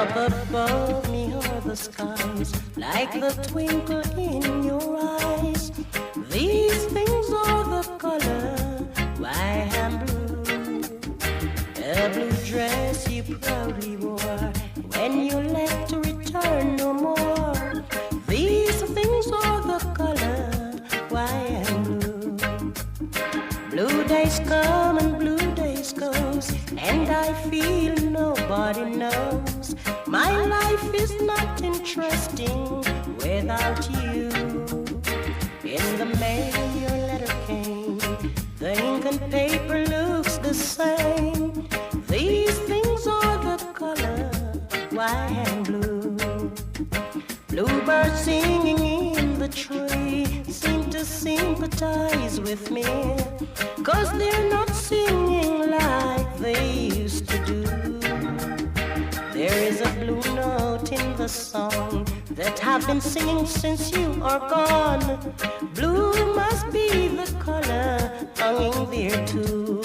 Up above me are the skies, like the twinkle in your eyes. These things are the color white and blue. A blue dress you proudly wore when you left to return no more. These things are the color white and blue. Blue days come and blue days goes, and I feel nobody knows. My life is not interesting without you. In the mail your letter came, the ink and paper looks the same. These things are the color white and blue. Bluebirds singing in the tree seem to sympathize with me, 'cause they're not singing like they used to do. There is a blue note in the song that I've been singing since you are gone. Blue must be the color hanging there too.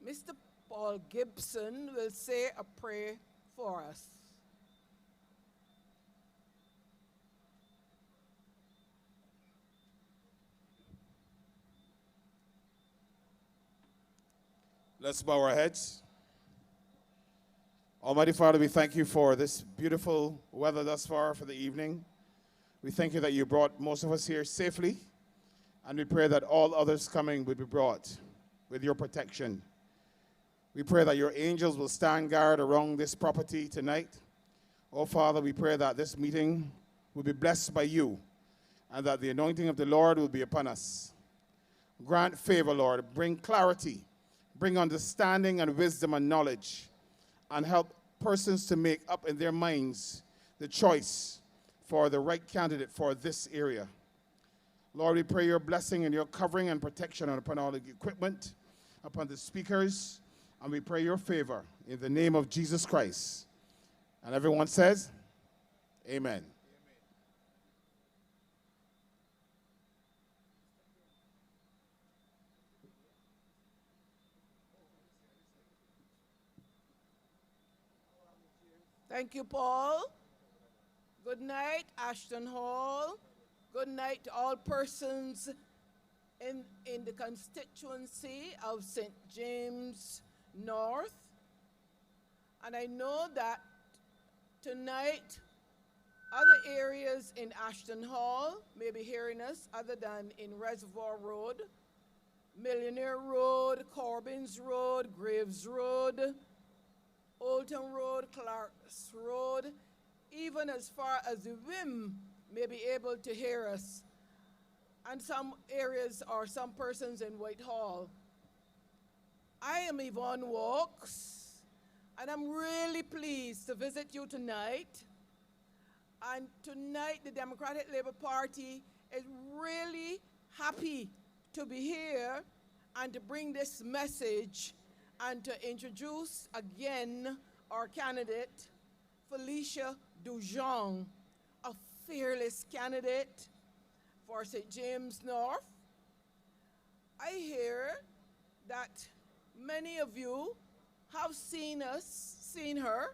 Mr. Paul Gibson will say a prayer for us. Let's bow our heads. Almighty Father, we thank you for this beautiful weather thus far for the evening. We thank you that you brought most of us here safely, and we pray that all others coming would be brought with your protection. We pray that your angels will stand guard around this property tonight. Oh, Father, we pray that this meeting will be blessed by you and that the anointing of the Lord will be upon us. Grant favor, Lord. Bring clarity. Bring understanding and wisdom and knowledge, and help persons to make up in their minds the choice for the right candidate for this area. Lord, we pray your blessing and your covering and protection upon all the equipment, upon the speakers, and we pray your favor in the name of Jesus Christ. And everyone says, amen. Thank you, Paul. Good night, Ashton Hall. Good night to all persons in the constituency of St. James North. And I know that tonight, other areas in Ashton Hall may be hearing us other than in Reservoir Road, Millionaire Road, Corbins Road, Graves Road, Oldtown Road, Clark's Road, even as far as the Wim may be able to hear us, and some areas or some persons in Whitehall. I am Yvonne Walks, and I'm really pleased to visit you tonight. And tonight, the Democratic Labour Party is really happy to be here and to bring this message and to introduce again our candidate, Felicia Dujon, a fearless candidate for St. James North. I hear that many of you have seen her,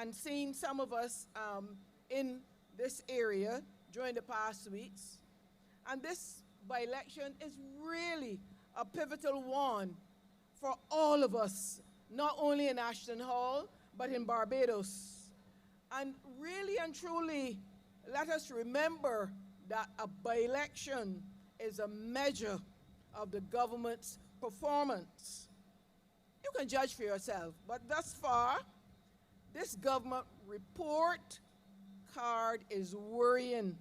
and seen some of us in this area during the past weeks. And this by-election is really a pivotal one for all of us, not only in Ashton Hall, but in Barbados. And really and truly, let us remember that a by-election is a measure of the government's performance. You can judge for yourself, but thus far, this government report card is worrying.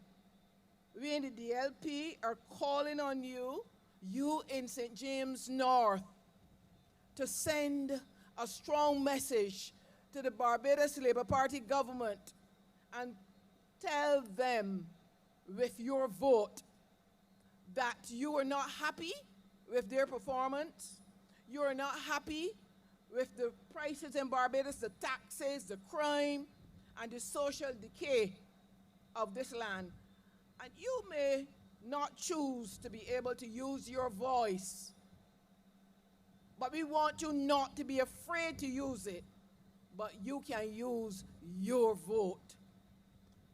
We in the DLP are calling on you in St. James North, to send a strong message to the Barbados Labour Party government and tell them with your vote that you are not happy with their performance, you are not happy with the prices in Barbados, the taxes, the crime, and the social decay of this land. And you may not choose to be able to use your voice, but we want you not to be afraid to use it, but you can use your vote.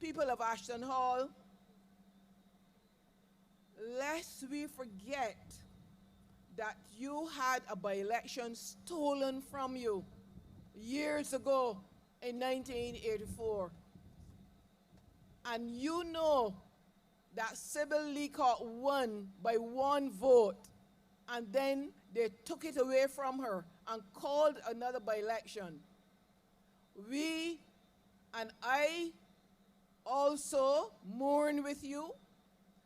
People of Ashton Hall, lest we forget that you had a by-election stolen from you years ago in 1984. And you know that Sybil Leacock won by one vote, and then they took it away from her and called another by-election. We and I also mourned with you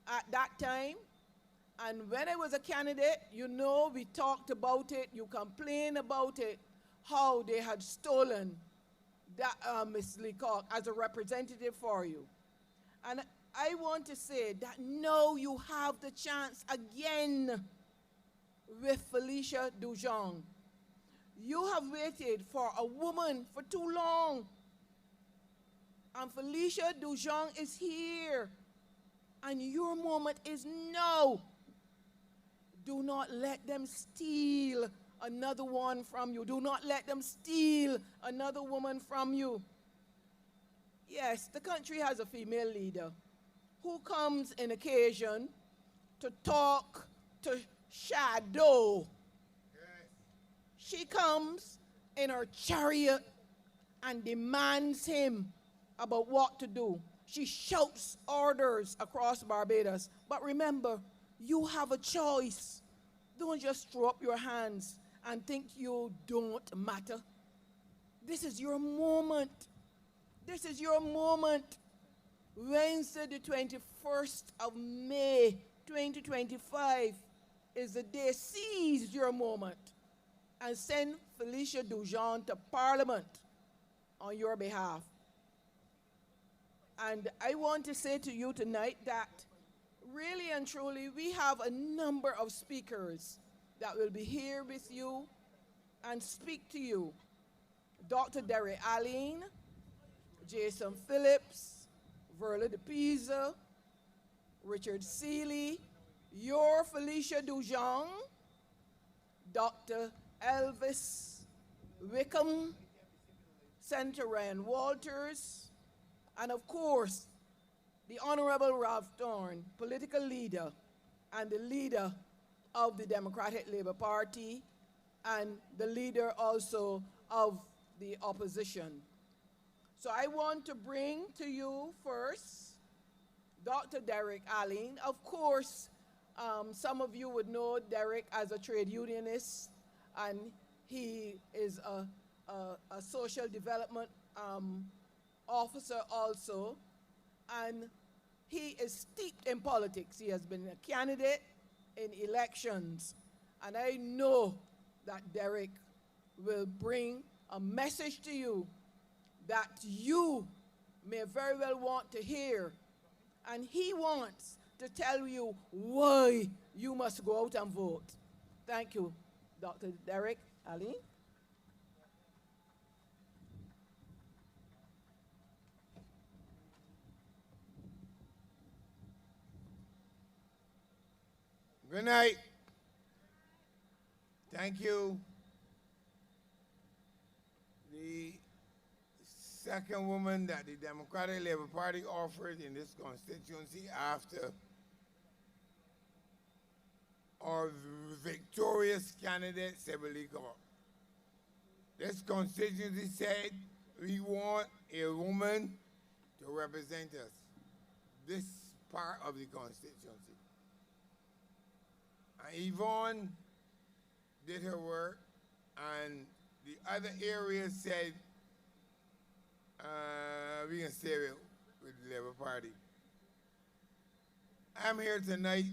at that time. And when I was a candidate, you know, we talked about it, you complained about it, how they had stolen that Ms. Leacock as a representative for you. And I want to say that now you have the chance again with Felicia Dujon. You have waited for a woman for too long. And Felicia Dujon is here. And your moment is now. Do not let them steal another one from you. Do not let them steal another woman from you. Yes, the country has a female leader who comes in occasion to talk to shadow. She comes in her chariot and demands him about what to do. She shouts orders across Barbados. But remember, you have a choice. Don't just throw up your hands and think you don't matter. This is your moment. This is your moment. Wednesday, the 21st of May, 2025 is the day. Seize your moment and send Felicia Dujon to Parliament on your behalf. And I want to say to you tonight that really and truly we have a number of speakers that will be here with you and speak to you. Dr. Alleyne, Jason Phillips, Verla De Peiza, Richard Seeley, your Felicia Dujon, Dr. Elvis Wickham, Senator Ryan Walters, and of course, the Honorable Ralph Thorne, political leader and the leader of the Democratic Labour Party and the leader also of the opposition. So I want to bring to you first Dr. Alleyne. Of course, some of you would know Derek as a trade unionist, and he is a social development officer also, and he is steeped in politics. He has been a candidate in elections, and I know that Derek will bring a message to you that you may very well want to hear, and he wants to tell you why you must go out and vote. Thank you, Dr. Alleyne. Good night. Thank you. The second woman that the Democratic Labour Party offered in this constituency after our victorious candidate, Felicia Djon. This constituency said we want a woman to represent us. This part of the constituency. And Yvonne did her work, and the other areas said we can stay with the Labour Party. I'm here tonight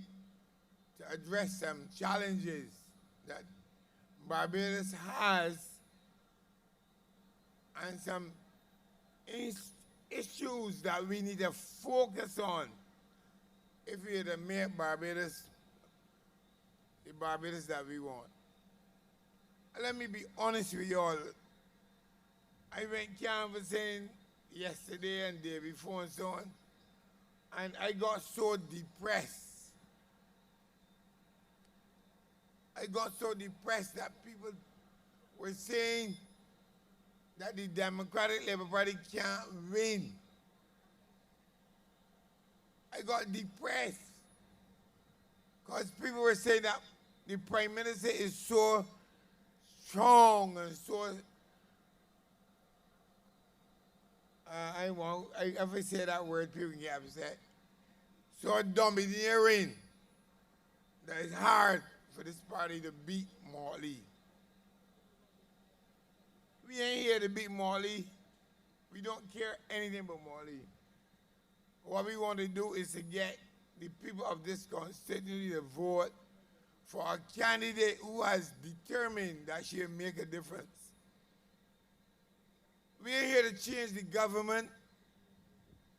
to address some challenges that Barbados has and some issues that we need to focus on if we are to make Barbados the Barbados that we want. And let me be honest with you all. I went canvassing yesterday and the day before and so on, and I got so depressed. I got so depressed that people were saying that the Democratic Labour Party can't win. I got depressed because people were saying that the Prime Minister is so strong and so, if I say that word, people get upset, so domineering that it's hard for this party to beat Morley. We ain't here to beat Morley. We don't care anything about Morley. What we want to do is to get the people of this constituency to vote for a candidate who has determined that she'll make a difference. We're here to change the government.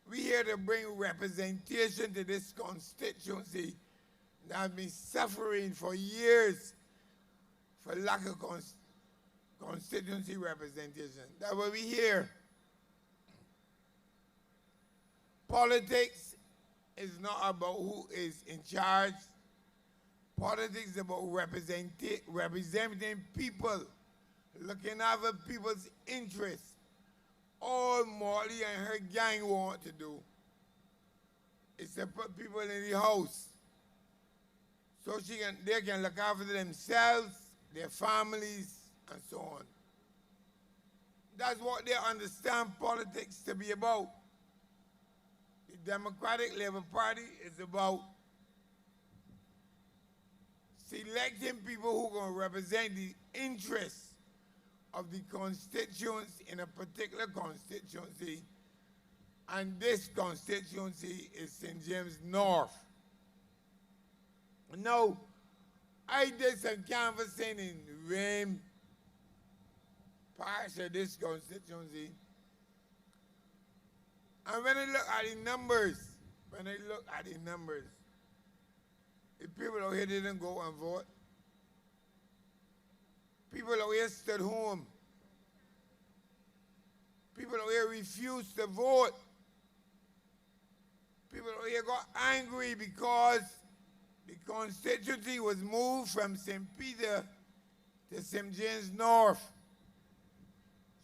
We're here to bring representation to this constituency that has been suffering for years for lack of constituency representation. That's what we hear. Politics is not about who is in charge. Politics is about representing people, looking after people's interests. All Molly and her gang want to do is to put people in the house so they can look after themselves, their families, and so on. That's what they understand politics to be about. The Democratic Labour Party is about selecting people who are going to represent the interests of the constituents in a particular constituency, and this constituency is St. James North. Now, I did some canvassing in Rame, parts of this constituency, and when I look at the numbers, the people out here didn't go and vote. People out here stood home. People out here refused to vote. People out here got angry because the constituency was moved from St. Peter to St. James North.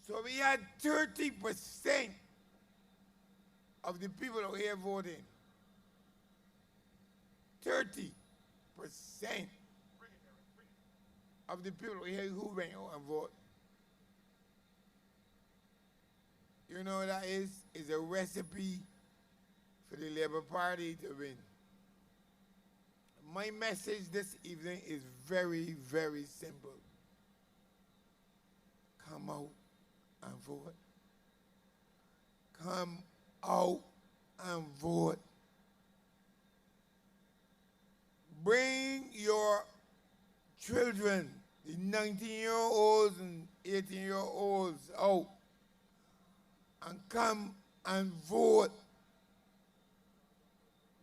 So we had 30% of the people out here voting. 30% of the people here who went out and vote. You know what that is? It's a recipe for the Labour Party to win. My message this evening is very, very simple. Come out and vote. Come out and vote. Bring your children, the 19-year-olds and 18-year-olds out and come and vote.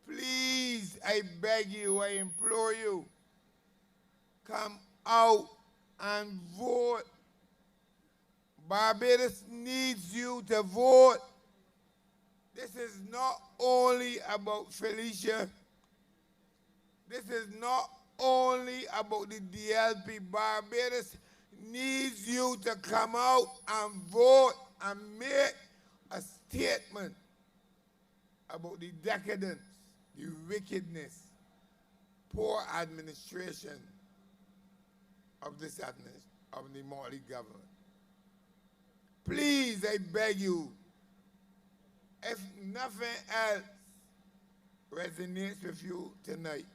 Please, I beg you, I implore you, come out and vote. Barbados needs you to vote. This is not only about Felicia. This is not only about the DLP. Barbados needs you to come out and vote and make a statement about the decadence, the wickedness, poor administration of this of the Morley government. Please, I beg you, if nothing else resonates with you tonight,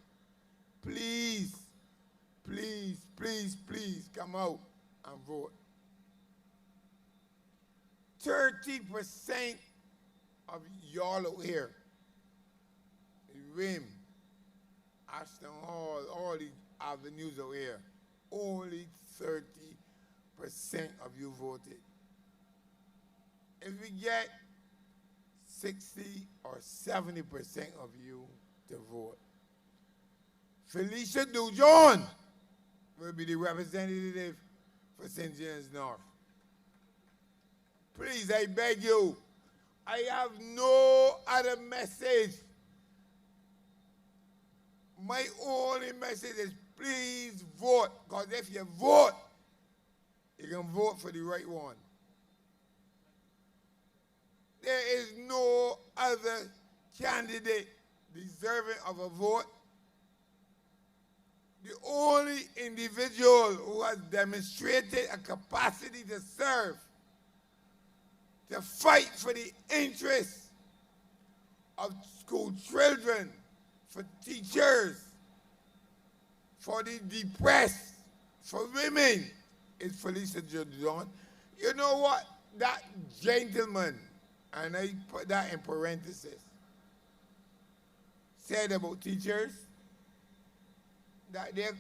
please, please, please, please come out and vote. 30% of y'all out here, Rim, Ashton Hall, all the avenues out here, only 30% of you voted. If we get 60 or 70% of you to vote, Felicia Dujon will be the representative for St. James North. Please, I beg you, I have no other message. My only message is please vote, because if you vote, you can vote for the right one. There is no other candidate deserving of a vote. The only individual who has demonstrated a capacity to serve, to fight for the interests of school children, for teachers, for the depressed, for women, is Felicia Djon. You know what? That gentleman, and I put that in parentheses, said about teachers that they're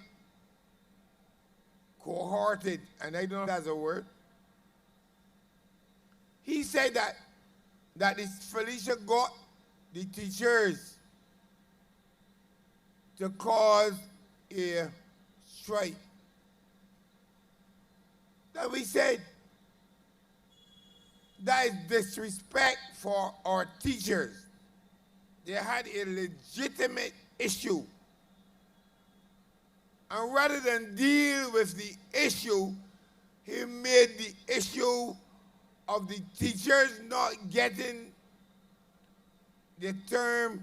cohorted, and I don't know if that's a word. He said that this Felicia got the teachers to cause a strike. That we said that is disrespect for our teachers. They had a legitimate issue. And rather than deal with the issue, he made the issue of the teachers not getting the term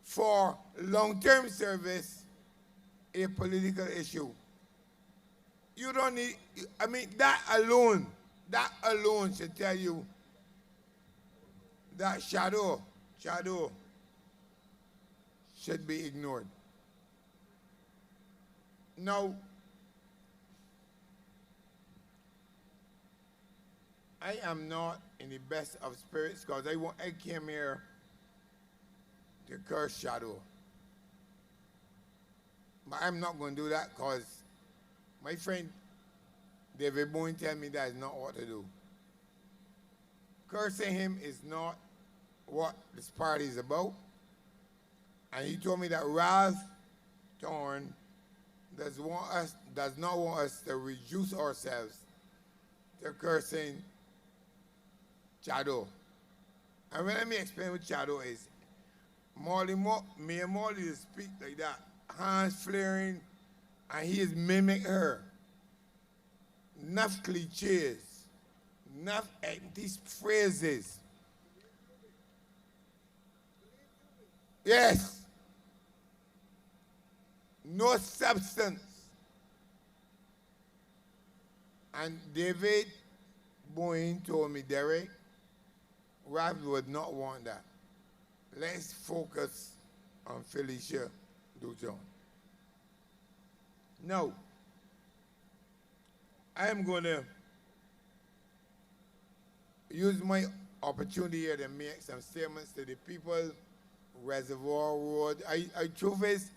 for long-term service a political issue. You don't need, I mean, that alone should tell you that shadow should be ignored. Now, I am not in the best of spirits because I came here to curse shadow. But I'm not going to do that because my friend David Boone tell me that is not what to do. Cursing him is not what this party is about. And he told me that Thorne does not want us to reduce ourselves to cursing Chado. And let me explain what Chado is. Me and Molly speak like that, hands flaring, and he is mimicking her. Enough cliches, enough empty phrases. Yes. No substance. And David Boyne told me, Derek, Ralph would not want that. Let's focus on Felicia Dujon. Now, I am going to use my opportunity here to make some statements to the people, Reservoir Road. Truth is,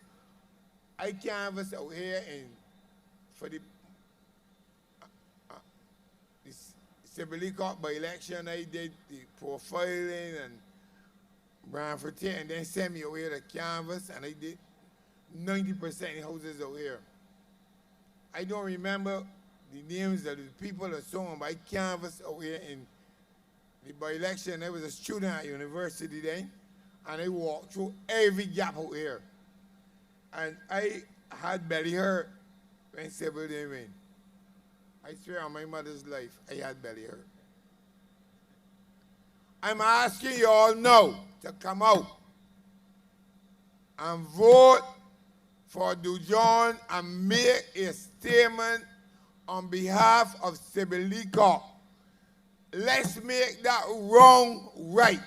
I canvass out here for the Sibley Court by election. I did the profiling and Branford and then sent me over here to canvas, and I did 90% of the houses out here. I don't remember the names of the people and so on, but I canvassed out here in the by-election. I was a student at university then, and I walked through every gap out here. And I had belly hurt when Sybil didn't win. I swear on my mother's life, I had belly hurt. I'm asking you all now to come out and vote for Dujon and make a statement on behalf of Sibilika. Let's make that wrong right.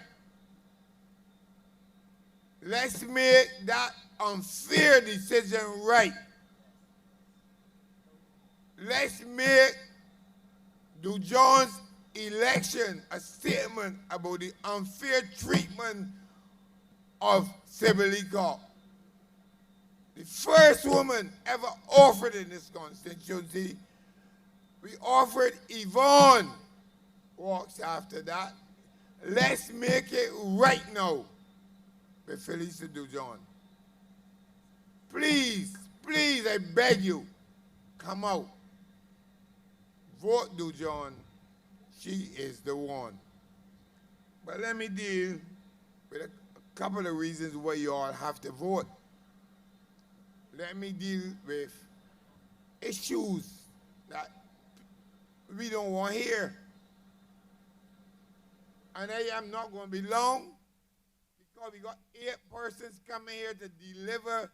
Let's make that unfair decision right. Let's make Dujon's election a statement about the unfair treatment of Sibilika. The first woman ever offered in this constituency, we offered Yvonne. Walks after that. Let's make it right now with Felicia Dujon. Please, please, I beg you, come out. Vote Dujon. She is the one. But let me deal with a couple of reasons why you all have to vote. Let me deal with issues that we don't want here. And I am not going to be long because we got 8 persons coming here to deliver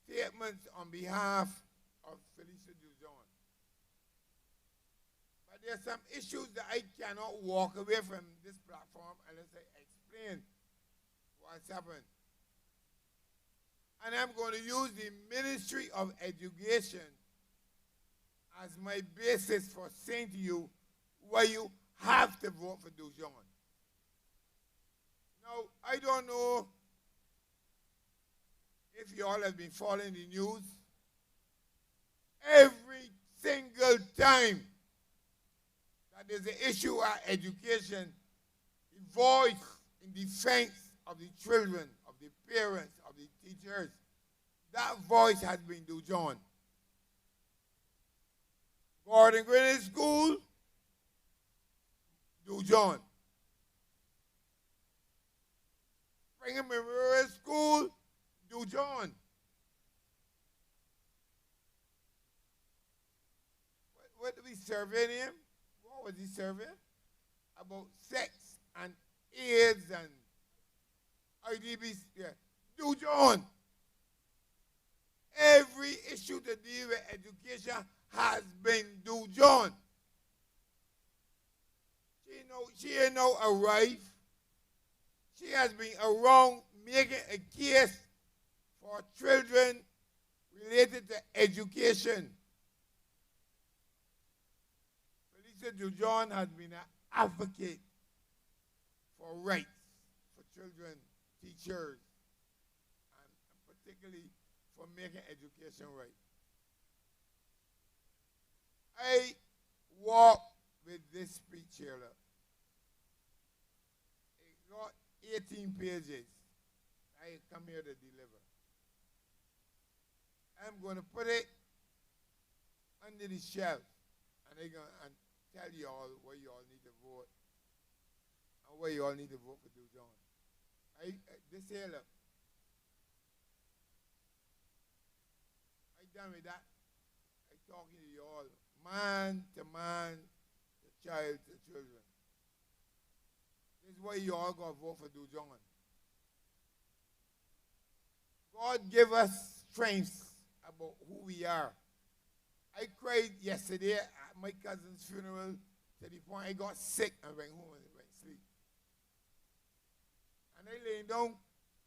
statements on behalf of Felicia Dujon. But there are some issues that I cannot walk away from this platform unless I explain what's happened. And I'm going to use the Ministry of Education as my basis for saying to you why you have to vote for Dujon. Now, I don't know if you all have been following the news. Every single time that there's an issue at education, the voice in defense of the children, of the parents, of the teachers, that voice has been Dujon. Gordon Green School, Dujon. Brigham Memorial School, Dujon. serving him. What was he serving? About sex and AIDS and IDBs. Yeah. Dujon. Every issue to deal with education has been Dujon. She ain't no arrived. She has been around making a case for children related to education. Felicia Dujon has been an advocate for rights for children, teachers, and particularly for making education right. I walk with this speech here. It got 18 pages. I come here to deliver. I'm going to put it under the shelf, and I'm going to tell you all where you all need to vote, and where you all need to vote for Dujon. This here, look. I done with that. I talking to you all, man to man, to child to children. This is why you all got to vote for Dujon. God give us strength about who we are. I cried yesterday at my cousin's funeral to the point I got sick and went home and went to sleep. And I lay down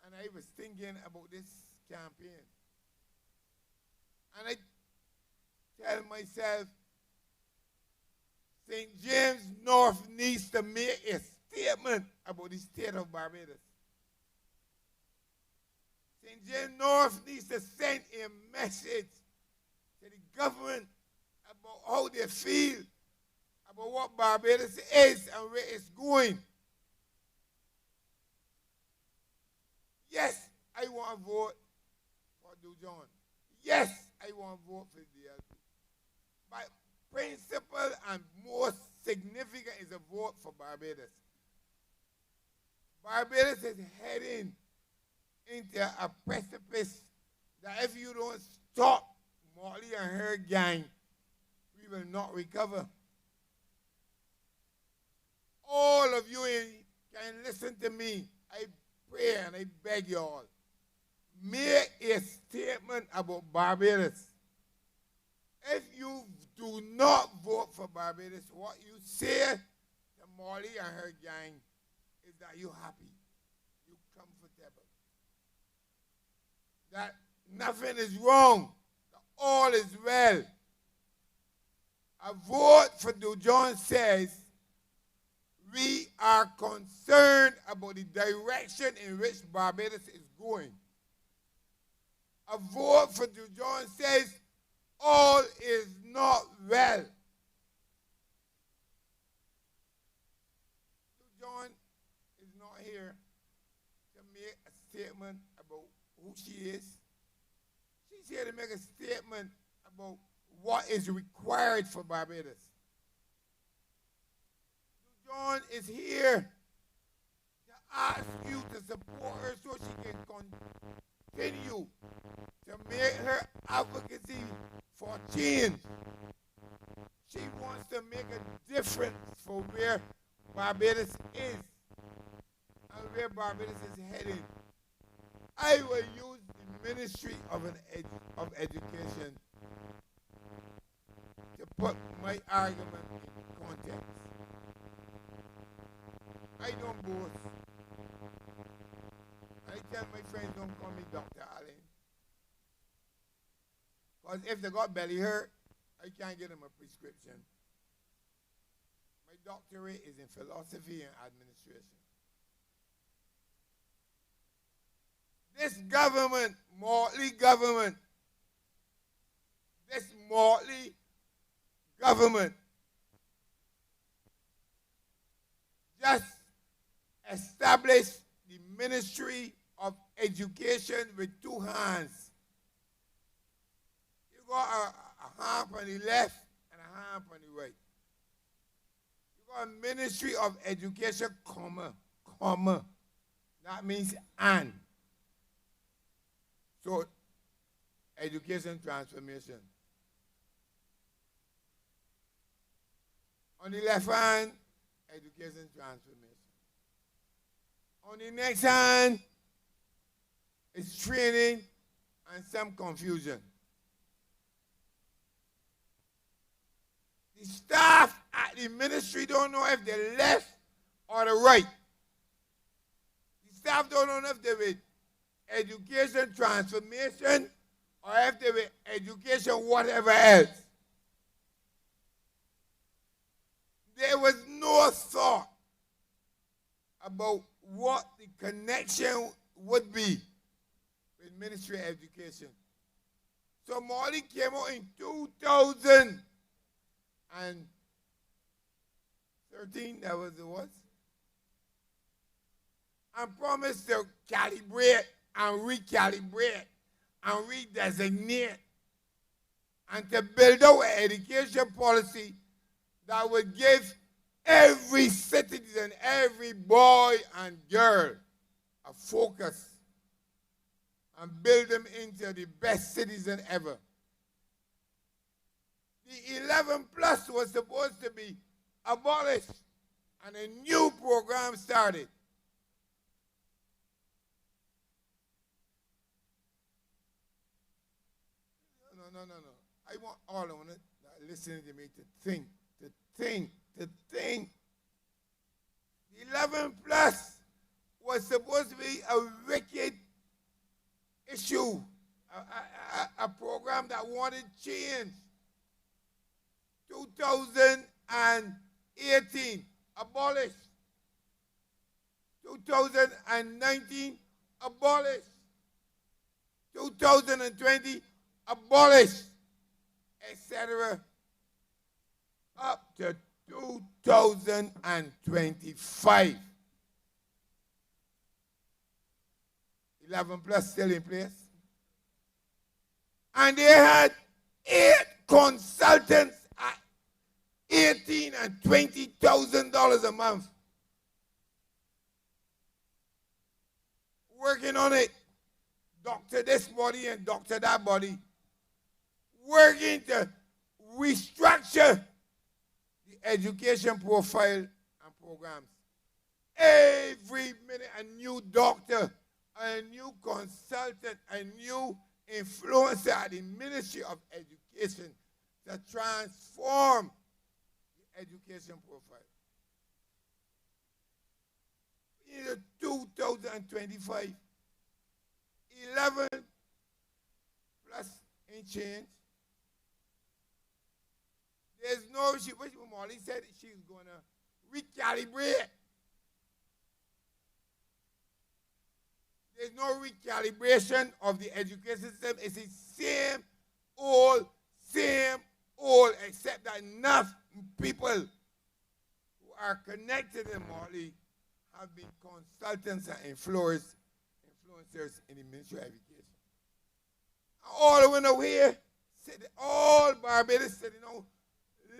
and I was thinking about this campaign. And I tell myself, St. James North needs to make a statement about the state of Barbados. St. James North needs to send a message to the government about how they feel about what Barbados is and where it's going. Yes, I want to vote for Dujon. Yes, I want to vote for the DLP. But principle and most significant is a vote for Barbados. Barbados is heading into a precipice that if you don't stop Motley and her gang, we will not recover. All of you can listen to me. I pray and I beg you all. Make a statement about Barbados. If you do not vote for Barbados, what you say to Molly and her gang is that you're happy, you're comfortable, that nothing is wrong, that all is well. A vote for Dujon says we are concerned about the direction in which Barbados is going. A vote for Dujon says all is not well. Dujon is not here to make a statement about who she is. She's here to make a statement about what is required for Barbados. Dujon is here to ask you to support her so she can continue to make her advocacy for change. She wants to make a difference for where Barbados is and where Barbados is heading. I will use the Ministry of Education to put my argument in context. I don't boast. I tell my friends, don't call me Dr. Alleyne. Because if they got belly hurt, I can't get them a prescription. My doctorate is in philosophy and administration. This government, Motley government, just established the Ministry of Education with two hands. You got a hand on the left and a hand on the right. You got a Ministry of Education, comma. That means and. So, education transformation. On the left hand, education transformation. On the next hand, it's training and some confusion. The staff at the ministry don't know if they're left or the right. The staff don't know if they're with education transformation or if they're with education whatever else. There was no thought about what the connection would be with ministry education. So Molly came out in 2013, that was the what? And promised to calibrate and recalibrate and redesignate and to build out an education policy that would give every citizen, every boy and girl a focus and build them into the best citizen ever. The 11 plus was supposed to be abolished and a new program started. No. I want all of them listening to me to think. The 11 plus was supposed to be a wicked issue, a program that wanted change. 2018, abolished. 2019, abolished. 2020, abolished, etc. Up to 2025. 11 plus still in place. And they had 8 consultants at $18,000 and $20,000 a month working on it. Doctor this body and doctor that body, working to restructure the education profile and programs. Every minute a new doctor, a new consultant, a new influencer at the Ministry of Education to transform the education profile. In 2025, 11 plus in change. There's no, what Molly said, she's going to recalibrate. There's no recalibration of the education system. It's the same old, except that enough people who are connected in Molly have been consultants and influencers in the Ministry of Education. All the way over here, all Barbados sitting on,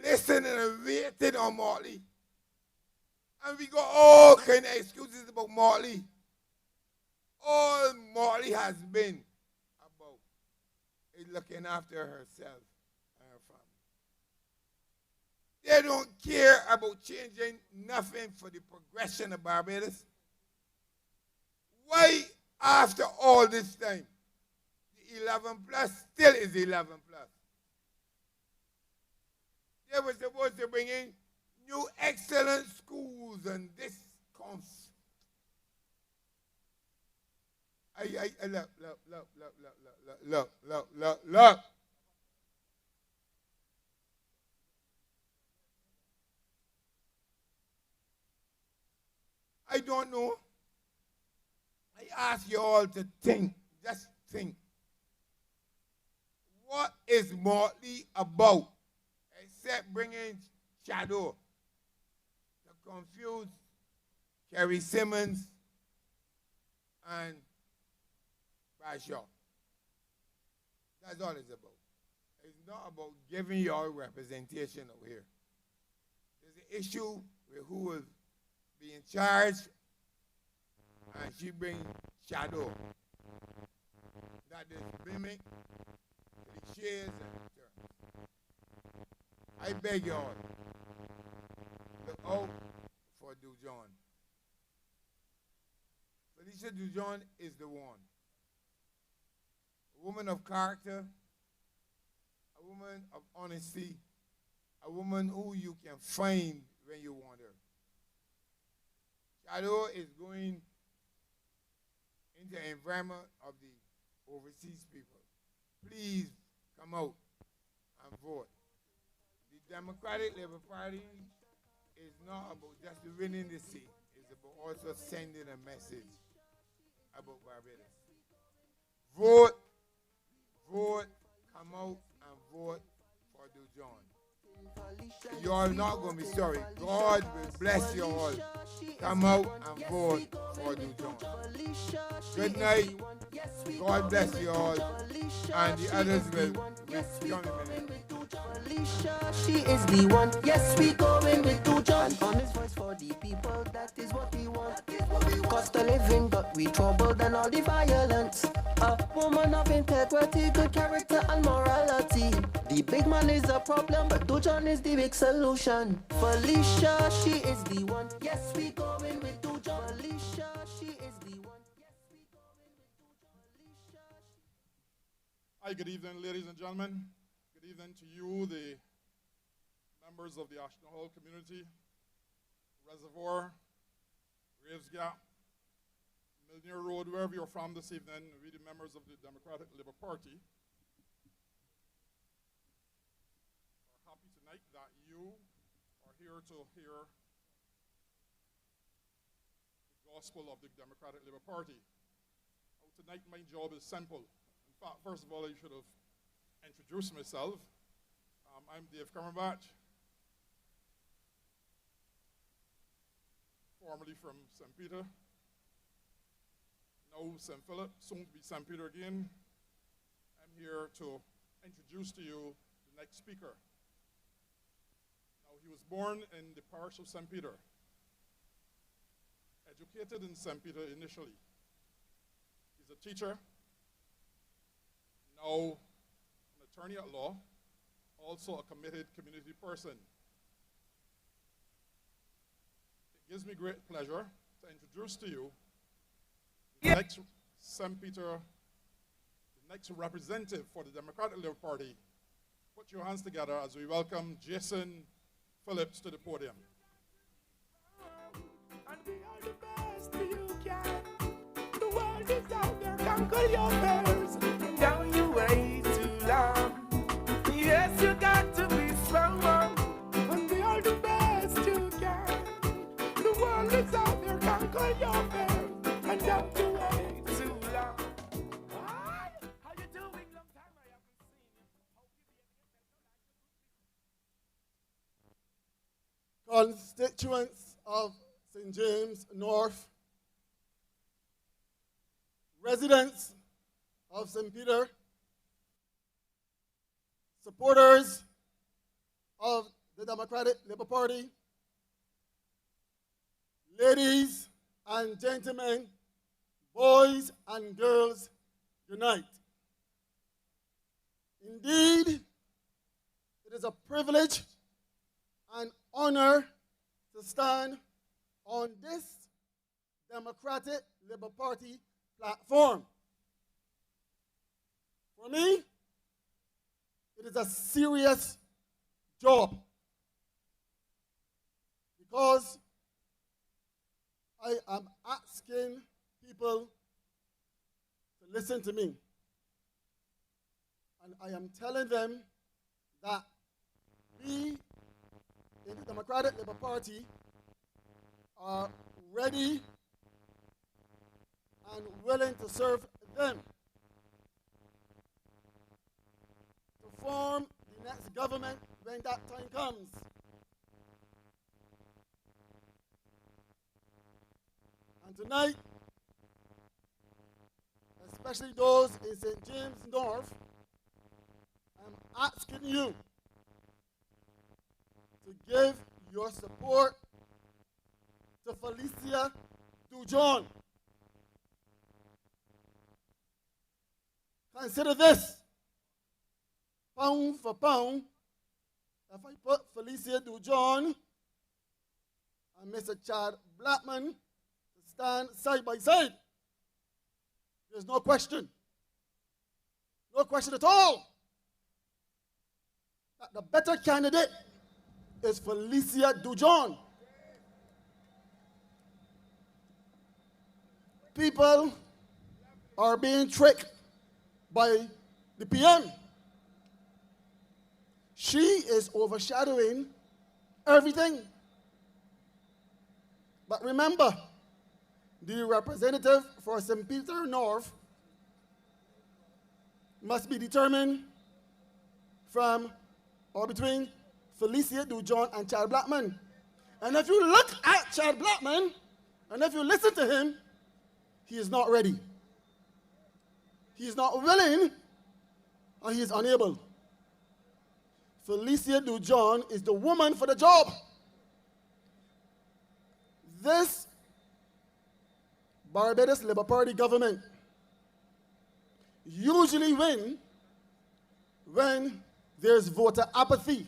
listening and waiting on Molly. And we got all kind of excuses about Molly. All Molly has been about is looking after herself and her family. They don't care about changing nothing for the progression of Barbados. Why, after all this time, the 11 plus still is 11 plus? They were supposed to bring in new excellent schools, and this comes. Look. I don't know. I ask you all to think, just think. What is Motley about except bringing shadow to confuse Kerry Simmons and Bashaw? That's all it's about. It's not about giving you all representation over here. There's an issue with who will be in charge, and she brings shadow. That is mimic, cliches, and terms. I beg you all, look out for Dujon. Felicia Dujon is the one. A woman of character, a woman of honesty, a woman who you can find when you want her. Shadow is going into the environment of the overseas people. Please come out and vote. The Democratic Labour Party is not about just winning the seat. It's about also sending a message about Barbados. Vote, vote, come out and vote for Dujon. You are not going to be sorry. God will bless you all. Come out and vote for Dujon. Good night. God bless you all. And the others will join me. Felicia, she is the one. Yes, we going with Dujon. Honest voice for the people, that is what we want. Cost of living, but we troubled and all the violence. A woman of integrity, good character and morality. The big man is a problem, but Dujon is the big solution. Felicia, she is the one. Yes, we going with Dujon. Felicia, she is the one. Yes, we going with Dujon. Felicia. Hi, good evening, ladies and gentlemen. Good evening to you, the members of the Ashton Hall community, Reservoir, Graves Gap, Millionaire Road, wherever you're from this evening, we the members of the Democratic Labour Party are happy tonight that you are here to hear the gospel of the Democratic Labour Party. Tonight my job is simple. In fact, first of all, I should have introduced myself. I'm Dave Cumberbatch, formerly from St. Peter, now St. Phillips, soon to be St. Peter again. I'm here to introduce to you the next speaker. Now, he was born in the parish of St. Peter, educated in St. Peter initially. He's a teacher, now an attorney at law, also a committed community person. It gives me great pleasure to introduce to you the next St. Peter, the next representative for the Democratic Labour Party. Put your hands together as we welcome Jason Phillips to the podium. And we are the best you can. The world is out there, conquer your fears. Now you wait too long. Yes, you got to be strong, and we are the best you can. The world is out there, conquer your fears. And don't you wait too long. Hi, how you doing? Long time I haven't seen you. Constituents of St. James North, residents of St. Peter, supporters of the Democratic Labour Party, ladies and gentlemen, boys and girls, unite. Indeed, it is a privilege and honor to stand on this Democratic Labour Party platform. For me, it is a serious job because I am asking people to listen to me. And I am telling them that we in the Democratic Labour Party are ready and willing to serve them, to form the next government when that time comes. And tonight, especially those in St. James North, I'm asking you to give your support to Felicia Dujon. Consider this, pound for pound, if I put Felicia Dujon and Mr. Chad Blackman to stand side by side. There's no question. No question at all that the better candidate is Felicia Dujon. People are being tricked by the PM. She is overshadowing everything. But remember, the representative for St. Peter North must be determined from or between Felicia Dujon and Chad Blackman. And if you look at Chad Blackman, and if you listen to him, he is not ready. He is not willing, or he is unable. Felicia Dujon is the woman for the job. This Barbados Labour Party government usually win when there's voter apathy,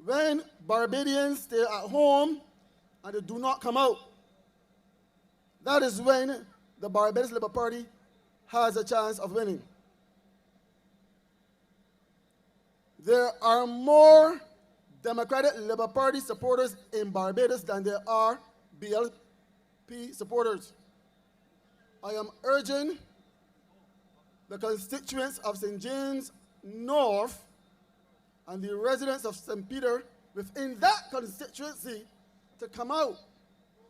when Barbadians stay at home and they do not come out. That is when the Barbados Labour Party has a chance of winning. There are more Democratic Labour Party supporters in Barbados than there are BLP supporters. I am urging the constituents of St. James North and the residents of St. Peter within that constituency to come out.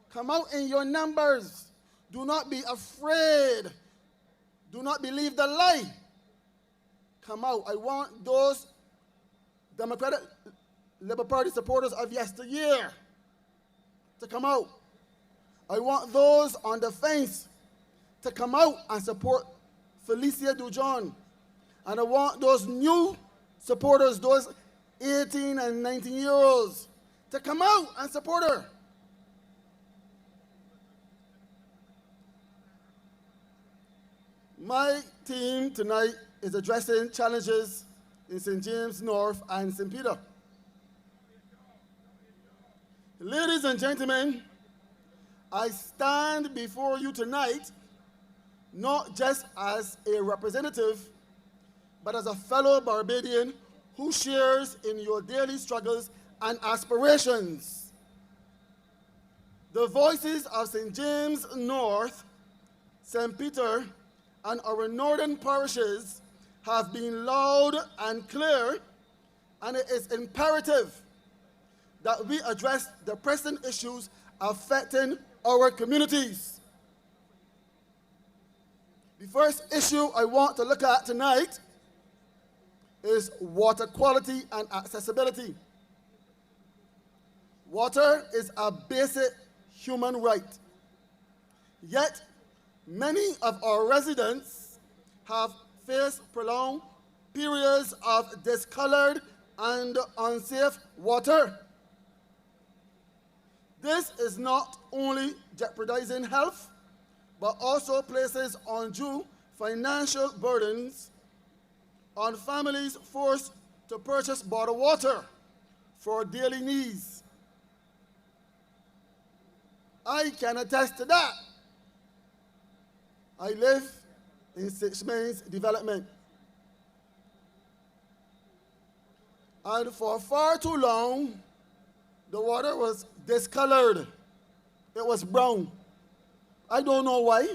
Come out in your numbers. Do not be afraid. Do not believe the lie. Come out. I want those Democratic Labour Party supporters of yesteryear to come out. I want those on the fence to come out and support Felicia Dujon. And I want those new supporters, those 18 and 19-year-olds, to come out and support her. My team tonight is addressing challenges in St. James North and St. Peter. Ladies and gentlemen, I stand before you tonight not just as a representative, but as a fellow Barbadian who shares in your daily struggles and aspirations. The voices of St. James North, St. Peter, and our northern parishes have been loud and clear, and it is imperative that we address the pressing issues affecting our communities. The first issue I want to look at tonight is water quality and accessibility. Water is a basic human right. Yet, many of our residents have faced prolonged periods of discolored and unsafe water. This is not only jeopardizing health, but also places undue financial burdens on families forced to purchase bottled water for daily needs. I can attest to that. I live in Six Mains development. And for far too long, the water was discolored. It was brown. I don't know why,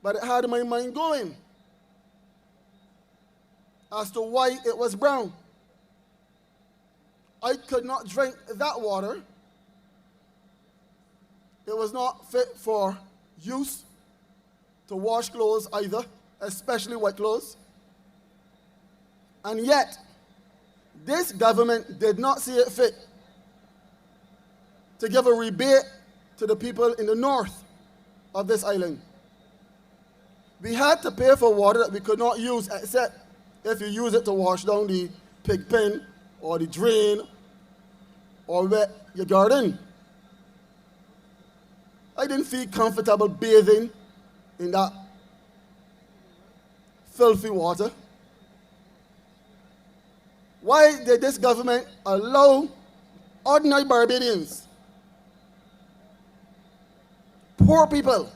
but it had my mind going as to why it was brown. I could not drink that water. It was not fit for use to wash clothes either, especially wet clothes. And yet, this government did not see it fit to give a rebate to the people in the north of this island. We had to pay for water that we could not use except if you use it to wash down the pig pen or the drain or wet your garden. I didn't feel comfortable bathing in that filthy water. Why did this government allow ordinary Barbadians poor people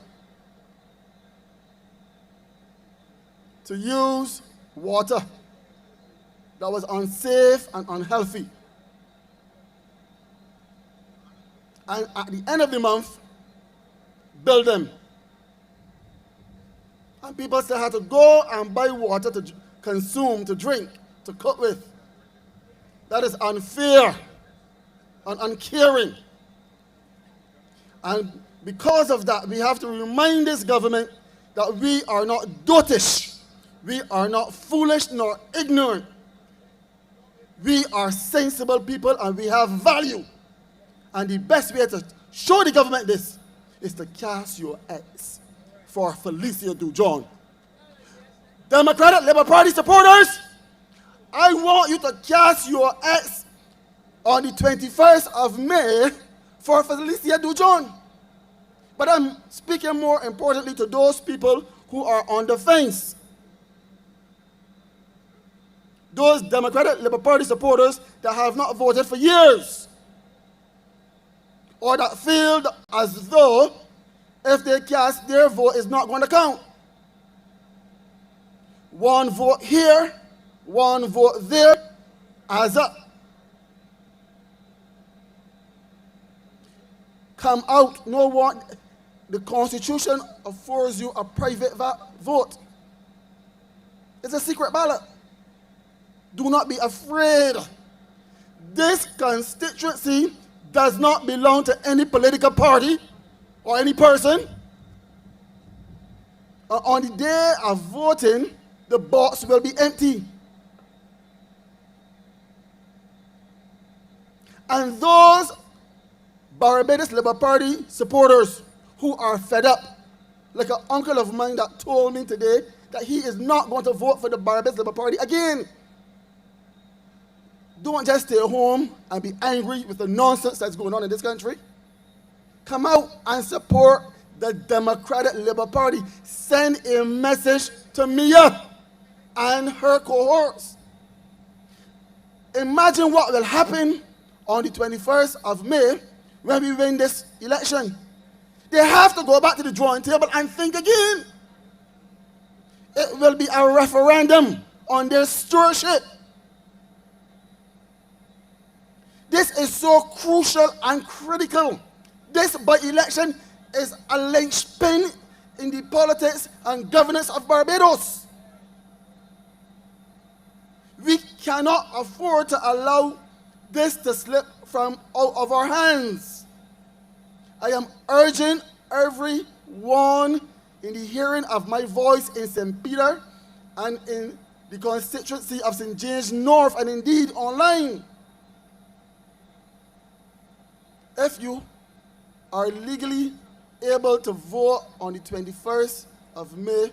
to use water that was unsafe and unhealthy. And at the end of the month, bill them. And people still had to go and buy water to consume, to drink, to cook with. That is unfair and uncaring. And because of that, we have to remind this government that we are not dotish. We are not foolish nor ignorant. We are sensible people and we have value. And the best way to show the government this is to cast your X for Felicia Dujon. Democratic Labour Party supporters, I want you to cast your X on the 21st of May for Felicia Dujon. But I'm speaking more importantly to those people who are on the fence. Those Democratic Labour Party supporters that have not voted for years, or that feel as though if they cast their vote, it's not going to count. One vote here, one vote there, adds up. Come out. No one. The Constitution affords you a private vote. It's a secret ballot. Do not be afraid. This constituency does not belong to any political party or any person. On the day of voting, the box will be empty. And those Barbados Labour Party supporters who are fed up, like an uncle of mine that told me today that he is not going to vote for the Barbados Labour Party again. Don't just stay home and be angry with the nonsense that's going on in this country. Come out and support the Democratic Labour Party. Send a message to Mia and her cohorts. Imagine what will happen on the 21st of May when we win this election. They have to go back to the drawing table and think again. It will be a referendum on their stewardship. This is so crucial and critical. This by-election is a linchpin in the politics and governance of Barbados. We cannot afford to allow this to slip from out of our hands. I am urging everyone in the hearing of my voice in St. Peter and in the constituency of St. James North and indeed online. If you are legally able to vote on the 21st of May,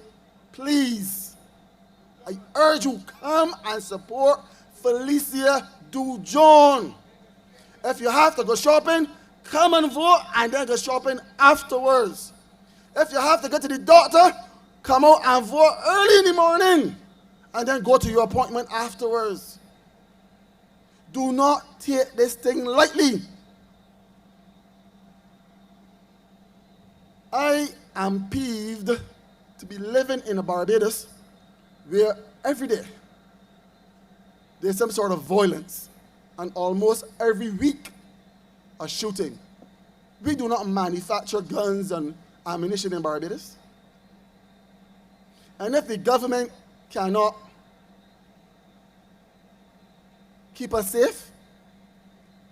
please, I urge you, come and support Felicia Dujon. If you have to go shopping, come and vote and then go shopping afterwards. If you have to go to the doctor, come out and vote early in the morning and then go to your appointment afterwards. Do not take this thing lightly. I am peeved to be living in a Barbados where every day there's some sort of violence and almost every week a shooting. We do not manufacture guns and ammunition in Barbados. And if the government cannot keep us safe,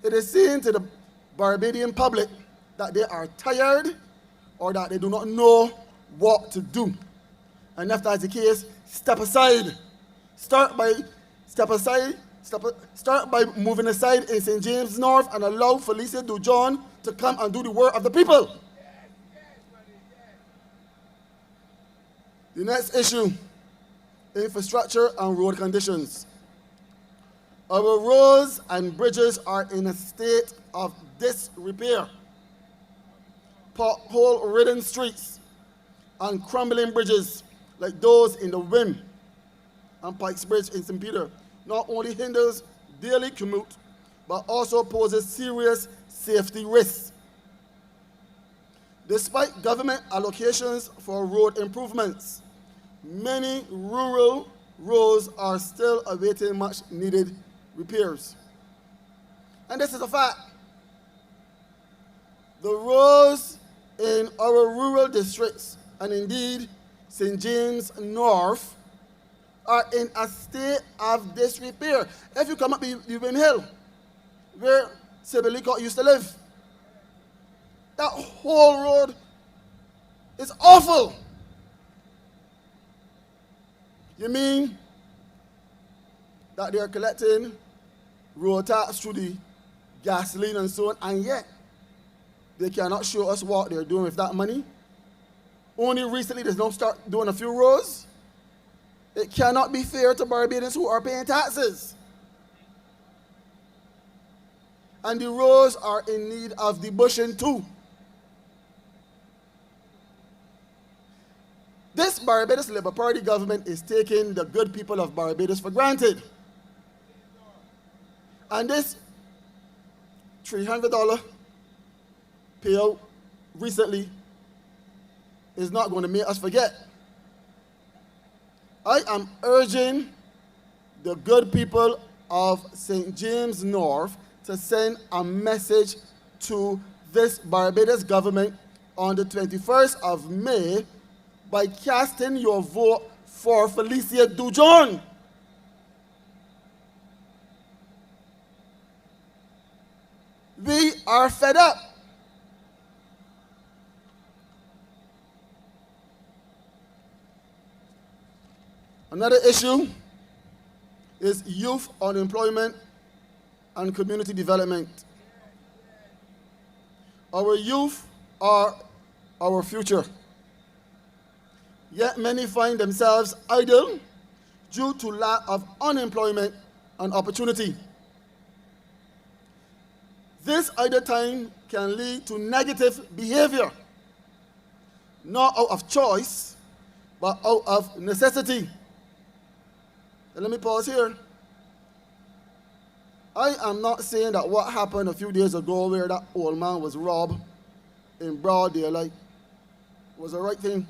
it is saying to the Barbadian public that they are tired or that they do not know what to do. And if that's the case, step aside. Start by moving aside in St. James North and allow Felicia Dujon to come and do the work of the people. The next issue, infrastructure and road conditions. Our roads and bridges are in a state of disrepair. Pothole-ridden streets and crumbling bridges like those in the Wim and Pikes Bridge in St. Peter not only hinders daily commute, but also poses serious safety risks. Despite government allocations for road improvements, many rural roads are still awaiting much needed repairs. And this is a fact. The roads in our rural districts, and indeed St. James North, are in a state of disrepair. If you come up Yvonne Hill, where Sibyl used to live, that whole road is awful. You mean that they are collecting road tax through the gasoline and so on, and yet they cannot show us what they're doing with that money? Only recently they don't start doing a few roads. It cannot be fair to Barbadians who are paying taxes. And the roads are in need of debushing too. This Barbados Labour Party government is taking the good people of Barbados for granted. And this $300 payout recently is not going to make us forget. I am urging the good people of St. James North to send a message to this Barbados government on the 21st of May by casting your vote for Felicia Dujon. We are fed up. Another issue is youth unemployment and community development. Our youth are our future. Yet many find themselves idle due to lack of unemployment and opportunity. This idle time can lead to negative behavior, not out of choice, but out of necessity. And let me pause here. I am not saying that what happened a few days ago where that old man was robbed in broad daylight was the right thing.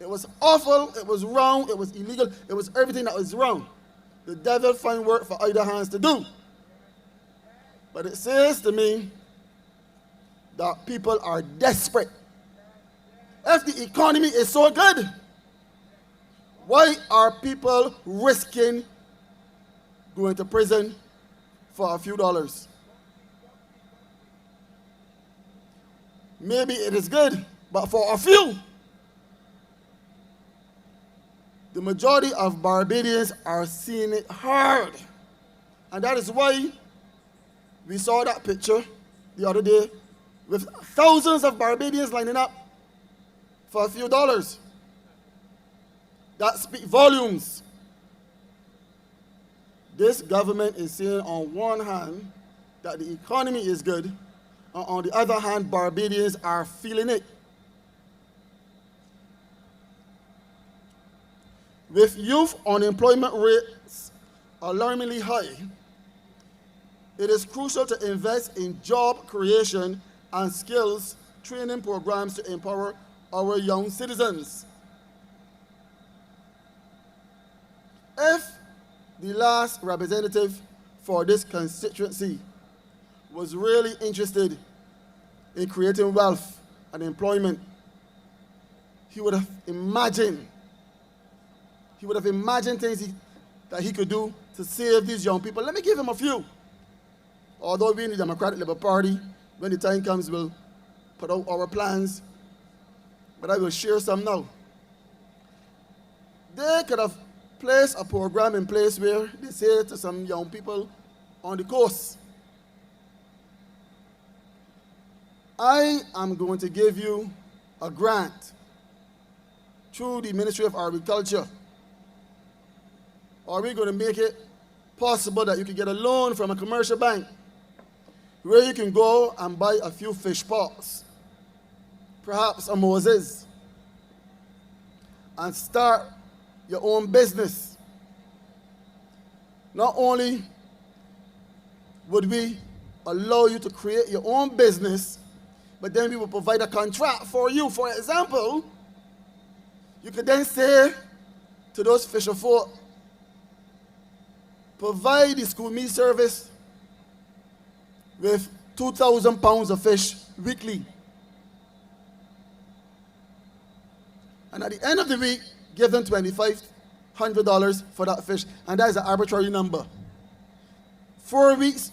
It was awful, it was wrong, it was illegal, it was everything that was wrong. The devil find work for either hands to do. But it says to me that people are desperate. If the economy is so good, why are people risking going to prison for a few dollars? Maybe it is good, but for a few. The majority of Barbadians are seeing it hard. And that is why we saw that picture the other day with thousands of Barbadians lining up for a few dollars. That speaks volumes. This government is saying on one hand that the economy is good, and on the other hand, Barbadians are feeling it. With youth unemployment rates alarmingly high, it is crucial to invest in job creation and skills training programs to empower our young citizens. If the last representative for this constituency was really interested in creating wealth and employment, he would have imagined things that he could do to save these young people. Let me give him a few. Although we in the Democratic Labour Party, when the time comes, we'll put out our plans, but I will share some now. They could have placed a program in place where they say to some young people on the coast, I am going to give you a grant through the Ministry of Agriculture. Are we going to make it possible that you can get a loan from a commercial bank where you can go and buy a few fish pots, perhaps a Moses, and start your own business? Not only would we allow you to create your own business, but then we will provide a contract for you. For example, you could then say to those fisher folk, provide the school meal service with 2,000 pounds of fish weekly. And at the end of the week, give them $2,500 for that fish. And that is an arbitrary number. 4 weeks,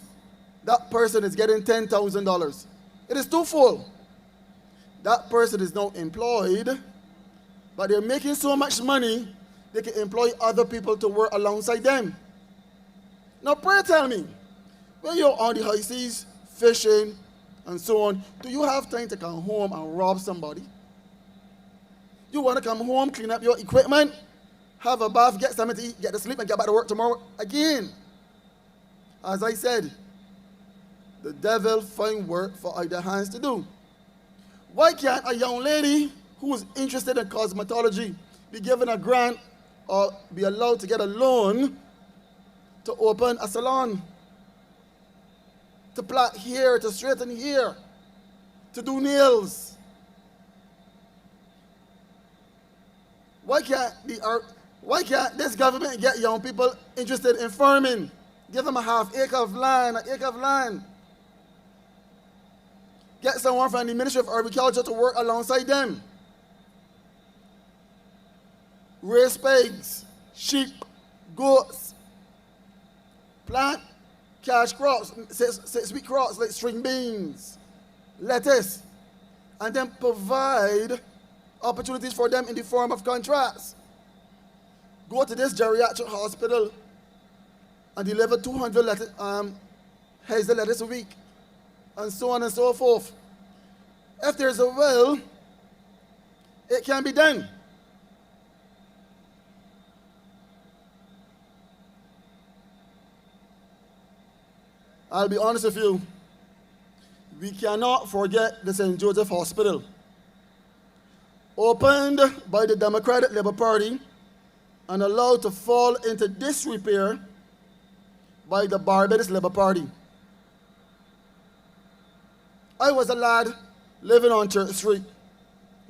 that person is getting $10,000. It is twofold. That person is now employed, but they're making so much money, they can employ other people to work alongside them. Now, pray tell me, when you're on the high seas, fishing, and so on, do you have time to come home and rob somebody? You want to come home, clean up your equipment, have a bath, get something to eat, get to sleep, and get back to work tomorrow again. As I said, the devil find work for either hands to do. Why can't a young lady who is interested in cosmetology be given a grant or be allowed to get a loan to open a salon, to plait hair, to straighten hair, to do nails? Why can't this government get young people interested in farming? Give them a half acre of land, an acre of land. Get someone from the Ministry of Agriculture to work alongside them. Raise pigs, sheep, goats, plant cash crops, six-week crops like string beans, lettuce, and then provide opportunities for them in the form of contracts. Go to this geriatric hospital and deliver 200 heads of lettuce a week, and so on and so forth. If there's a will, it can be done. I'll be honest with you, we cannot forget the St. Joseph Hospital, opened by the Democratic Labour Party and allowed to fall into disrepair by the Barbados Labour Party. I was a lad living on Church Street,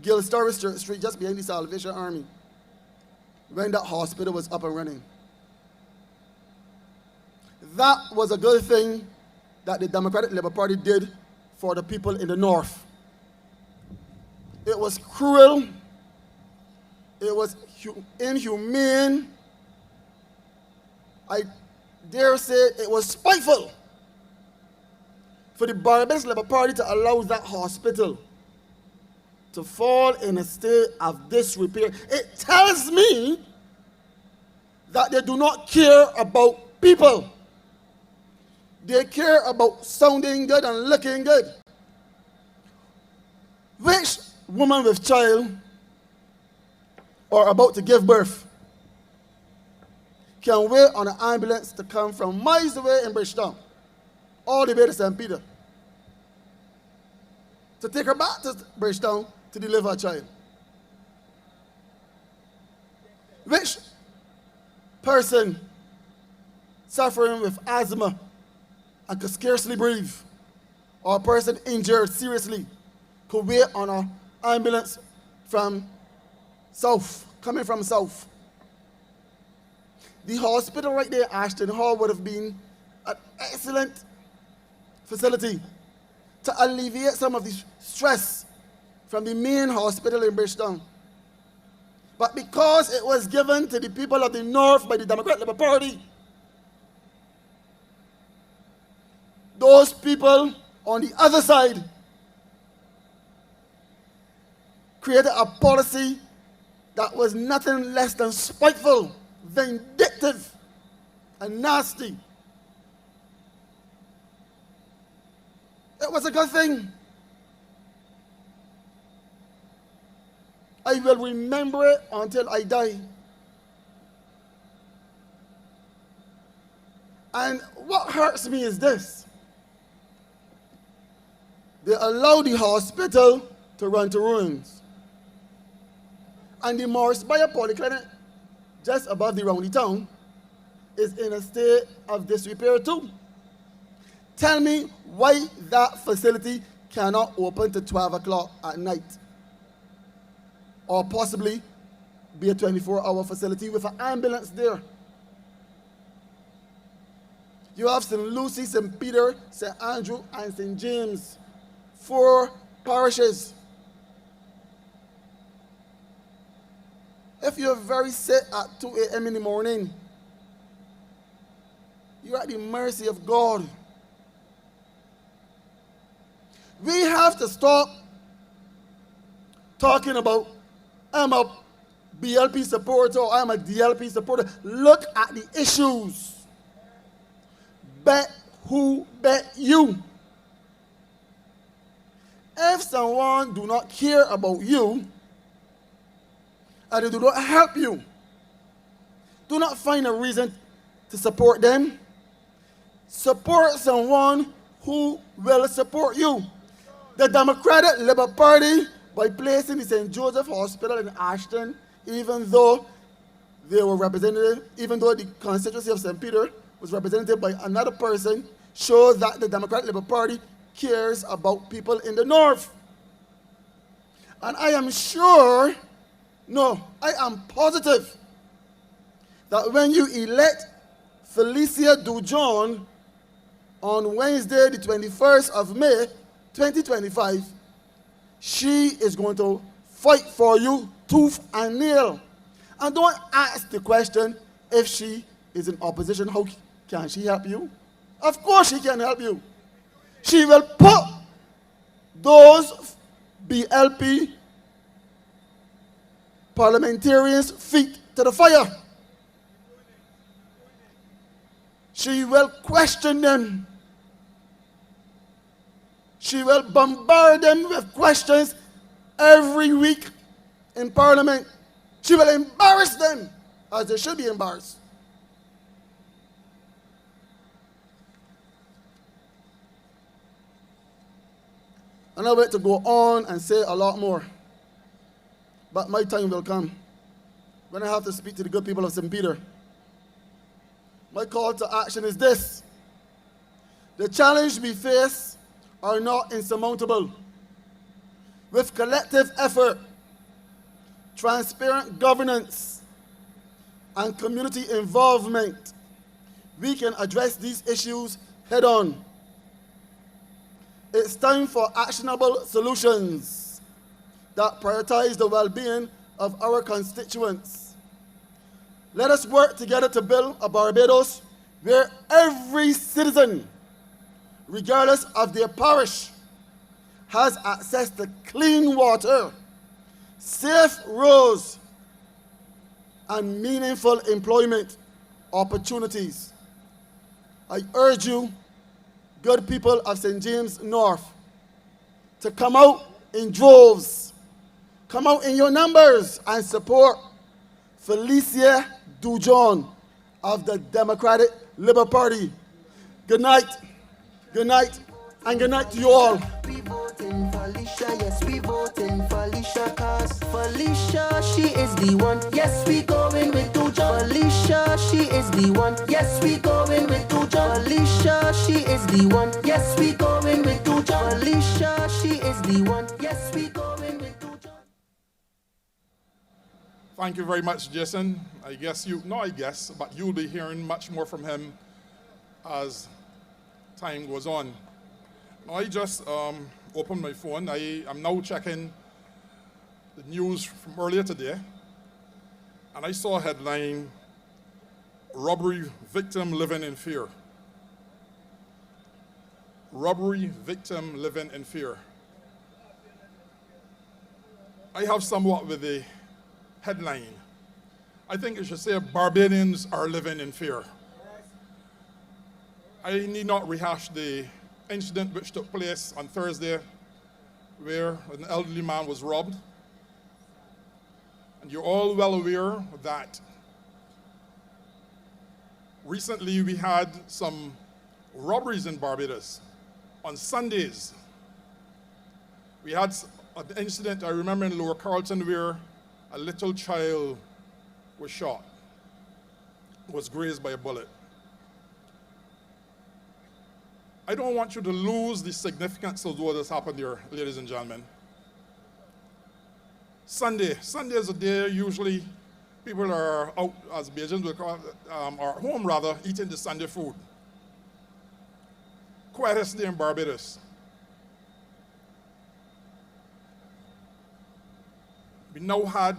Gilstoris Church Street, just behind the Salvation Army, when that hospital was up and running. That was a good thing that the Democratic Labour Party did for the people in the north. It was cruel, it was inhumane, I dare say it was spiteful for the Barbados Labour Party to allow that hospital to fall in a state of disrepair. It tells me that they do not care about people. They care about sounding good and looking good. Which woman with child or about to give birth can wait on an ambulance to come from miles away in Bridgetown all the way to St. Peter to take her back to Bridgetown to deliver a child? Which person suffering with asthma and could scarcely breathe, or a person injured seriously, could wait on an ambulance from south, coming from south? The hospital right there, Ashton Hall, would have been an excellent facility to alleviate some of the stress from the main hospital in Bridgetown. But because it was given to the people of the north by the Democratic Labour Party, those people on the other side created a policy that was nothing less than spiteful, vindictive, and nasty. It was a good thing. I will remember it until I die. And what hurts me is this. They allow the hospital to run to ruins. And the Morris Bayer Polyclinic, just above the Roundy Town, is in a state of disrepair too. Tell me why that facility cannot open to 12 o'clock at night, or possibly be a 24-hour facility with an ambulance there. You have St. Lucy, St. Peter, St. Andrew, and St. James, 4 parishes. If you're very sick at 2 a.m. in the morning, you're at the mercy of God. We have to stop talking about, I'm a BLP supporter or I'm a DLP supporter. Look at the issues. Bet who bet you. If someone do not care about you, and they do not help you, do not find a reason to support them. Support someone who will support you. The Democratic Labour Party, by placing the St. Joseph Hospital in Ashton, even though they were represented, even though the constituency of St. Peter was represented by another person, shows that the Democratic Labour Party cares about people in the north. And I am sure, no, I am positive that when you elect Felicia Dujon on Wednesday, the 21st of May, 2025, she is going to fight for you tooth and nail. And don't ask the question, if she is in opposition, how can she help you? Of course she can help you. She will put those BLP parliamentarians' feet to the fire. She will question them. She will bombard them with questions every week in Parliament. She will embarrass them, as they should be embarrassed. And I wait to go on and say a lot more. But my time will come when I have to speak to the good people of St. Peter. My call to action is this. The challenge we face are not insurmountable. With collective effort, transparent governance, and community involvement, we can address these issues head on. It's time for actionable solutions that prioritize the well-being of our constituents. Let us work together to build a Barbados where every citizen, regardless of their parish, has access to clean water, safe roads, and meaningful employment opportunities. I urge you, good people of St. James North, to come out in droves, come out in your numbers and support Felicia Dujon of the Democratic Labour Party. Good night, and good night to you all. We voting Felicia, yes, we voting Felicia, cause Felicia, she is the one. Yes, we going with Dujon. Felicia, she is the one. Yes, we going with Dujon. Felicia, she is the one. Yes, we going with Dujon. Felicia, she is the one. Yes, we going with Dujon. Thank you very much, Jason. But you'll be hearing much more from him as time goes on. Now, I just opened my phone. I am now checking the news from earlier today, and I saw a headline, robbery victim living in fear. Robbery victim living in fear. I have somewhat with the headline. I think it should say Barbadians are living in fear. I need not rehash the incident which took place on Thursday where an elderly man was robbed. And you're all well aware that recently we had some robberies in Barbados on Sundays. We had an incident, I remember, in Lower Carlton where a little child was shot, was grazed by a bullet. I don't want you to lose the significance of what has happened here, ladies and gentlemen. Sunday is a day usually people are out, as Bajans would call it, or home rather, eating the Sunday food. Quietest day in Barbados. We now had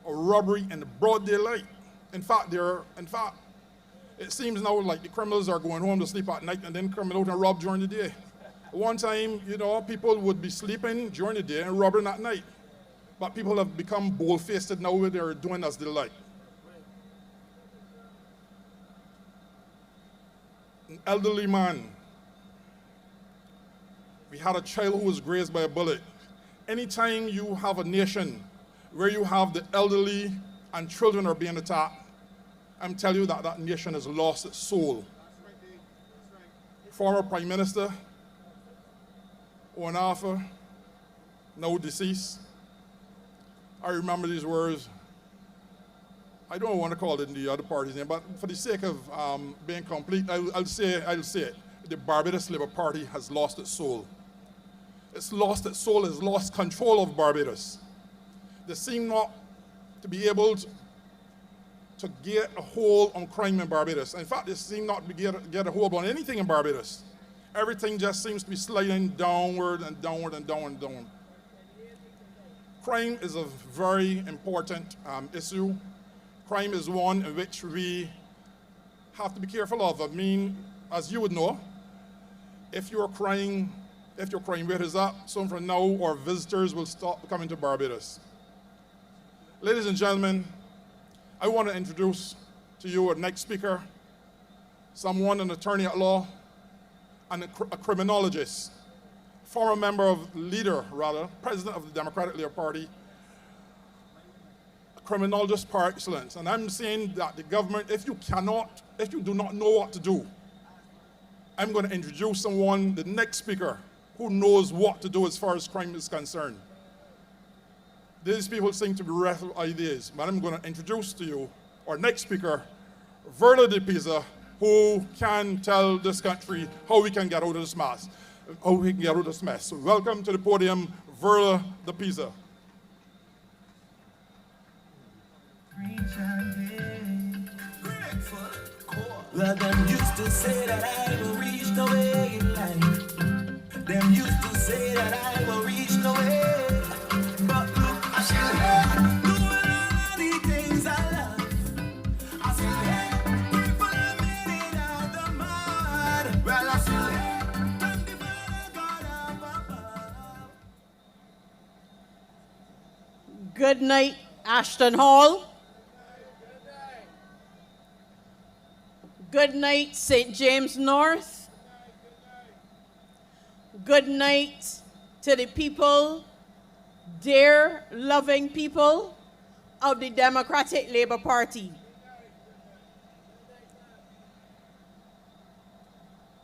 a robbery in the broad daylight. In fact, it seems now like the criminals are going home to sleep at night and then coming out and rob during the day. One time, people would be sleeping during the day and robbing at night. But people have become bold-faced now where they're doing as they like. An elderly man. We had a child who was grazed by a bullet. Anytime you have a nation where you have the elderly and children are being attacked, I'm telling you that that nation has lost its soul. Former Prime Minister, Owen Arthur, now deceased. I remember these words. I don't want to call it in the other party's name, but for the sake of being complete, I'll say it. The Barbados Labour Party has lost its soul. It's lost its soul, it's lost control of Barbados. They seem not to be able to get a hold on crime in Barbados. In fact, they seem not to get a hold on anything in Barbados. Everything just seems to be sliding downward and downward and downward and downward. Crime is a very important issue. Crime is one in which we have to be careful of. I mean, as you would know, if your crime rate is up, soon from now, our visitors will stop coming to Barbados. Ladies and gentlemen, I want to introduce to you our next speaker, someone, an attorney at law, and a criminologist, former president of the Democratic Labour Party, a criminologist par excellence. And I'm saying that the government, if you do not know what to do, I'm going to introduce someone, the next speaker, who knows what to do as far as crime is concerned. These people seem to be wrecked with ideas, but I'm going to introduce to you our next speaker, Verla De Peiza, who can tell this country how we can get out of this mess. So welcome to the podium, Verla De Peiza. Well, them used to say that I will reach no way in life. Them used to say that I will reach no way. But look, I shall have doing all the things I love. I still have people are made out the mud. Well, I still have from the Father God up above. Good night, Ashton Hall. Good night, St. James North. Good night to the people, dear, loving people of the Democratic Labour Party.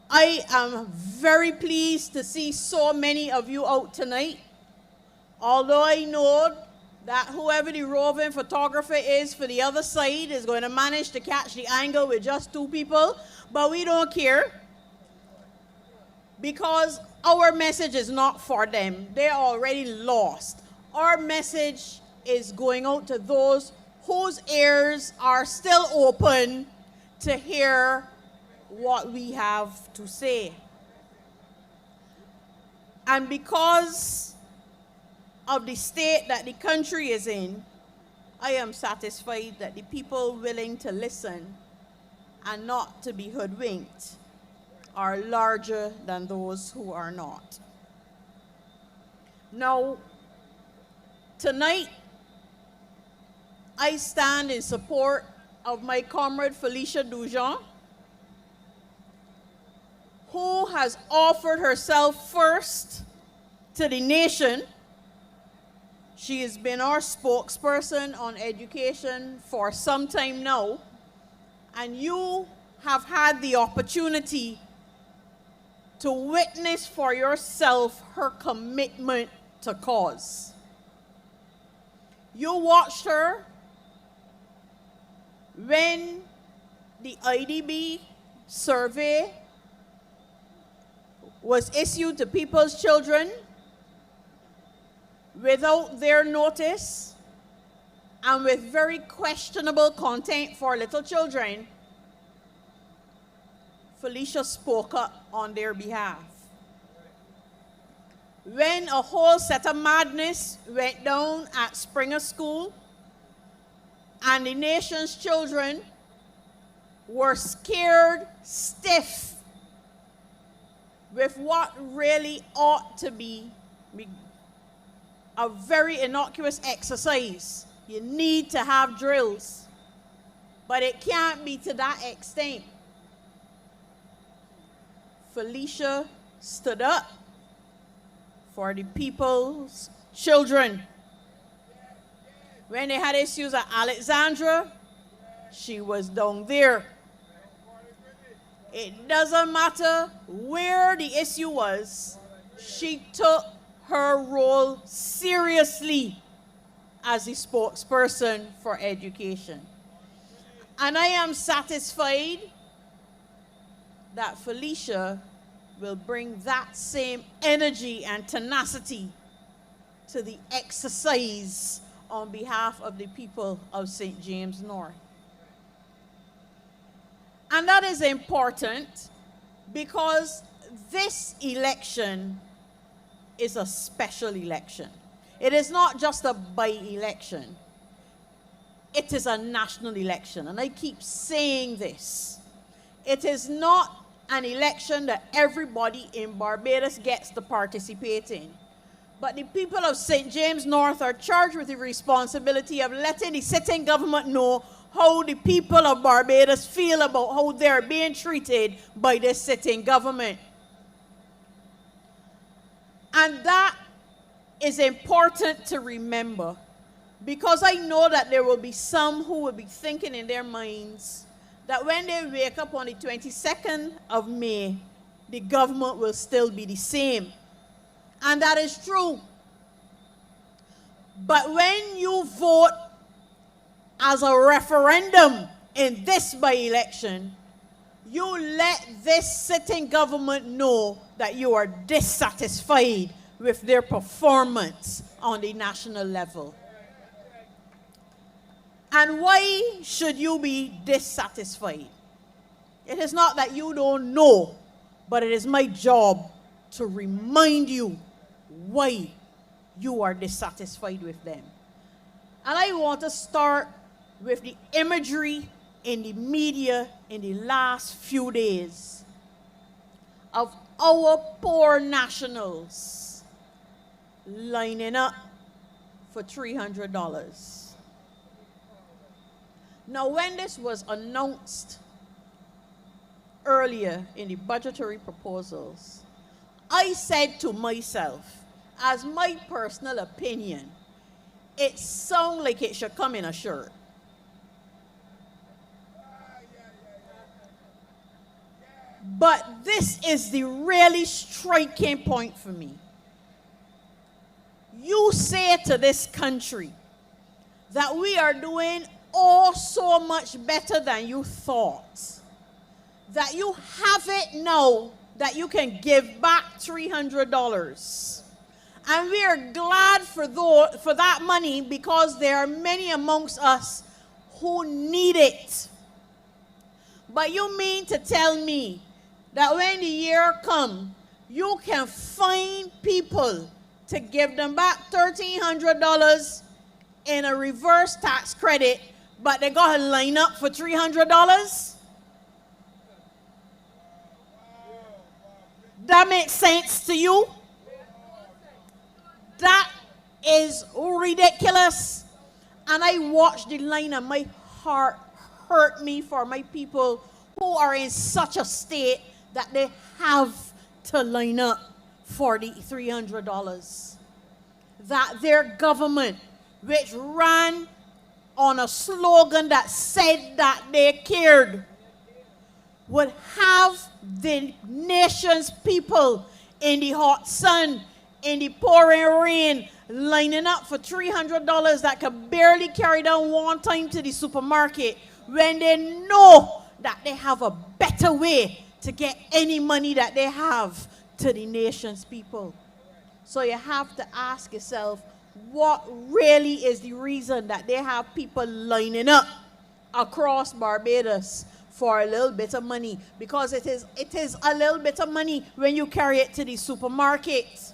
I am very pleased to see so many of you out tonight, although I know that whoever the roving photographer is for the other side is going to manage to catch the angle with just 2 people, but we don't care because our message is not for them. They're already lost. Our message is going out to those whose ears are still open to hear what we have to say. And because of the state that the country is in, I am satisfied that the people willing to listen and not to be hoodwinked are larger than those who are not. Now, tonight, I stand in support of my comrade Felicia Dujon, who has offered herself first to the nation. She has been our spokesperson on education for some time now, and you have had the opportunity to witness for yourself her commitment to cause. You watched her when the IDB survey was issued to people's children without their notice and with very questionable content for little children, Felicia spoke up on their behalf. When a whole set of madness went down at Springer School and the nation's children were scared stiff with what really ought to be a very innocuous exercise. You need to have drills, but it can't be to that extent. Felicia stood up for the people's children. When they had issues at Alexandra, she was down there. It doesn't matter where the issue was, she took her role seriously as the spokesperson for education. And I am satisfied that Felicia will bring that same energy and tenacity to the exercise on behalf of the people of St. James North. And that is important because this election is a special election. It is not just a by-election. It is a national election. And I keep saying this. It is not an election that everybody in Barbados gets to participate in. But the people of St. James North are charged with the responsibility of letting the sitting government know how the people of Barbados feel about how they're being treated by this sitting government. And that is important to remember, because I know that there will be some who will be thinking in their minds that when they wake up on the 22nd of May, the government will still be the same. And that is true. But when you vote as a referendum in this by-election, you let this sitting government know that you are dissatisfied with their performance on the national level. And why should you be dissatisfied? It is not that you don't know, but it is my job to remind you why you are dissatisfied with them. And I want to start with the imagery in the media in the last few days of our poor nationals lining up for $300. Now, when this was announced earlier in the budgetary proposals, I said to myself, as my personal opinion, it sounds like it should come in a shirt. But this is the really striking point for me. You say to this country that we are doing so much better than you thought, that you have it now that you can give back $300. And we are glad for that money because there are many amongst us who need it. But you mean to tell me that when the year comes, you can find people to give them back $1,300 in a reverse tax credit, but they got to line up for $300? That makes sense to you? That is ridiculous. And I watched the line and my heart hurt me for my people who are in such a state that they have to line up for the $300. That their government, which ran on a slogan that said that they cared, would have the nation's people in the hot sun, in the pouring rain, lining up for $300 that could barely carry down one time to the supermarket when they know that they have a better way to get any money that they have to the nation's people. So you have to ask yourself, what really is the reason that they have people lining up across Barbados for a little bit of money? Because it is a little bit of money when you carry it to the supermarket.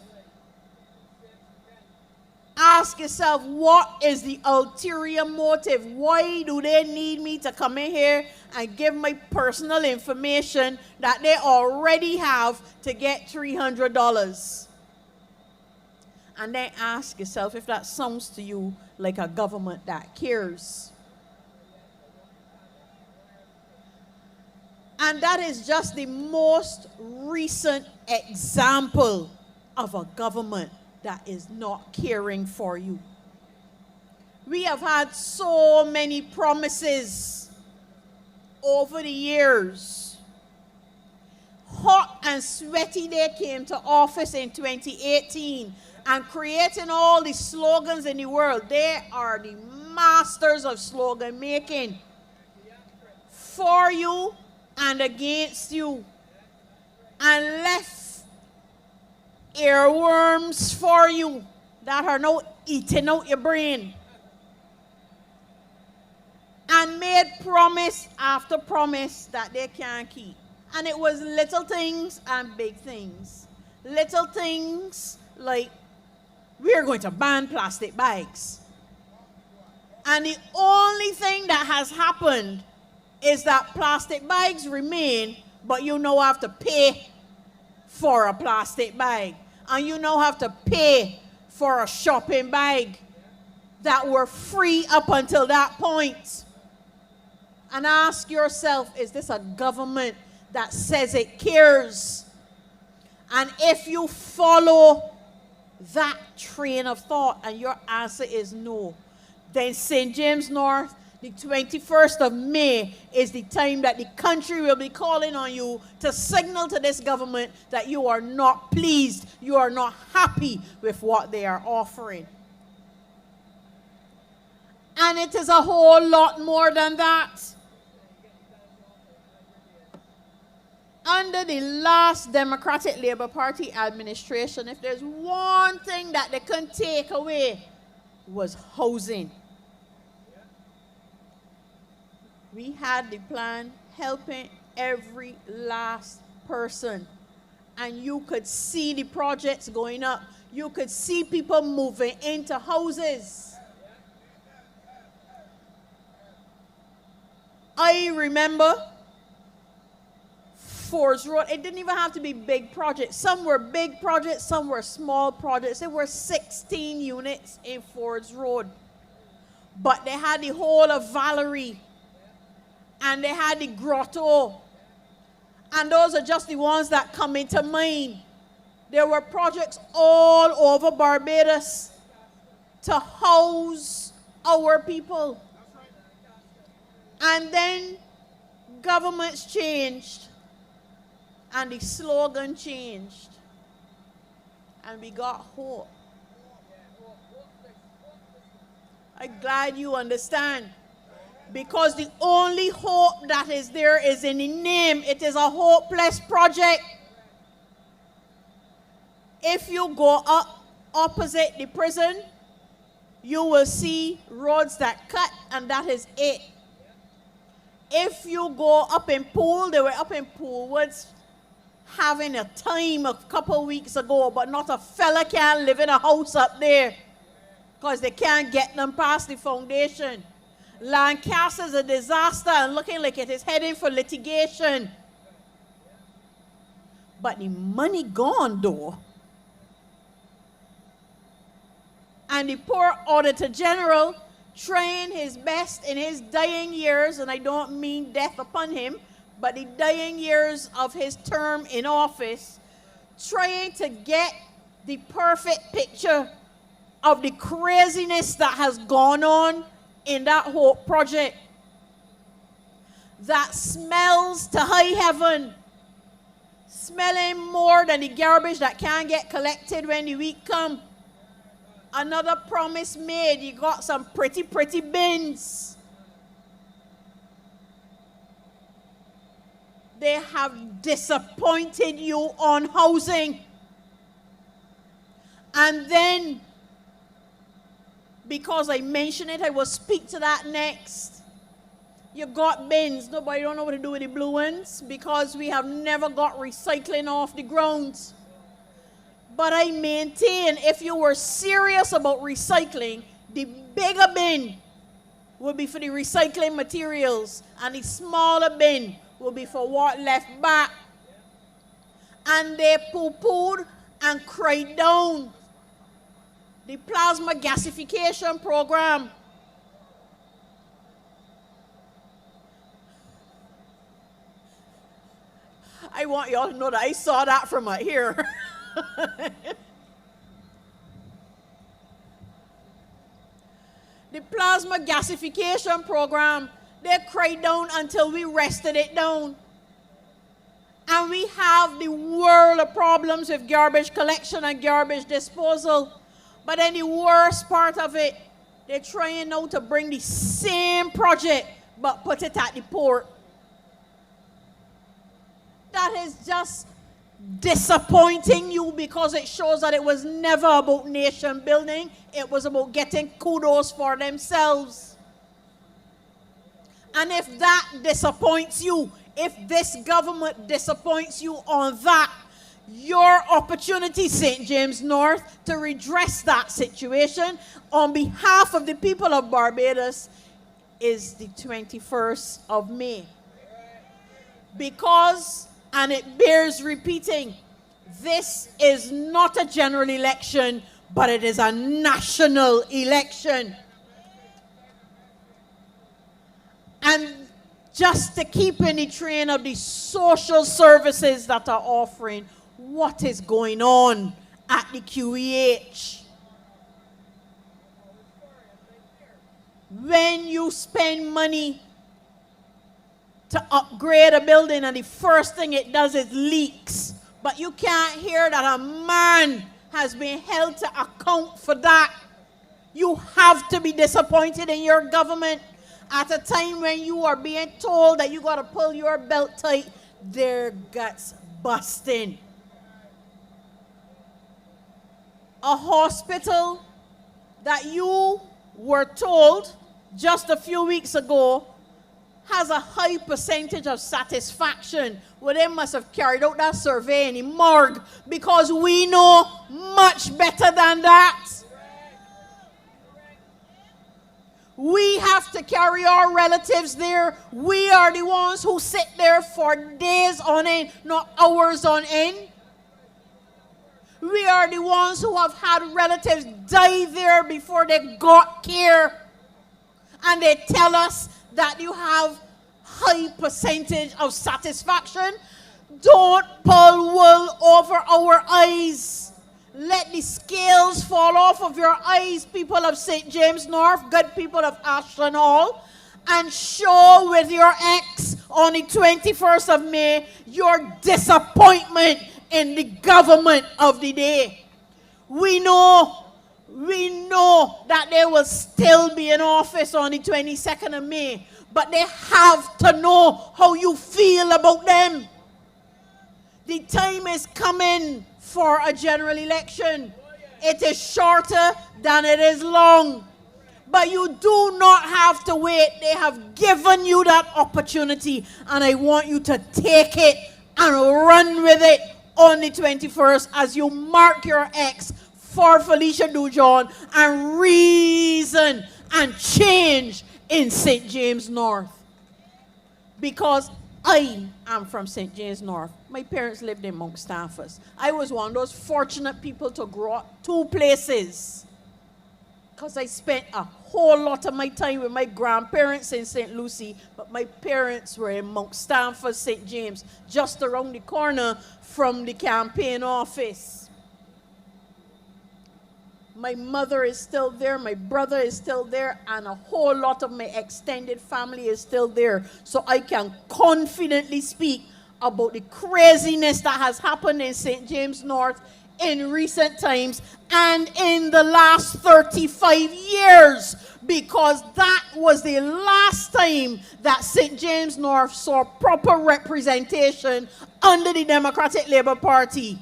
Ask yourself, what is the ulterior motive? Why do they need me to come in here and give my personal information that they already have to get $300? And then ask yourself if that sounds to you like a government that cares. And that is just the most recent example of a government that is not caring for you. We have had so many promises over the years. Hot and sweaty, they came to office in 2018 and creating all the slogans in the world. They are the masters of slogan making. For you and against you. And left earworms for you that are now eating out your brain. And made promise after promise that they can't keep. And it was little things and big things. Little things like, we're going to ban plastic bags. And the only thing that has happened is that plastic bags remain, but you now have to pay for a plastic bag. And you now have to pay for a shopping bag that were free up until that point. And ask yourself, is this a government that says it cares? And if you follow that train of thought and your answer is no, then St. James North, the 21st of May is the time that the country will be calling on you to signal to this government that you are not pleased, you are not happy with what they are offering. And it is a whole lot more than that. Under the last Democratic Labour Party administration, if there's one thing that they couldn't take away, was housing. We had the plan helping every last person. And you could see the projects going up. You could see people moving into houses. I remember Fords Road. It didn't even have to be big projects. Some were big projects, some were small projects. There were 16 units in Fords Road. But they had the whole of Valerie. And they had the grotto. And those are just the ones that come into mind. There were projects all over Barbados to house our people. And then governments changed. And the slogan changed. And we got hope. I'm glad you understand. Because the only hope that is there is in the name. It is a hopeless project. If you go up opposite the prison, you will see roads that cut, and that is it. If you go up in Pool, they were up in Pool Woods having a time a couple weeks ago, but not a fella can live in a house up there because they can't get them past the foundation. Lancaster is a disaster and looking like it is heading for litigation. But the money gone though. And the poor Auditor General trying his best in his dying years, and I don't mean death upon him, but the dying years of his term in office, trying to get the perfect picture of the craziness that has gone on in that whole project that smells to high heaven, smelling more than the garbage that can't get collected when the week come. Another promise made, you got some pretty bins. They have disappointed you on housing. And then, because I mentioned it, I will speak to that next. You got bins. Nobody don't know what to do with the blue ones because we have never got recycling off the ground. But I maintain if you were serious about recycling, the bigger bin will be for the recycling materials and the smaller bin will be for what left back. And they poo-pooed and cried down the plasma gasification program. I want y'all to know that I saw that from out here. The plasma gasification program, they cried down until we rested it down. And we have the world of problems with garbage collection and garbage disposal. But then the worst part of it, they're trying now to bring the same project, but put it at the port. That is just disappointing you because it shows that it was never about nation building. It was about getting kudos for themselves. And if that disappoints you, if this government disappoints you on that, your opportunity, St. James North, to redress that situation on behalf of the people of Barbados is the 21st of May. Because, and it bears repeating, this is not a general election, but it is a national election. And just to keep in the train of the social services that are offering, what is going on at the QEH? When you spend money to upgrade a building and the first thing it does is leaks, but you can't hear that a man has been held to account for that, you have to be disappointed in your government. At a time when you are being told that you got to pull your belt tight, their guts busting. A hospital that you were told just a few weeks ago has a high percentage of satisfaction. Well, they must have carried out that survey in the morgue because we know much better than that. We have to carry our relatives there. We are the ones who sit there for days on end, not hours on end. We are the ones who have had relatives die there before they got care. And they tell us that you have high percentage of satisfaction. Don't pull wool over our eyes. Let the scales fall off of your eyes, people of St. James North, good people of Ashton Hall, and show with your X on the 21st of May your disappointment in the government of the day. We know that they will still be in office on the 22nd of May, but they have to know how you feel about them. The time is coming for a general election. It is shorter than it is long. But you do not have to wait. They have given you that opportunity, and I want you to take it and run with it on the 21st as you mark your X for Felicia Dujon and reason and change in St. James North. Because I am from St. James North. My parents lived in Mount Stafford. I was one of those fortunate people to grow up two places. Because I spent a whole lot of my time with my grandparents in St. Lucie, but my parents were in Mount Stafford, St. James, just around the corner from the campaign office. My mother is still there, my brother is still there, and a whole lot of my extended family is still there. So I can confidently speak about the craziness that has happened in St. James North in recent times and in the last 35 years because that was the last time that St. James North saw proper representation under the Democratic Labour Party.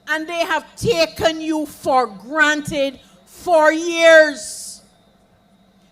And they have taken you for granted for years.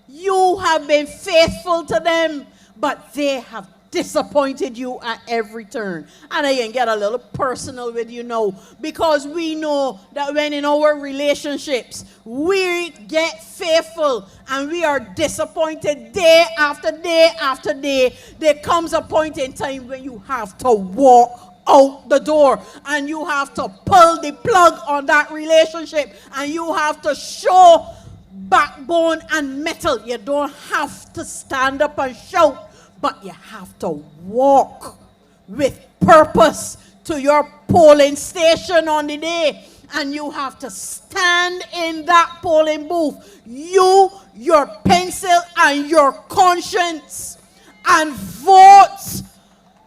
You have been faithful to them, but they have disappointed you at every turn. And I can get a little personal with you now, because we know that when in our relationships we get faithful and we are disappointed day after day after day, there comes a point in time when you have to walk out the door and you have to pull the plug on that relationship and you have to show backbone and metal. You don't have to stand up and shout, but you have to walk with purpose to your polling station on the day. And you have to stand in that polling booth, you, your pencil, and your conscience, and vote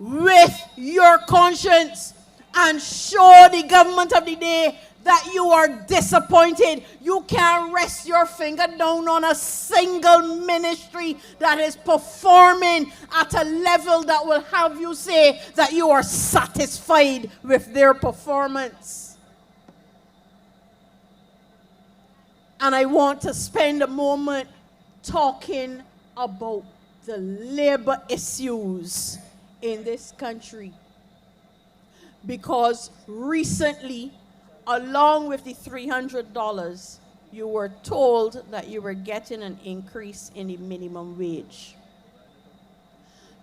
with your conscience and show the government of the day that you are disappointed. You can't rest your finger down on a single ministry that is performing at a level that will have you say that you are satisfied with their performance. And I want to spend a moment talking about the labor issues in this country, because recently, along with the $300, you were told that you were getting an increase in the minimum wage.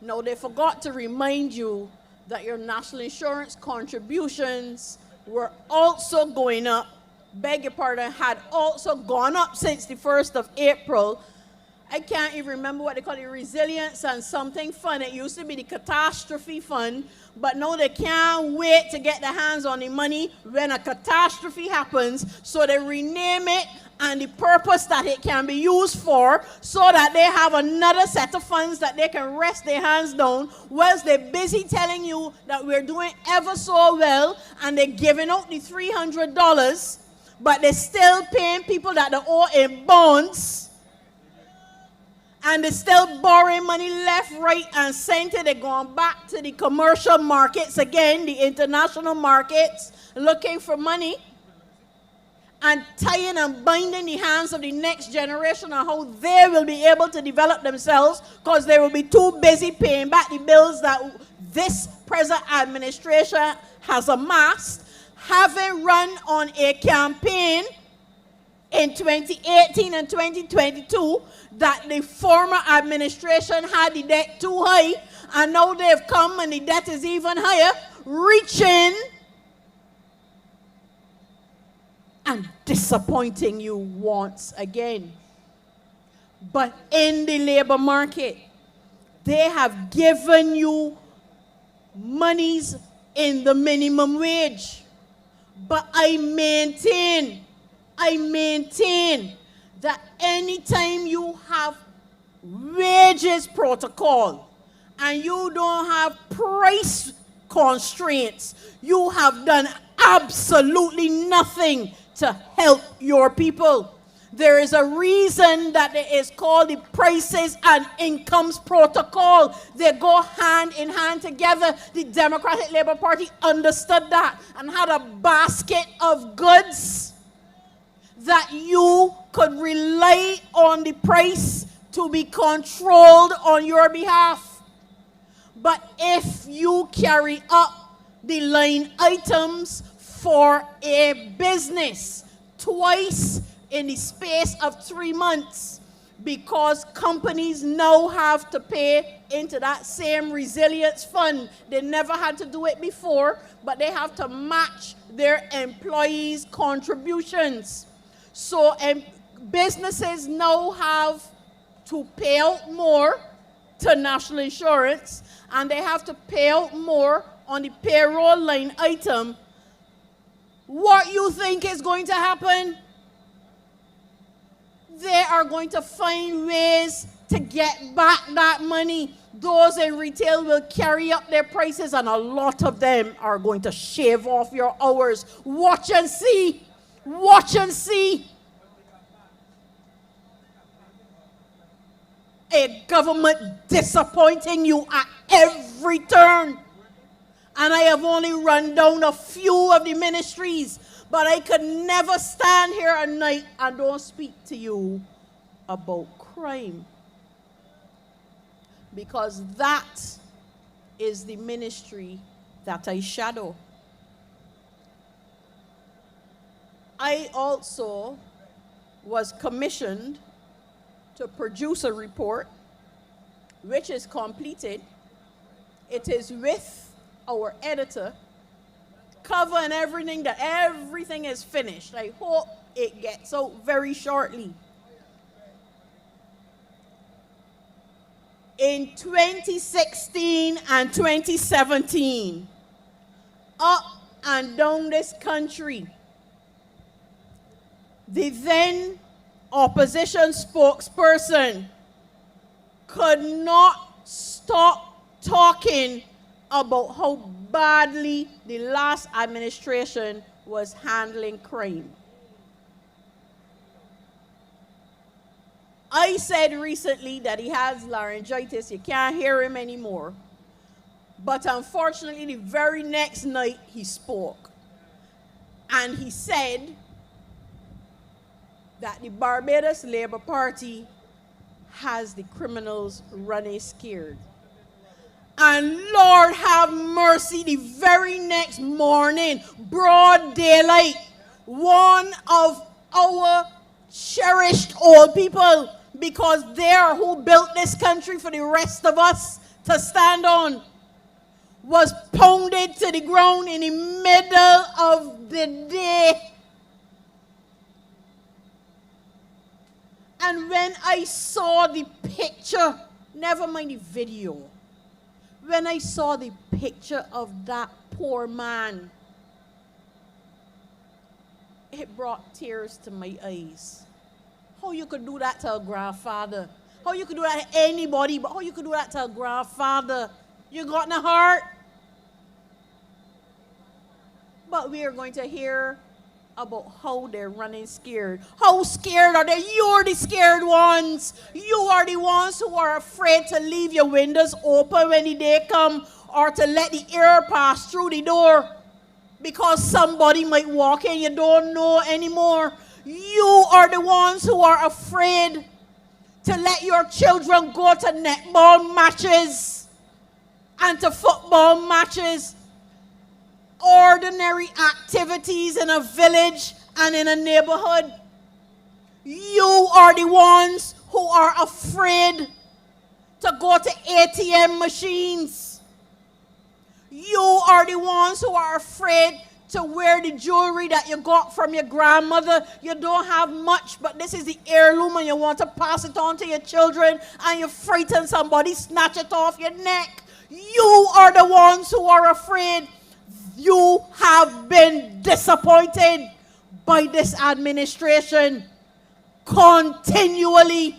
Now, they forgot to remind you that your national insurance contributions were also going up, beg your pardon, had also gone up since the 1st of April. I can't even remember what they call it, resilience and something fund. It used to be the catastrophe fund, but now they can't wait to get their hands on the money when a catastrophe happens, so they rename it and the purpose that it can be used for, so that they have another set of funds that they can rest their hands down, whilst they're busy telling you that we're doing ever so well, and they're giving out the $300, but they're still paying people that they owe in bonds. And they're still borrowing money left, right, and center. They're going back to the commercial markets again, the international markets, looking for money and tying and binding the hands of the next generation on how they will be able to develop themselves, because they will be too busy paying back the bills that this present administration has amassed, having run on a campaign in 2018 and 2022 that the former administration had the debt too high, and now they've come and the debt is even higher, reaching and disappointing you once again. But in the labor market, they have given you monies in the minimum wage. But I maintain that anytime you have wages protocol and you don't have price constraints, you have done absolutely nothing to help your people. There is a reason that it is called the Prices and Incomes Protocol. They go hand in hand together. The Democratic Labour Party understood that and had a basket of goods that you could rely on the price to be controlled on your behalf. But if you carry up the line items for a business twice in the space of 3 months, because companies now have to pay into that same resilience fund. They never had to do it before, but they have to match their employees' contributions. So businesses now have to pay out more to national insurance, and they have to pay out more on the payroll line item. What you think is going to happen? They are going to find ways to get back that money. Those in retail will carry up their prices, and a lot of them are going to shave off your hours. Watch and see. Watch and see. a government disappointing you at every turn. And I have only run down a few of the ministries, but I could never stand here at night and don't speak to you about crime. Because that is the ministry that I shadow. I also was commissioned to produce a report, which is completed. It is with our editor, cover and everything, that everything is finished. I hope it gets out very shortly. In 2016 and 2017, up and down this country, the then opposition spokesperson could not stop talking about how badly the last administration was handling crime. I said recently that he has laryngitis. You can't hear him anymore. But unfortunately, the very next night he spoke. And he said that the Barbados Labour Party has the criminals running scared. And Lord have mercy, the very next morning, broad daylight, one of our cherished old people, because they are who built this country for the rest of us to stand on, was pounded to the ground in the middle of the day. And when I saw the picture, never mind the video, when I saw the picture of that poor man, it brought tears to my eyes. How you could do that to a grandfather? How you could do that to anybody, but how you could do that to a grandfather? You got in a heart? But we are going to hear about how they're running scared. How scared are they? You're the scared ones. You are the ones who are afraid to leave your windows open when the day come, or to let the air pass through the door because somebody might walk in you don't know anymore. You are the ones who are afraid to let your children go to netball matches and to football matches, ordinary activities in a village and in a neighborhood. You are the ones who are afraid to go to ATM machines. You are the ones who are afraid to wear the jewelry that you got from your grandmother. You don't have much, but this is the heirloom and you want to pass it on to your children, and you frighten somebody, snatch it off your neck. You are the ones who are afraid. You have been disappointed by this administration continually.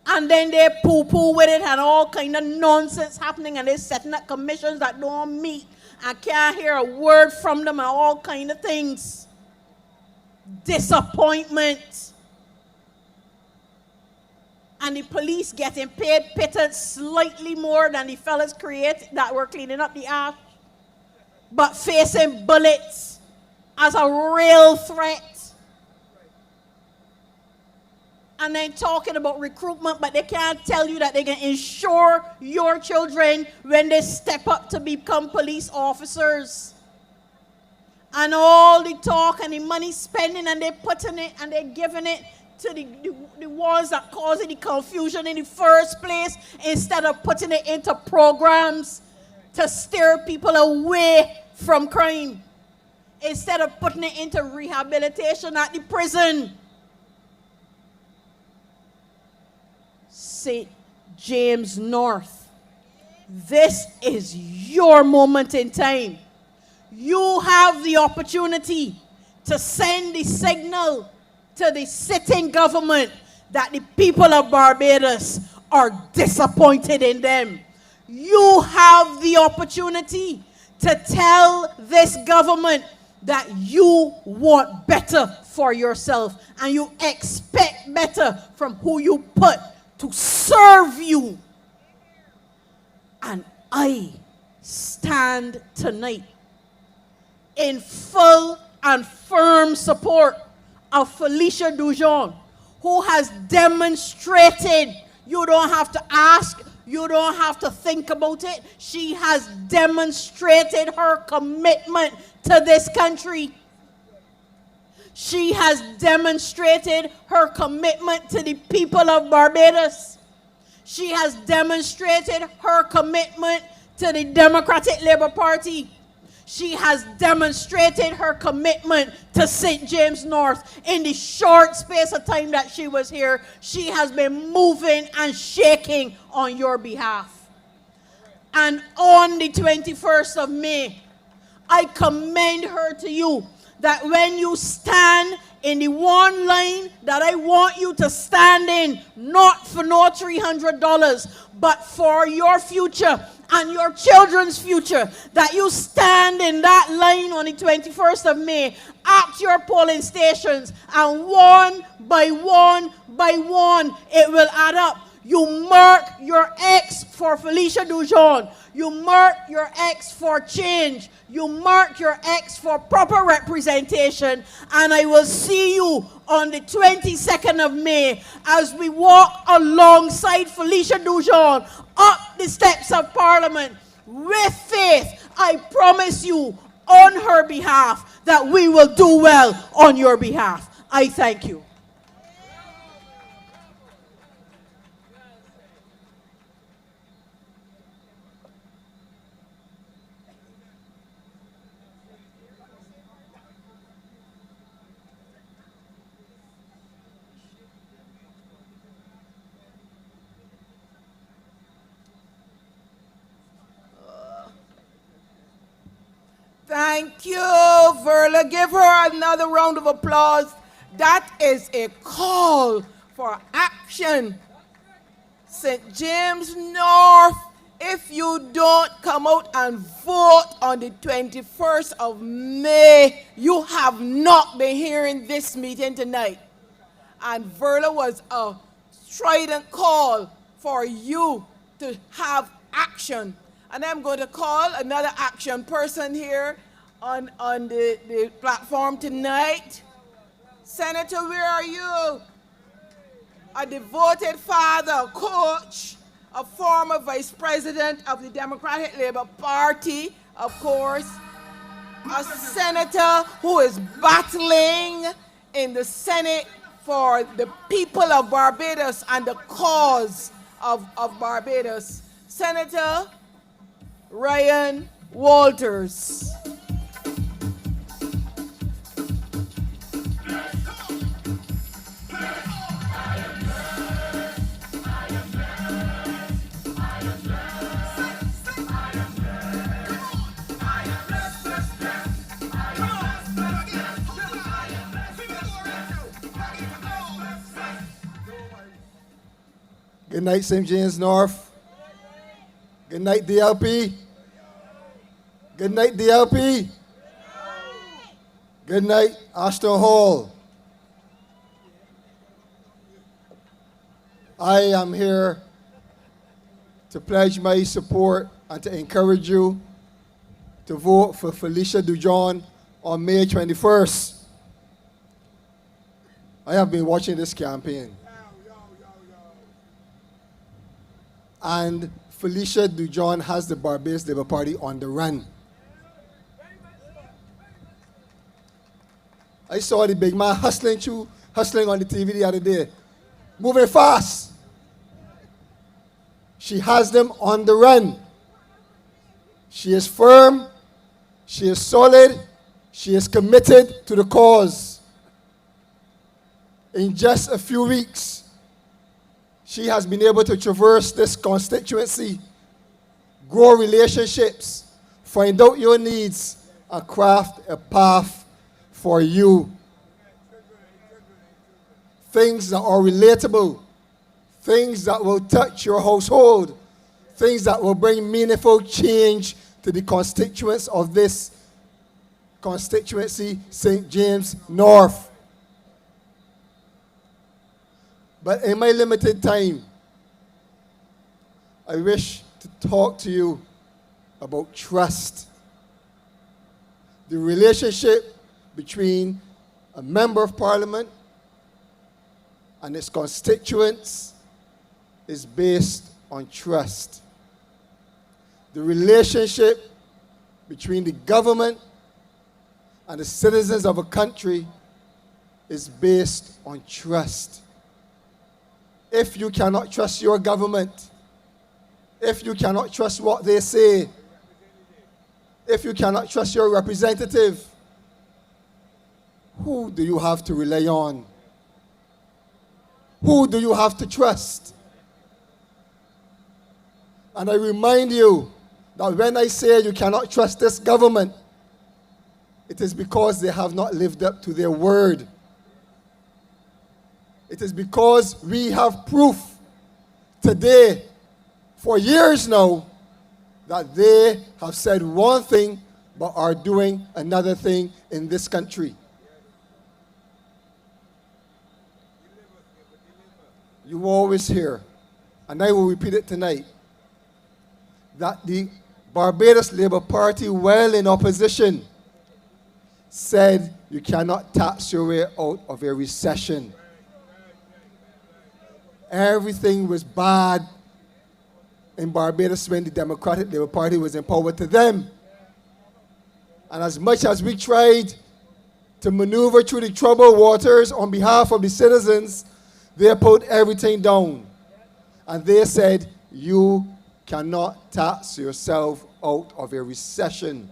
And then they poo-poo with it and all kind of nonsense happening, and they're setting up commissions that don't meet. I can't hear a word from them and all kind of things. Disappointment. And the police getting paid pittance slightly more than the fellas that were cleaning up the ash, but facing bullets as a real threat. And then talking about recruitment, but they can't tell you that they can insure your children when they step up to become police officers. And all the talk and the money spending, and they're putting it and they're giving it to the ones that caused the confusion in the first place, instead of putting it into programs to steer people away from crime, instead of putting it into rehabilitation at the prison. St. James North, this is your moment in time. You have the opportunity to send the signal to the sitting government that the people of Barbados are disappointed in them. You have the opportunity to tell this government that you want better for yourself, and you expect better from who you put to serve you. And I stand tonight in full and firm support of Felicia Dujon, who has demonstrated, you don't have to ask, you don't have to think about it, she has demonstrated her commitment to this country. She has demonstrated her commitment to the people of Barbados. She has demonstrated her commitment to the Democratic Labour Party. She has demonstrated her commitment to St. James North. In the short space of time that she was here, she has been moving and shaking on your behalf. And on the 21st of May, I commend her to you, that when you stand in the one line that I want you to stand in, not for no $300, but for your future and your children's future, that you stand in that line on the 21st of May at your polling stations, and one by one by one, it will add up. You mark your X for Felicia Dujon. You mark your X for change. You mark your X for proper representation. And I will see you on the 22nd of May as we walk alongside Felicia Dujon up the steps of Parliament with faith. I promise you on her behalf that we will do well on your behalf. I thank you. Thank you, Verla. Give her another round of applause. That is a call for action. St. James North, if you don't come out and vote on the 21st of May, you have not been hearing this meeting tonight. And Verla was a strident call for you to have action. And I'm going to call another action person here on the platform tonight. Senator, where are you? A devoted father, coach, a former vice president of the Democratic Labour Party, of course, a senator who is battling in the Senate for the people of Barbados and the cause of Barbados. Senator Ryan Walters. Good night, St. James North. Good night, DLP. Good night, DLP. Good night, Ashton Hall. I am here to pledge my support and to encourage you to vote for Felicia Dujon on May 21st. I have been watching this campaign. And Felicia Dujon has the Barbados Labour Party on the run. I saw the big man hustling on the TV the other day, moving fast. She has them on the run. She is firm, she is solid, she is committed to the cause. In just a few weeks, she has been able to traverse this constituency, grow relationships, find out your needs, and craft a path for you. Things that are relatable, things that will touch your household, things that will bring meaningful change to the constituents of this constituency, St. James North. But in my limited time, I wish to talk to you about trust. The relationship between a member of parliament and its constituents is based on trust. The relationship between the government and the citizens of a country is based on trust. If you cannot trust your government, if you cannot trust what they say, if you cannot trust your representative, who do you have to rely on? Who do you have to trust? And I remind you that when I say you cannot trust this government, it is because they have not lived up to their word. It is because we have proof today, for years now, that they have said one thing but are doing another thing in this country. You always hear, and I will repeat it tonight, that the Barbados Labour Party, while in opposition, said you cannot tax your way out of a recession. Everything was bad in Barbados when the Democratic Labour Party was in power to them. And as much as we tried to maneuver through the troubled waters on behalf of the citizens, they put everything down. And they said, you cannot tax yourself out of a recession.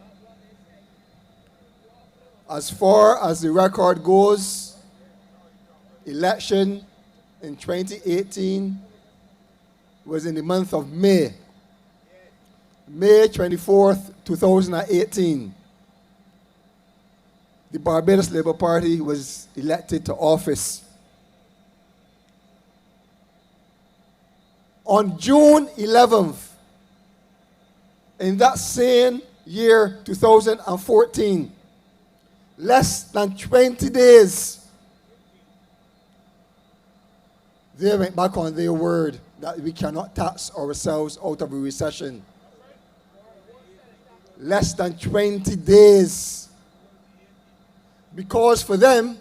As far as the record goes, election in 2018 was in the month of May. May 24th, 2018. The Barbados Labour Party was elected to office. On June 11th, in that same year, 2014, less than 20 days, they went back on their word that we cannot tax ourselves out of a recession. Less than 20 days. Because for them,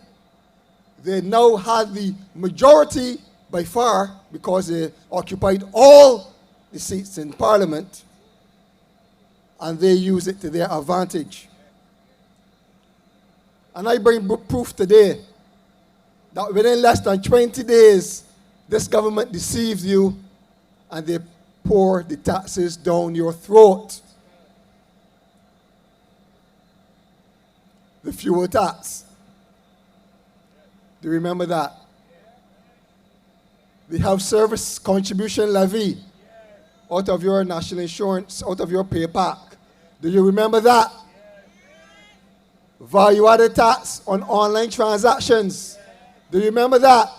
they now had the majority by far, because they occupied all the seats in Parliament, and they use it to their advantage. And I bring proof today that within less than 20 days, this government deceived you and they pour the taxes down your throat. The fuel tax. Do you remember that? The health service contribution levy out of your national insurance, out of your pay pack. Do you remember that? Value-added tax on online transactions. Do you remember that?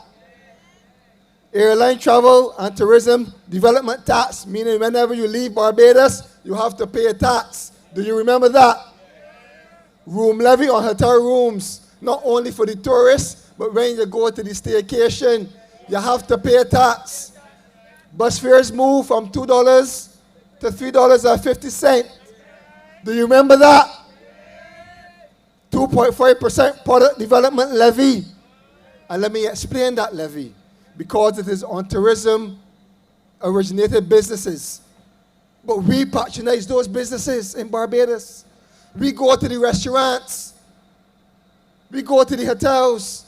Airline travel and tourism development tax, meaning whenever you leave Barbados, you have to pay a tax. Do you remember that? Room levy on hotel rooms, not only for the tourists, but when you go to the staycation, you have to pay a tax. Bus fares move from $2 to $3.50. Do you remember that? 2.5% product development levy. And let me explain that levy. Because it is on tourism-originated businesses. But we patronize those businesses in Barbados. We go to the restaurants. We go to the hotels.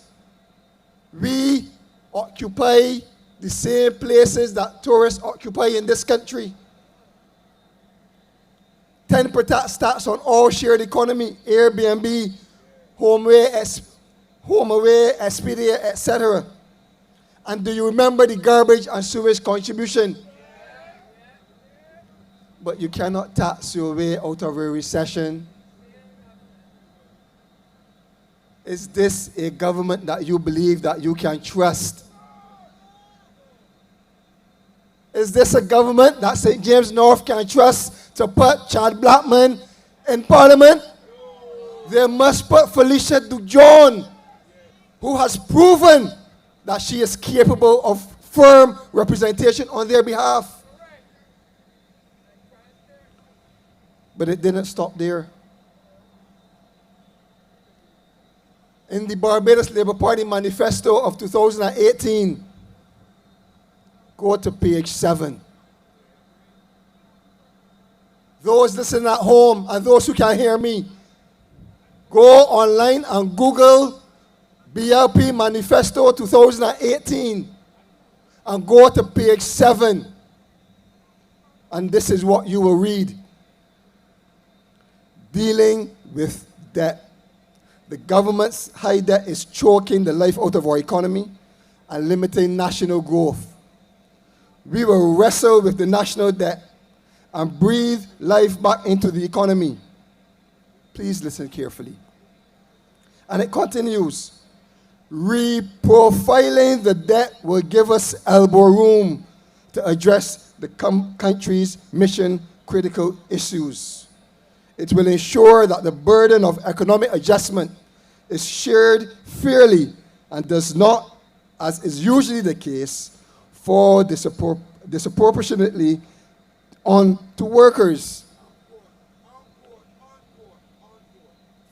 We occupy the same places that tourists occupy in this country. 10% tax on all shared economy, Airbnb, HomeAway, Expedia, etc. And do you remember the garbage and sewage contribution? But you cannot tax your way out of a recession. Is this a government that you believe that you can trust? Is this a government that St. James North can trust to put Chad Blackman in Parliament? They must put Felicia Dujon, who has proven that she is capable of firm representation on their behalf. But it didn't stop there. In the Barbados Labour Party manifesto of 2018, go to page 7. Those listening at home and those who can hear me, go online and Google BLP Manifesto 2018 and go to page 7. And this is what you will read. Dealing with debt. The government's high debt is choking the life out of our economy and limiting national growth. We will wrestle with the national debt and breathe life back into the economy. Please listen carefully. And it continues. Reprofiling the debt will give us elbow room to address the country's mission-critical issues. It will ensure that the burden of economic adjustment is shared fairly and does not, as is usually the case, fall disproportionately on to workers.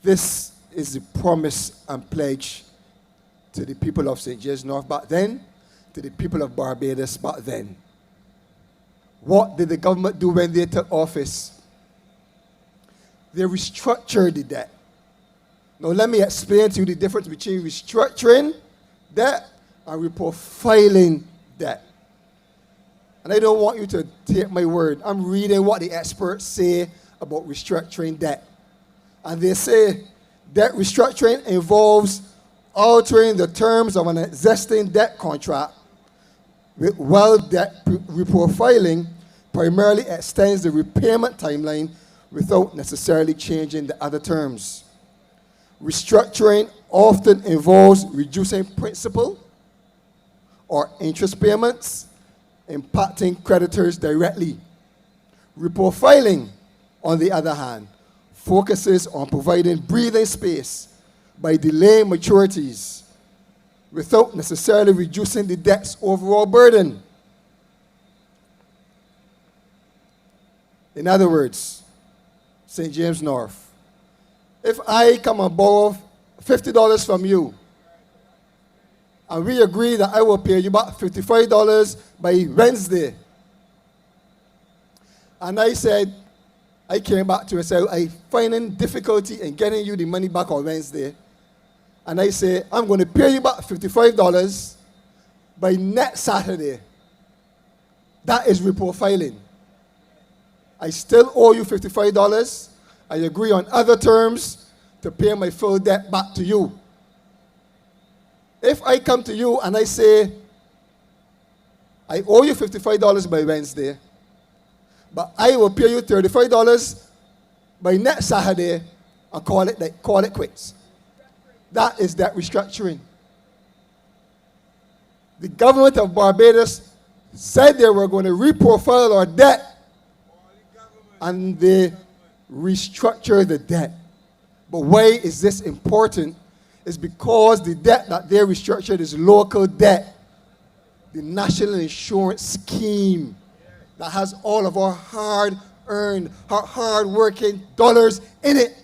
This is the promise and pledge to the people of St. James North back then, to the people of Barbados back then. What did the government do when they took office? They restructured the debt. Now let me explain to you the difference between restructuring debt and reprofiling debt. And I don't want you to take my word. I'm reading what the experts say about restructuring debt. And they say debt restructuring involves altering the terms of an existing debt contract, while debt reprofiling primarily extends the repayment timeline without necessarily changing the other terms. Restructuring often involves reducing principal or interest payments, impacting creditors directly. Reprofiling, on the other hand, focuses on providing breathing space by delaying maturities without necessarily reducing the debt's overall burden. In other words, St. James North, if I come and borrow $50 from you, and we agree that I will pay you back $55 by Wednesday, and I said, I came back to you and said, I'm finding difficulty in getting you the money back on Wednesday, and I say, I'm going to pay you back $55 by next Saturday. That is reprofiling. I still owe you $55. I agree on other terms to pay my full debt back to you. If I come to you and I say, I owe you $55 by Wednesday, but I will pay you $35 by next Saturday and call it quits. That is debt restructuring. The government of Barbados said they were going to reprofile our debt, and they restructure the debt. But why is this important? It's because the debt that they restructured is local debt. The national insurance scheme that has all of our hard-earned, hard-working dollars in it,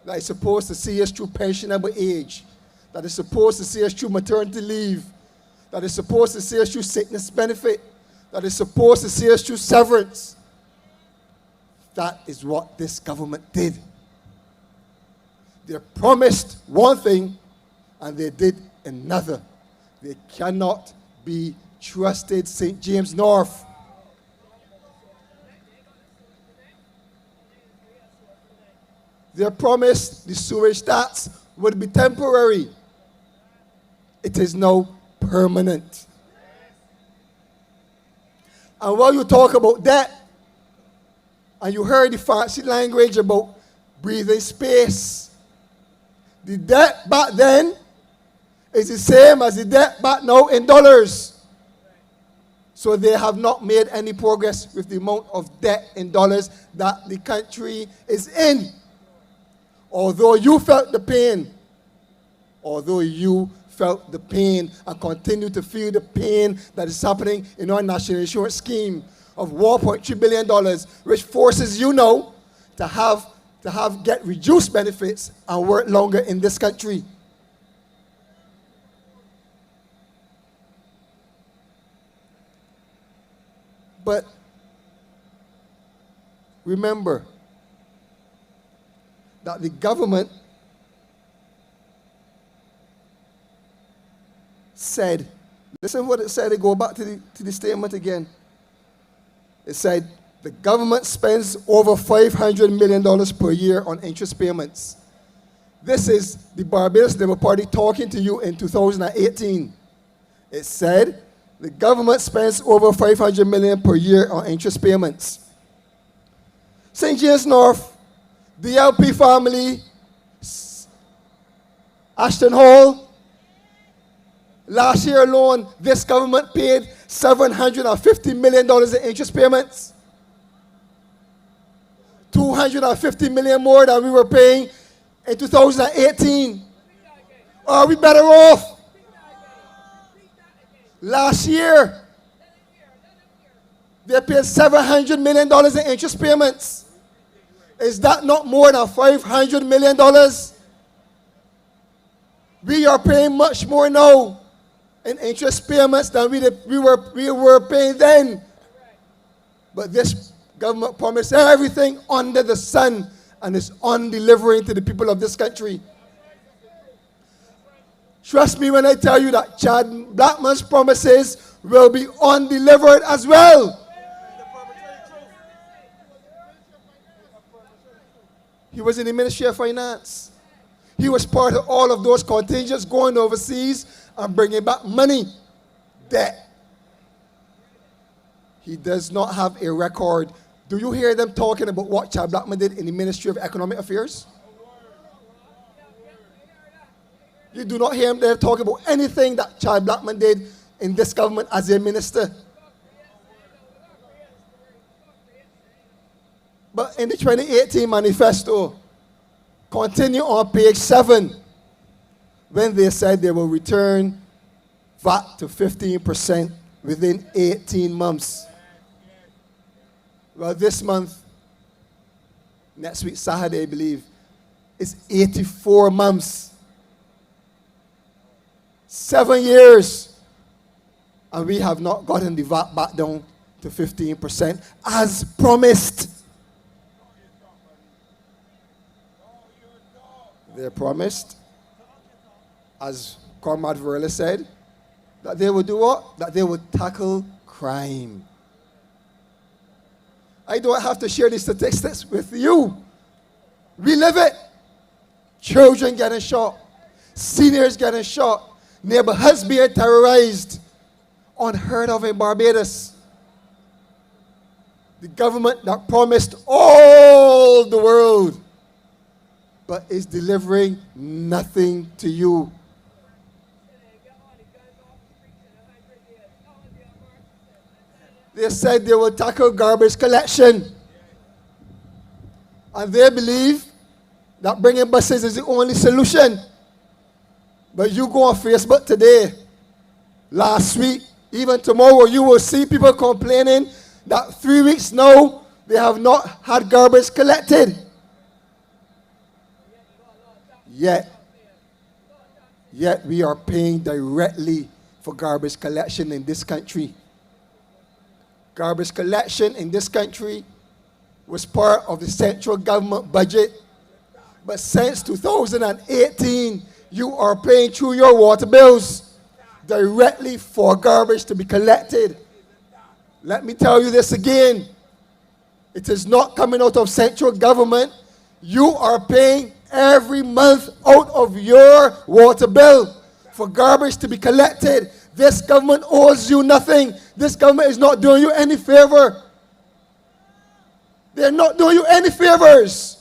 that is supposed to see us through pensionable age, that is supposed to see us through maternity leave, that is supposed to see us through sickness benefit, that is supposed to see us through severance. That is what this government did. They promised one thing and they did another. They cannot be trusted, St. James North. They promised the sewage tax would be temporary. It is now permanent. And while you talk about that, and you heard the fancy language about breathing space, the debt back then is the same as the debt back now in dollars. So they have not made any progress with the amount of debt in dollars that the country is in. Although you felt the pain, although you felt the pain and continue to feel the pain that is happening in our national insurance scheme of $1.3 billion, which forces you now to get reduced benefits and work longer in this country. But remember that the government said, listen what it said, go back to the statement again. It said, the government spends over $500 million per year on interest payments. This is the Barbados Labour Party talking to you in 2018. It said, the government spends over $500 million per year on interest payments. St. James North, the LP family, Ashton Hall, last year alone, this government paid $750 million in interest payments. $250 million more than we were paying in 2018. Are we better off? Last year, they paid $700 million in interest payments. Is that not more than $500 million? We are paying much more now in interest payments than we were paying then. But this government promised everything under the sun and is undelivering to the people of this country. Trust me when I tell you that Chad Blackman's promises will be undelivered as well. He was in the Ministry of Finance. He was part of all of those contingents going overseas and bringing back money. Debt. He does not have a record. Do you hear them talking about what Chad Blackman did in the Ministry of Economic Affairs? You do not hear him there talking about anything that Chad Blackman did in this government as a minister. But in the 2018 manifesto, continue on page 7, when they said they will return VAT to 15% within 18 months. Well, this month, next week, Saturday, I believe, is 84 months. 7 years, and we have not gotten the VAT back down to 15% as promised. They promised, as Comrade Verla said, that they would do what? That they would tackle crime. I don't have to share these statistics with you. We live it. Children getting shot, seniors getting shot, neighborhoods being terrorized, unheard of in Barbados. The government that promised all the world, but is delivering nothing to you. They said they will tackle garbage collection. And they believe that bringing buses is the only solution. But you go on Facebook today, last week, even tomorrow, you will see people complaining that 3 weeks now, they have not had garbage collected. Yet we are paying directly for garbage collection in this country. Garbage collection in this country was part of the central government budget. But since 2018, you are paying through your water bills directly for garbage to be collected. Let me tell you this again. It is not coming out of central government. You are paying every month out of your water bill for garbage to be collected. This government owes you nothing. This government is not doing you any favor. They're not doing you any favors.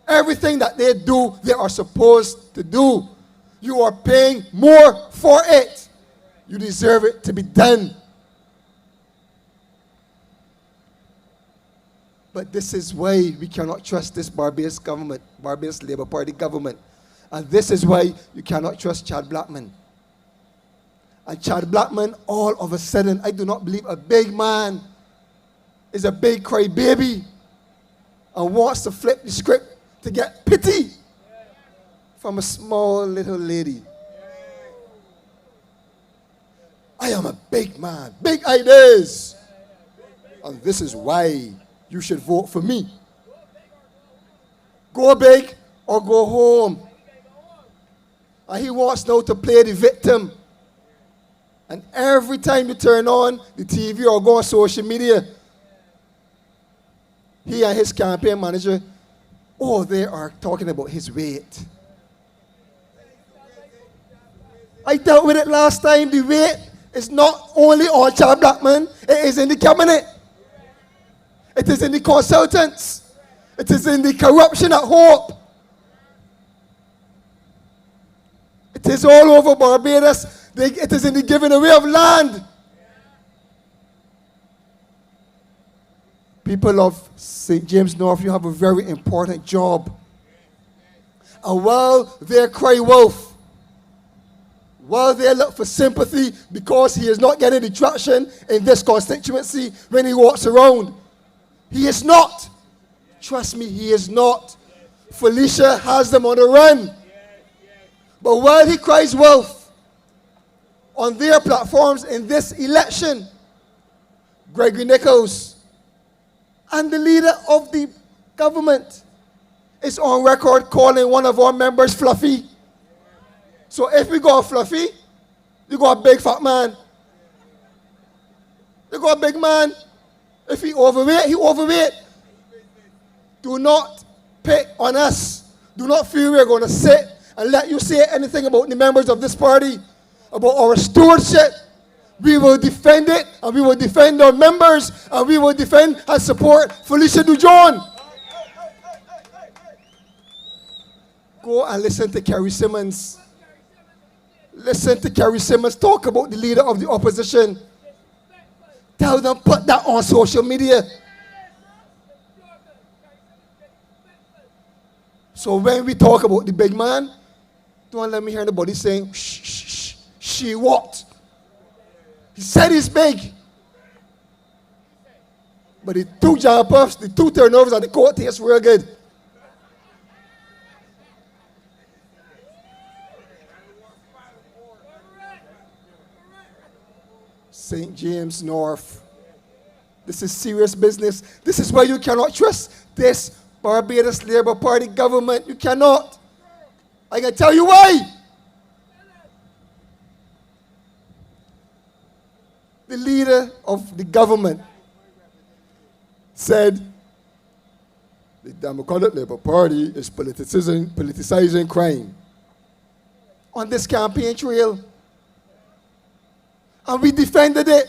Everything that they do, they are supposed to do. You are paying more for it. You deserve it to be done. But this is why we cannot trust this Barbados government, Barbados Labour Party government. And this is why you cannot trust Chad Blackman. And Chad Blackman, all of a sudden, I do not believe a big man is a big crybaby and wants to flip the script to get pity from a small little lady. I am a big man, big ideas. And this is why you should vote for me. Go big or go home. And he wants now to play the victim. And every time you turn on the TV or go on social media, he and his campaign manager, they are talking about his weight. I dealt with it last time. The weight is not only on Chad Blackman, it is in the cabinet. It is in the consultants. It is in the corruption at Hope. It is all over Barbados. It is in the giving away of land. People of St. James North, you have a very important job. And while they cry wolf, while they look for sympathy because he is not getting the traction in this constituency when he walks around, he is not. Trust me, he is not. Felicia has them on the run. But while he cries wolf on their platforms in this election, Gregory Nichols and the leader of the government is on record calling one of our members fluffy. So if we got fluffy, you got a big fat man. You got a big man. If he overweight, he overweight. Do not pick on us. Do not feel we're going to sit and let you say anything about the members of this party, about our stewardship. We will defend it, and we will defend our members, and we will defend and support Felicia Dujon. Go and listen to Kerry Simmons. Listen to Kerry Simmons talk about the leader of the opposition. Tell them, put that on social media. So when we talk about the big man, don't let me hear anybody saying, shh, shh, shh, she what? He said he's big. But the two jump puffs, the two turnovers, and the court tastes real good. St. James North. This is serious business. This is why you cannot trust this Barbados Labour Party government. You cannot. I can tell you why. The leader of the government said the Democratic Labour Party is politicizing crime on this campaign trail. And we defended it.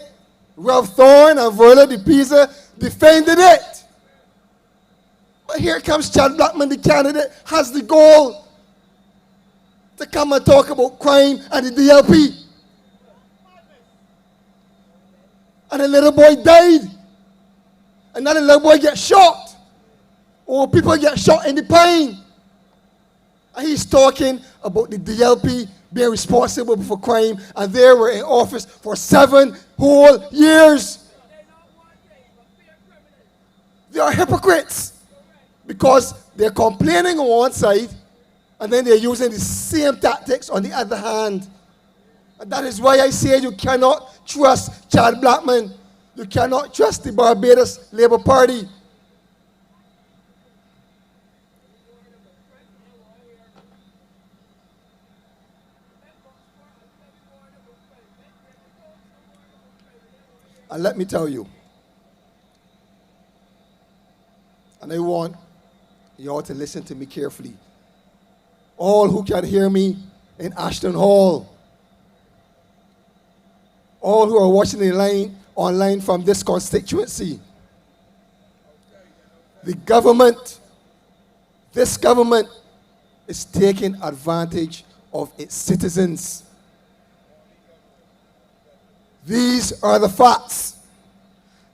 Rev Thorne and Verla De Peiza defended it. But here comes Chad Blackman, the candidate, has the goal to come and talk about crime and the DLP. And a little boy died. And now the little boy gets shot. Or people get shot in the pain. And he's talking about the DLP being responsible for crime, and they were in office for 7 whole years. They are hypocrites because they're complaining on one side and then they're using the same tactics on the other hand. And that is why I say you cannot trust Chad Blackman. You cannot trust the Barbados Labour Party. And let me tell you, and I want you all to listen to me carefully. All who can hear me in Ashton Hall, all who are watching the line online from this constituency, the government, this government is taking advantage of its citizens. These are the facts.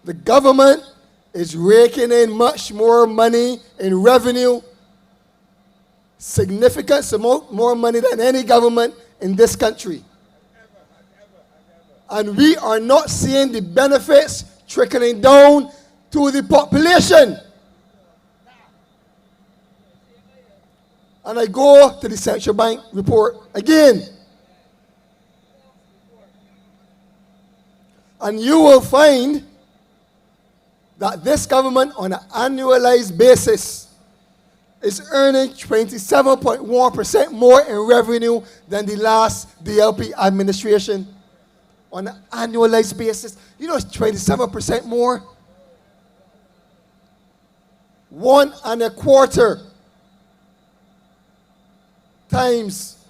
The government is raking in much more money in revenue, significant more money than any government in this country. And we are not seeing the benefits trickling down to the population. And I go to the central bank report again. And you will find that this government on an annualized basis is earning 27.1% more in revenue than the last DLP administration. On an annualized basis, you know it's 27% more. 1.25 times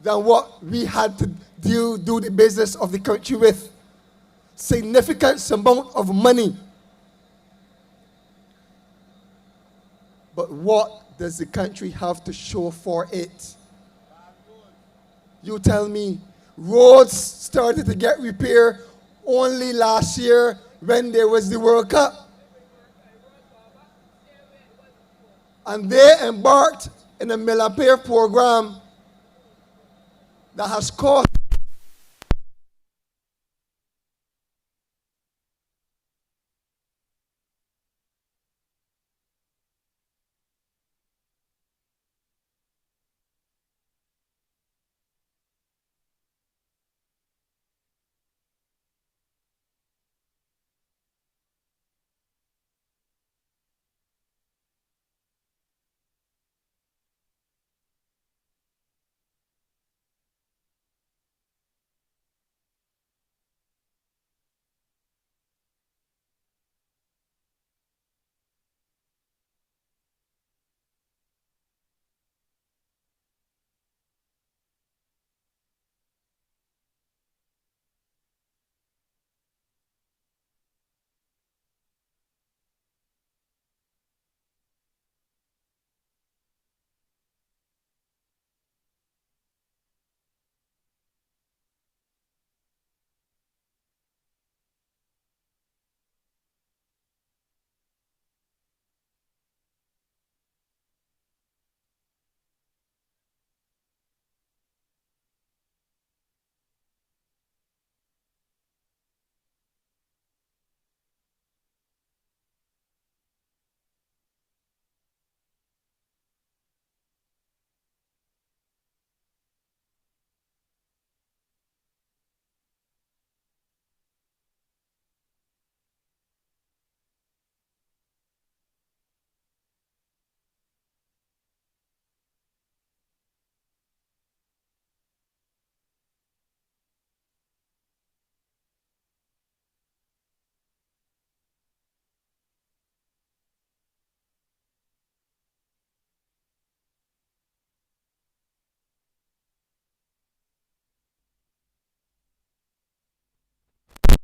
than what we had to do the business of the country with. Significant amount of money. But what does the country have to show for it? You tell me. Roads started to get repaired only last year when there was the World Cup. And they embarked in a repair program that has cost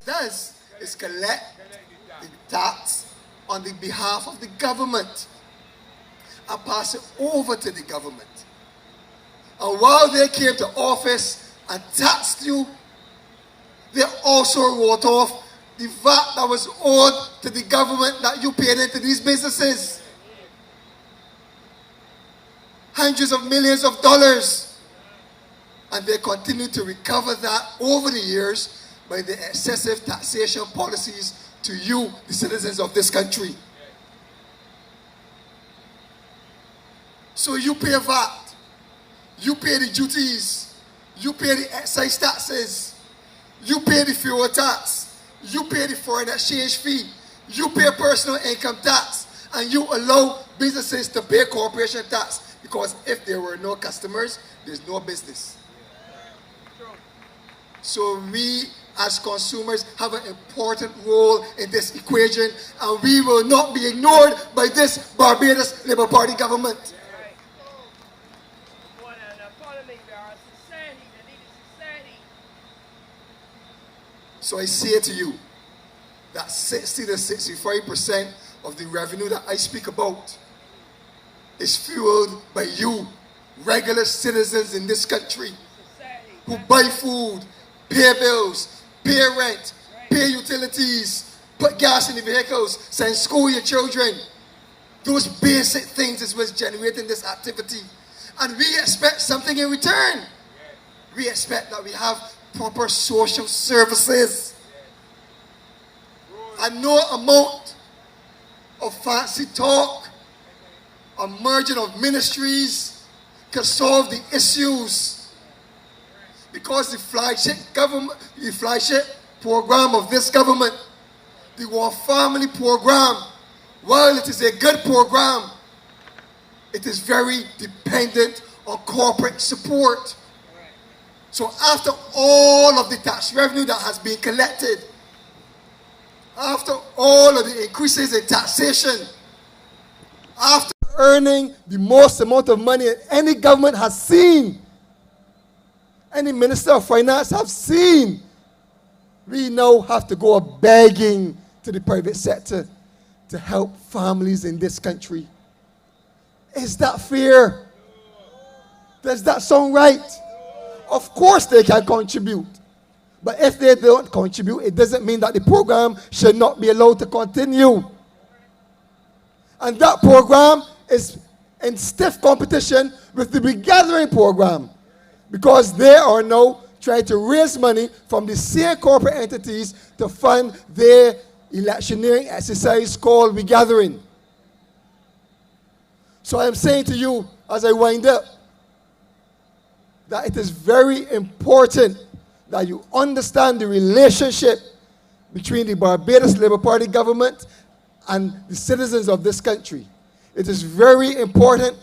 does is collect the tax on the behalf of the government and pass it over to the government. And while they came to office and taxed you, they also wrote off the VAT that was owed to the government that you paid into these businesses. Hundreds of millions of dollars. And they continue to recover that over the years by the excessive taxation policies to you, the citizens of this country. So you pay VAT, you pay the duties, you pay the excise taxes, you pay the fuel tax, you pay the foreign exchange fee, you pay personal income tax, and you allow businesses to pay corporation tax, because if there were no customers, there's no business. So we as consumers have an important role in this equation, and we will not be ignored by this Barbados Labour Party government. So I say to you that 60 to 65% of the revenue that I speak about is fueled by you, regular citizens in this country, who buy food, pay bills, pay rent, pay utilities, put gas in the vehicles, send school your children. Those basic things is what's generating this activity. And we expect something in return. We expect that we have proper social services. And no amount of fancy talk or merging of ministries can solve the issues. Because the flagship program of this government, the One Family program, while it is a good program, it is very dependent on corporate support. So after all of the tax revenue that has been collected, after all of the increases in taxation, after earning the most amount of money any government has seen, any minister of finance have seen, we now have to go begging to the private sector to help families in this country. Is that fair? Does that sound right? Of course they can contribute. But if they don't contribute, it doesn't mean that the program should not be allowed to continue. And that program is in stiff competition with the Regathering program, because they are now trying to raise money from the same corporate entities to fund their electioneering exercise called Regathering. So I am saying to you as I wind up that it is very important that you understand the relationship between the Barbados Labour Party government and the citizens of this country. It is very important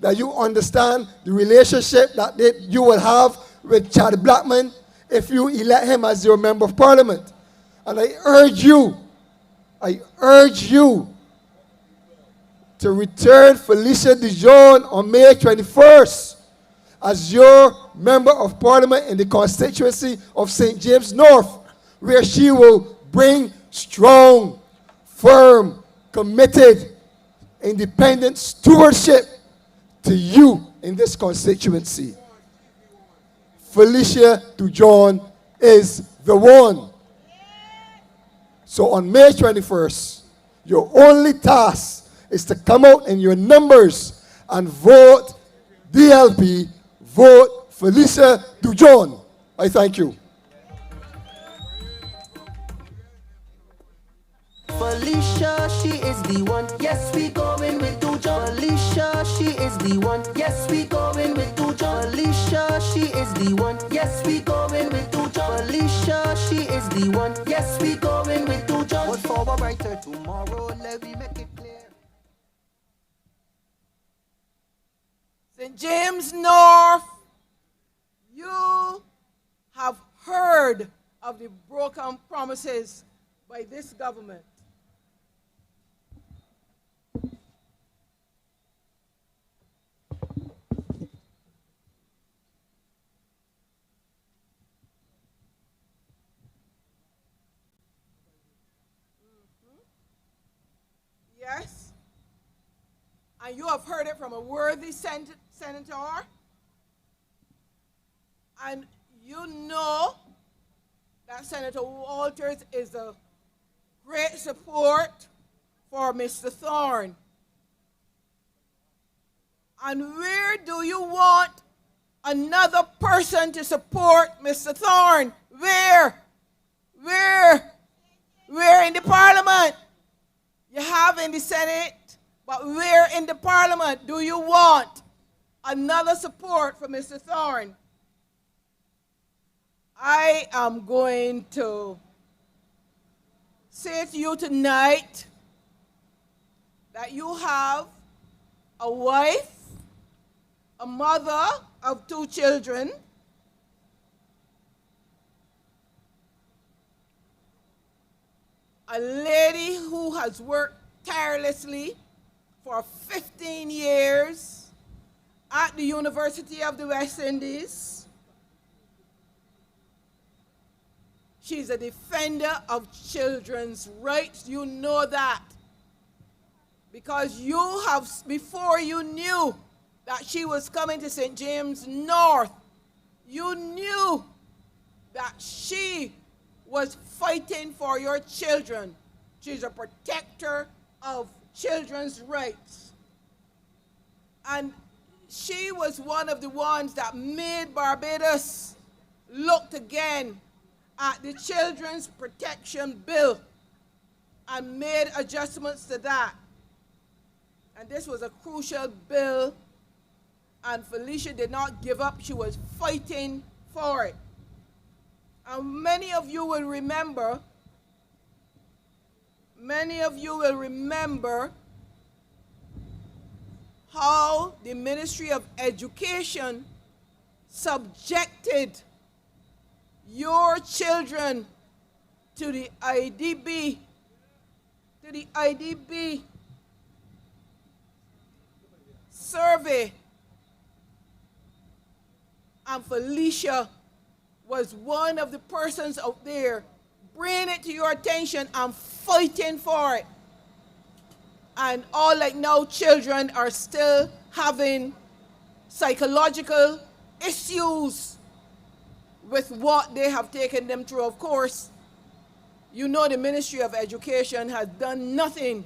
that you understand the relationship that you will have with Chad Blackman if you elect him as your member of parliament. And I urge you to return Felicia Djon on May 21st as your member of parliament in the constituency of St. James North, where she will bring strong, firm, committed, independent stewardship to you in this constituency. Felicia Dujon is the one. So on May 21st, your only task is to come out in your numbers and vote DLP, vote Felicia Dujon. I thank you. Felicia, she is the one. Yes, we going with Dujon. Felicia, she is the one. Yes, we going with Dujon. Felicia, she is the one. Yes, we going with Dujon. Felicia, she is the one. Yes, we going with Dujon. But for a brighter tomorrow, let me make it clear. St. James North, you have heard of the broken promises by this government. Yes. And you have heard it from a worthy senator. And you know that Senator Walters is a great support for Mr. Thorne. And where do you want another person to support Mr. Thorne? Where? Where in the parliament? You have in the Senate, but where in the parliament do you want another support for Mr. Thorne? I am going to say to you tonight that you have a wife, a mother of 2 children, a lady who has worked tirelessly for 15 years at the University of the West Indies. She's a defender of children's rights. You know that. Because you have, before you knew that she was coming to St. James North, you knew that she was fighting for your children. She's a protector of children's rights. And she was one of the ones that made Barbados looked again at the Children's Protection Bill and made adjustments to that. And this was a crucial bill, and Felicia did not give up. She was fighting for it. And many of you will remember how the Ministry of Education subjected your children to the IDB, survey. And Felicia was one of the persons out there bringing it to your attention and fighting for it. And all like now children are still having psychological issues with what they have taken them through. Of course, you know the Ministry of Education has done nothing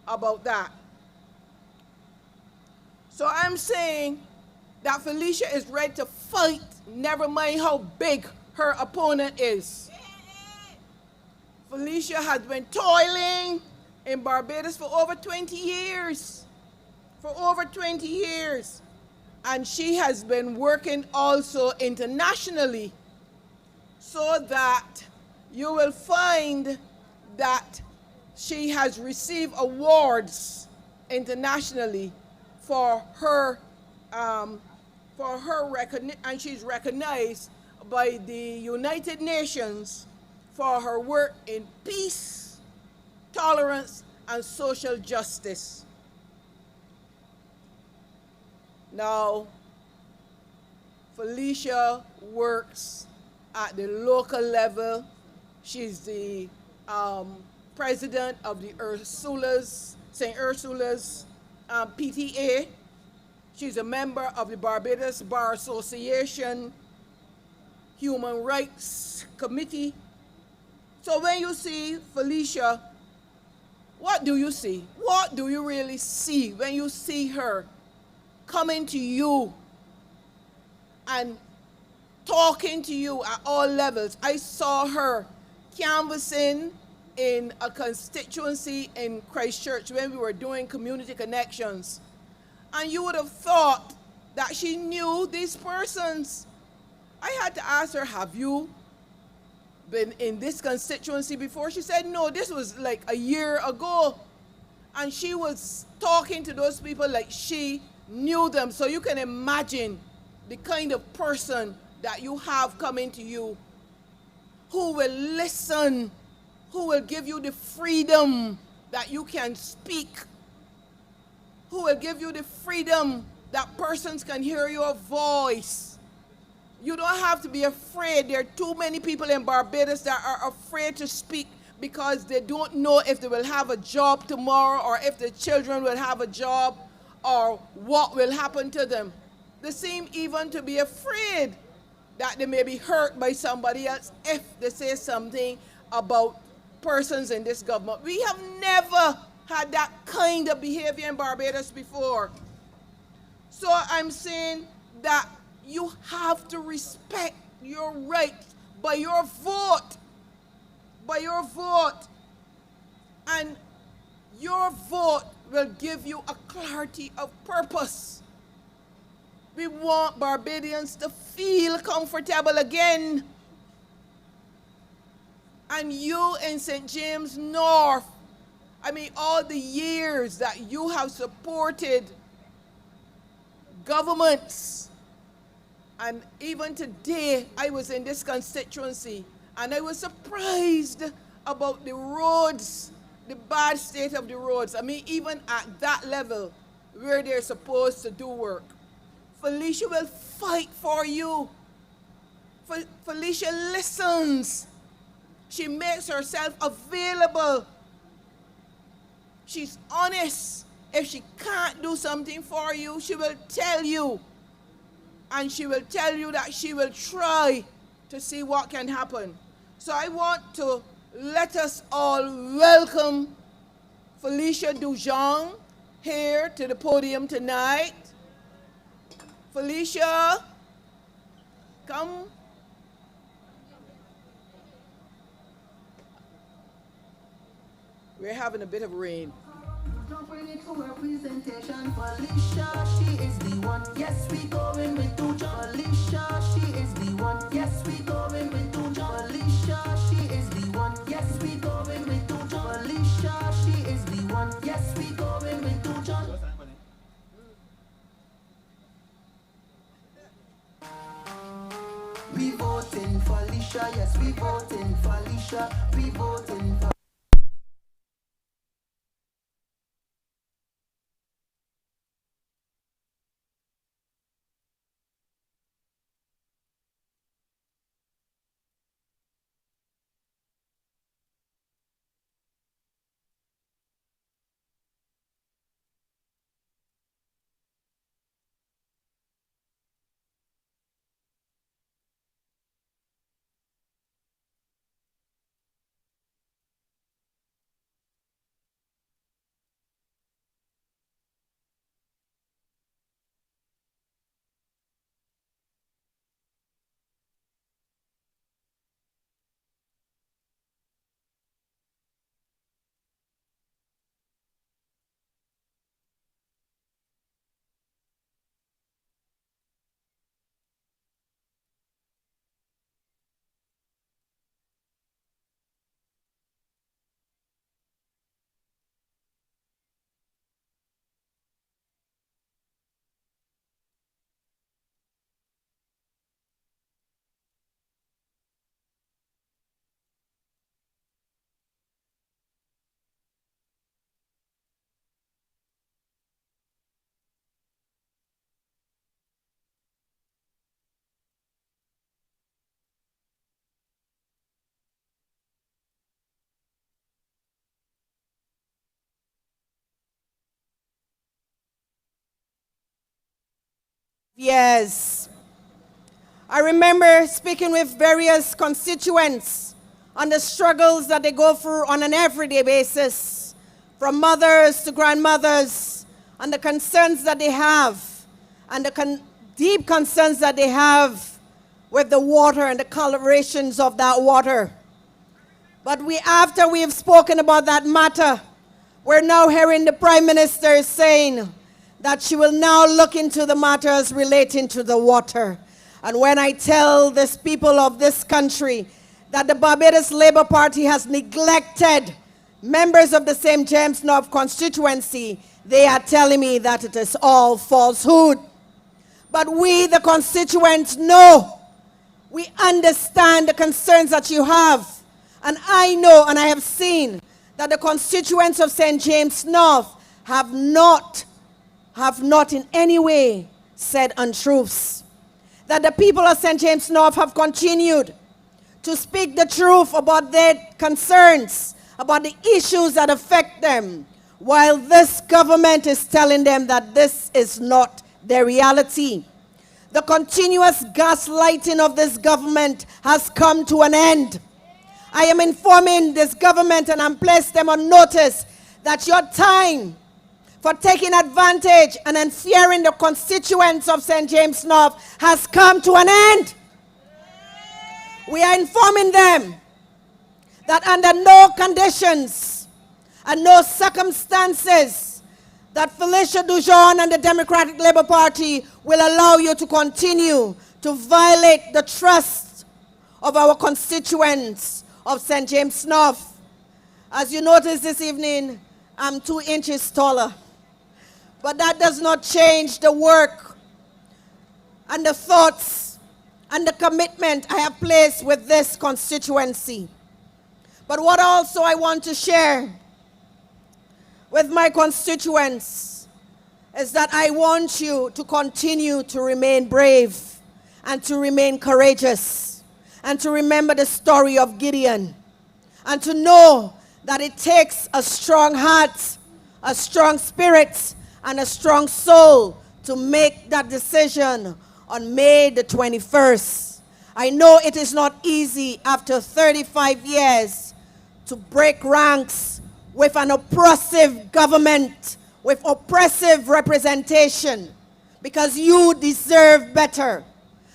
about that. So I'm saying that Felicia is ready to fight, never mind how big her opponent is. Felicia has been toiling in Barbados for over 20 years. And she has been working also internationally, so that you will find that she has received awards internationally for her recognition, and she's recognized by the United Nations for her work in peace, tolerance, and social justice. Now, Felicia works at the local level. She's the president of the St. Ursula's PTA. She's a member of the Barbados Bar Association Human Rights Committee. So when you see Felicia, what do you see? What do you really see when you see her coming to you and talking to you at all levels? I saw her canvassing in a constituency in Christchurch when we were doing community connections. And you would have thought that she knew these persons. I had to ask her, have you been in this constituency before? She said, no, this was like a year ago. And she was talking to those people like she knew them. So you can imagine the kind of person that you have coming to you, who will listen, who will give you the freedom that you can speak, who will give you the freedom that persons can hear your voice. You don't have to be afraid. There are too many people in Barbados that are afraid to speak because they don't know if they will have a job tomorrow, or if the children will have a job, or what will happen to them. They seem even to be afraid that they may be hurt by somebody else if they say something about persons in this government. We have never had that kind of behavior in Barbados before. So I'm saying that you have to respect your rights by your vote. By your vote. And your vote will give you a clarity of purpose. We want Barbadians to feel comfortable again. And you in St. James North, I mean, all the years that you have supported governments, and even today I was in this constituency and I was surprised about the roads, the bad state of the roads. I mean, even at that level where they're supposed to do work. Felicia will fight for you. Felicia listens. She makes herself available. She's honest. If she can't do something for you, she will tell you. And she will tell you that she will try to see what can happen. So I want to let us all welcome Felicia Dujon here to the podium tonight. Felicia, come. We're having a bit of rain. Felicia, she is the one. Yes, we going with Dujon. Felicia, she is the one. Yes, we going with Dujon. Felicia, she is the one. Yes, we going with Dujon. Felicia, she is the one. Yes, we going with Dujon. We voting Felicia. Yes, we voting Felicia. We voting for. Yes. I remember speaking with various constituents on the struggles that they go through on an everyday basis, from mothers to grandmothers, and the concerns that they have, and the deep concerns that they have with the water and the colorations of that water. But after we have spoken about that matter, we're now hearing the Prime Minister saying that she will now look into the matters relating to the water. And when I tell this people of this country that the Barbados Labour Party has neglected members of the St. James North constituency, they are telling me that it is all falsehood. But we, the constituents, know, we understand the concerns that you have. And I know and I have seen that the constituents of St. James North have not in any way said untruths. That the people of St. James North have continued to speak the truth about their concerns, about the issues that affect them, while this government is telling them that this is not their reality. The continuous gaslighting of this government has come to an end. I am informing this government, and I'm placed them on notice, that your time for taking advantage and unfearing the constituents of St. James North has come to an end. We are informing them that under no conditions and no circumstances that Felicia Dujon and the Democratic Labour Party will allow you to continue to violate the trust of our constituents of St. James North. As you notice this evening, I'm 2 inches taller. But that does not change the work and the thoughts and the commitment I have placed with this constituency. But what also I want to share with my constituents is that I want you to continue to remain brave and to remain courageous and to remember the story of Gideon and to know that it takes a strong heart, a strong spirit, and a strong soul to make that decision on May the 21st. I know it is not easy after 35 years to break ranks with an oppressive government, with oppressive representation, because you deserve better.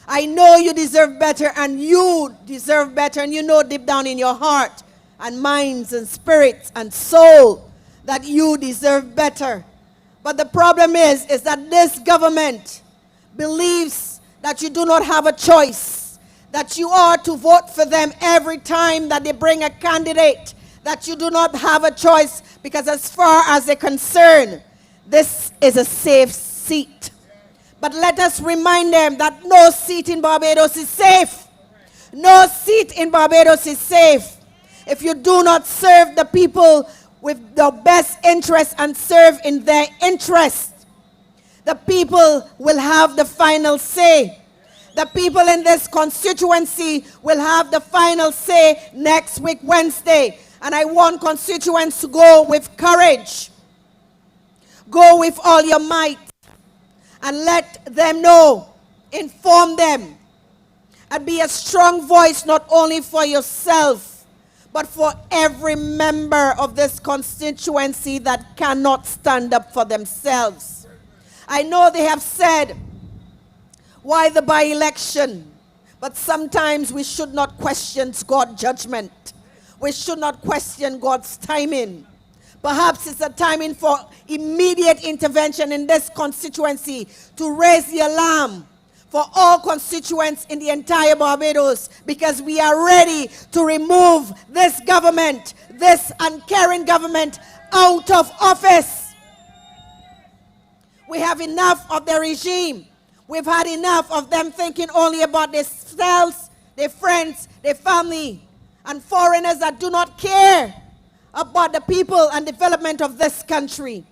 I know you deserve better, and you deserve better, and you know deep down in your heart, and minds and spirits and soul that you deserve better. But the problem is that this government believes that you do not have a choice, that you are to vote for them every time that they bring a candidate, that you do not have a choice because as far as they're concerned, this is a safe seat. But let us remind them that no seat in Barbados is safe. No seat in Barbados is safe. If you do not serve the people with the best interest and serve in their interest, the people will have the final say. The people in this constituency will have the final say next week, Wednesday. And I want constituents to go with courage. Go with all your might. And let them know, inform them, and be a strong voice not only for yourself, but for every member of this constituency that cannot stand up for themselves. I know they have said, why the by-election? But sometimes we should not question God's judgment. We should not question God's timing. Perhaps it's a timing for immediate intervention in this constituency to raise the alarm for all constituents in the entire Barbados, because we are ready to remove this government, this uncaring government, out of office. We have enough of the regime. We've had enough of them thinking only about themselves, their friends, their family, and foreigners that do not care about the people and development of this country.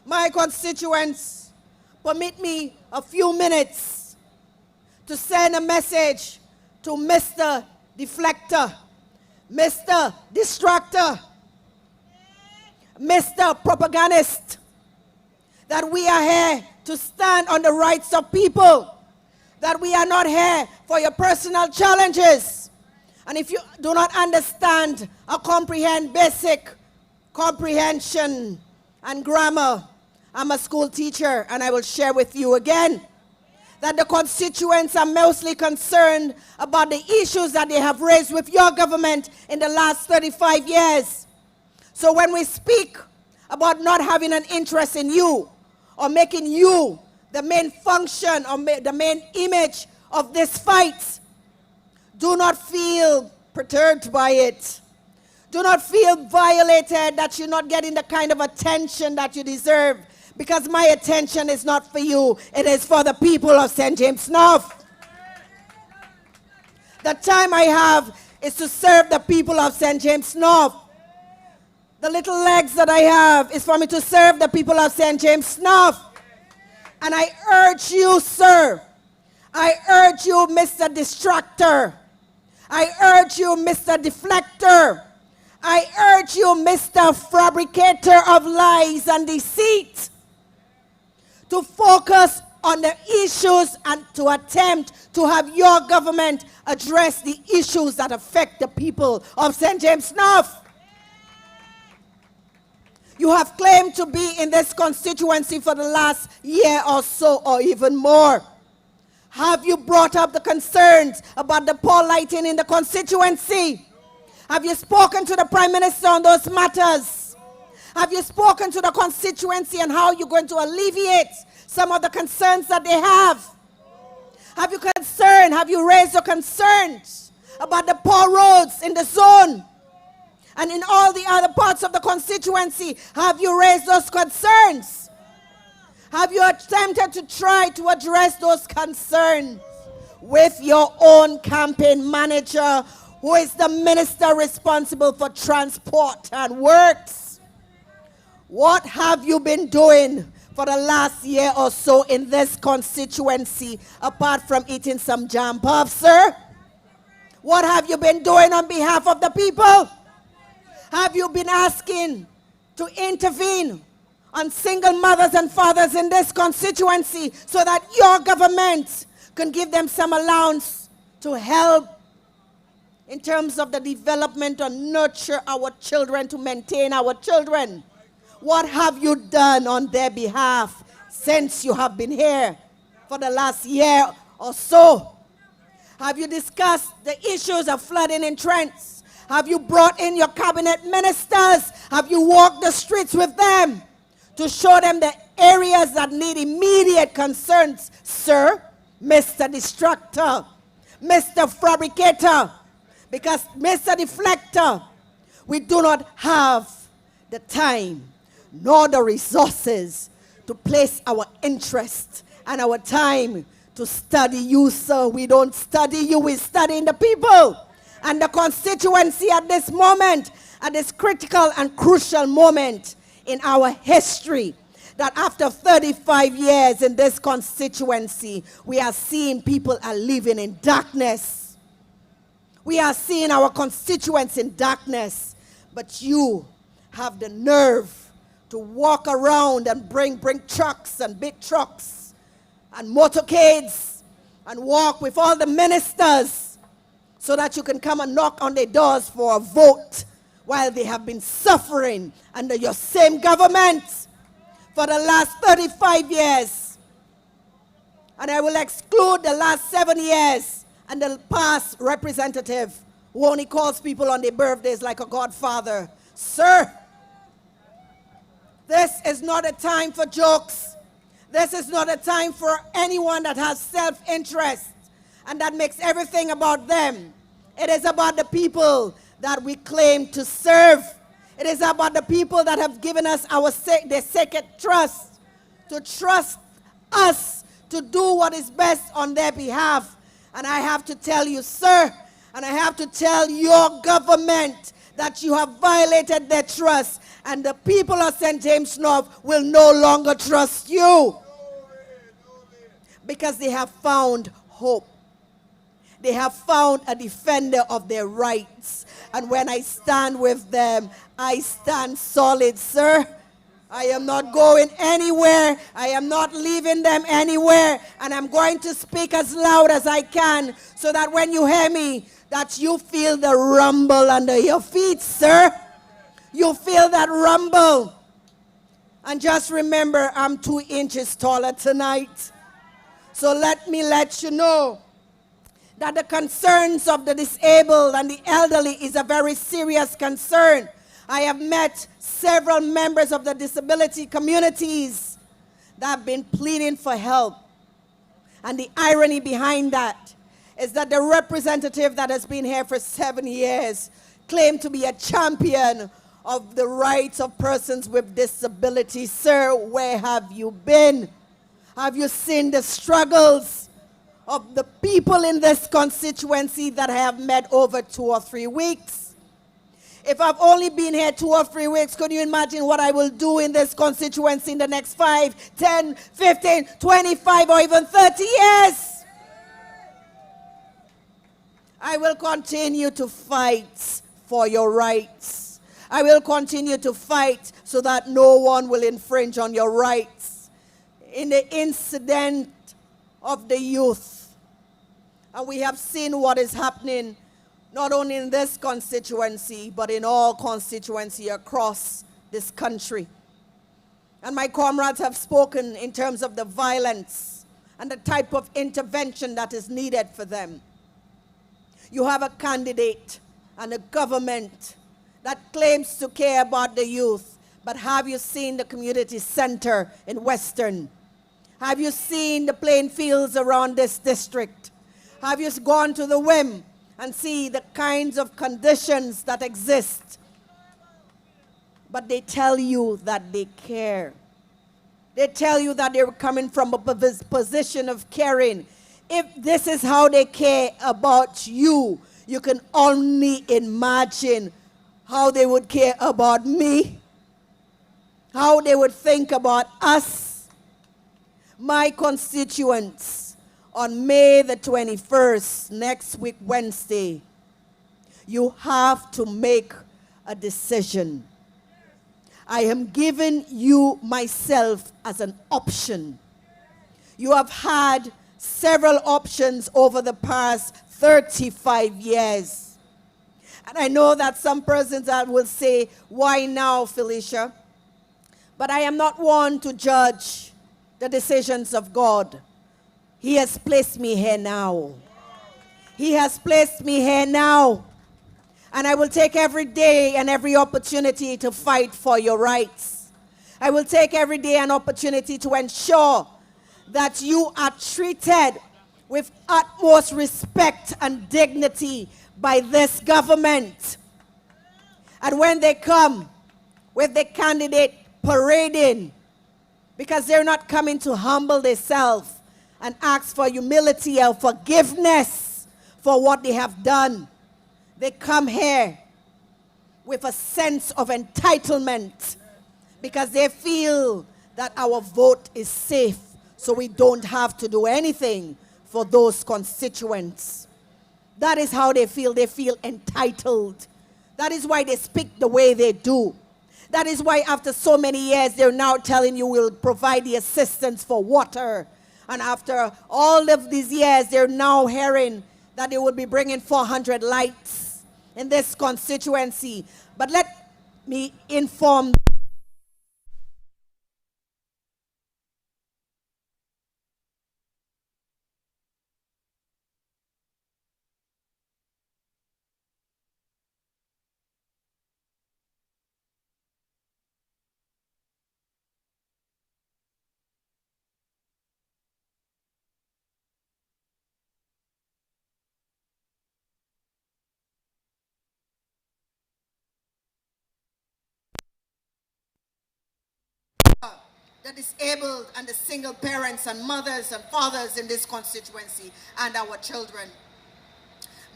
My constituents, permit me a few minutes to send a message to Mr. Deflector, Mr. Distractor, Mr. Propagandist, that we are here to stand on the rights of people, that we are not here for your personal challenges. And if you do not understand or comprehend basic comprehension and grammar, I'm a school teacher, and I will share with you again that the constituents are mostly concerned about the issues that they have raised with your government in the last 35 years. So when we speak about not having an interest in you or making you the main function or the main image of this fight, do not feel perturbed by it. Do not feel violated that you're not getting the kind of attention that you deserve, because my attention is not for you. It is for the people of St. James North. The time I have is to serve the people of St. James North. The little legs that I have is for me to serve the people of St. James North. And I urge you, sir, I urge you, Mr. Distractor, I urge you, Mr. Deflector, I urge you, Mr. Fabricator of lies and deceit, to focus on the issues and to attempt to have your government address the issues that affect the people of St. James North. You have claimed to be in this constituency for the last year or so, or even more. Have you brought up the concerns about the poor lighting in the constituency? Have you spoken to the Prime Minister on those matters? Have you spoken to the constituency on how you're going to alleviate some of the concerns that they have? Have you raised your concerns about the poor roads in the zone? And in all the other parts of the constituency, have you raised those concerns? Have you attempted to try to address those concerns with your own campaign manager, who is the minister responsible for transport and works? What have you been doing for the last year or so in this constituency, apart from eating some jam puffs, sir? What have you been doing on behalf of the people? Have you been asking to intervene on single mothers and fathers in this constituency so that your government can give them some allowance to help in terms of the development or nurture our children, to maintain our children? What have you done on their behalf since you have been here for the last year or so? Have you discussed the issues of flooding in Trents? Have you brought in your cabinet ministers? Have you walked the streets with them to show them the areas that need immediate concerns? Sir, Mr. Distractor, Mr. Fabricator, because Mr. Deflector, we do not have the time nor the resources to place our interest and our time to study you, sir. We don't study you, we study the people and the constituency at this moment, at this critical and crucial moment in our history, that after 35 years in this constituency, we are seeing people are living in darkness. We are seeing our constituents in darkness, but you have the nerve to walk around and bring trucks and big trucks and motorcades and walk with all the ministers so that you can come and knock on their doors for a vote while they have been suffering under your same government for the last 35 years. And I will exclude the last 7 years and the past representative who only calls people on their birthdays like a godfather. Sir, this is not a time for jokes. This is not a time for anyone that has self-interest and that makes everything about them. It is about the people that we claim to serve. It is about the people that have given us their sacred trust, to trust us to do what is best on their behalf. And I have to tell you, sir, and I have to tell your government that you have violated their trust, and the people of St. James North will no longer trust you because they have found hope. They have found a defender of their rights. And when I stand with them, I stand solid, sir. I am not going anywhere. I am not leaving them anywhere. And I'm going to speak as loud as I can so that when you hear me, that you feel the rumble under your feet, sir. You feel that rumble. And just remember, I'm 2 inches taller tonight. So let me let you know that the concerns of the disabled and the elderly is a very serious concern. I have met several members of the disability communities that have been pleading for help. And the irony behind that is that the representative that has been here for 7 years claimed to be a champion of the rights of persons with disability. Sir, where have you been? Have you seen the struggles of the people in this constituency that I have met over 2 or 3 weeks? If I've only been here 2 or 3 weeks, can you imagine what I will do in this constituency in the next 5, 10, 15, 25, or even 30 years? I will continue to fight for your rights. I will continue to fight so that no one will infringe on your rights. In the incident of the youth, and we have seen what is happening not only in this constituency, but in all constituencies across this country. And my comrades have spoken in terms of the violence and the type of intervention that is needed for them. You have a candidate and a government that claims to care about the youth, but have you seen the community center in Western? Have you seen the playing fields around this district? Have you gone to the WIM and see the kinds of conditions that exist? But they tell you that they care. They tell you that they're coming from a position of caring. If this is how they care about you, you can only imagine how they would care about me, how they would think about us. My constituents, on May the 21st, next week, Wednesday, you have to make a decision. I am giving you myself as an option. You have had several options over the past 35 years. And I know that some persons that will say, why now, Felicia? But I am not one to judge the decisions of God. He has placed me here now. He has placed me here now. And I will take every day and every opportunity to fight for your rights. I will take every day an opportunity to ensure that you are treated with utmost respect and dignity by this government. And when they come with the candidate parading, because they're not coming to humble themselves and ask for humility or forgiveness for what they have done. They come here with a sense of entitlement because they feel that our vote is safe, so we don't have to do anything for those constituents. That is how they feel. They feel entitled. That is why they speak the way they do. That is why after so many years, they're now telling you we'll provide the assistance for water. And after all of these years, they're now hearing that they will be bringing 400 lights in this constituency. But let me inform the disabled and the single parents and mothers and fathers in this constituency and our children.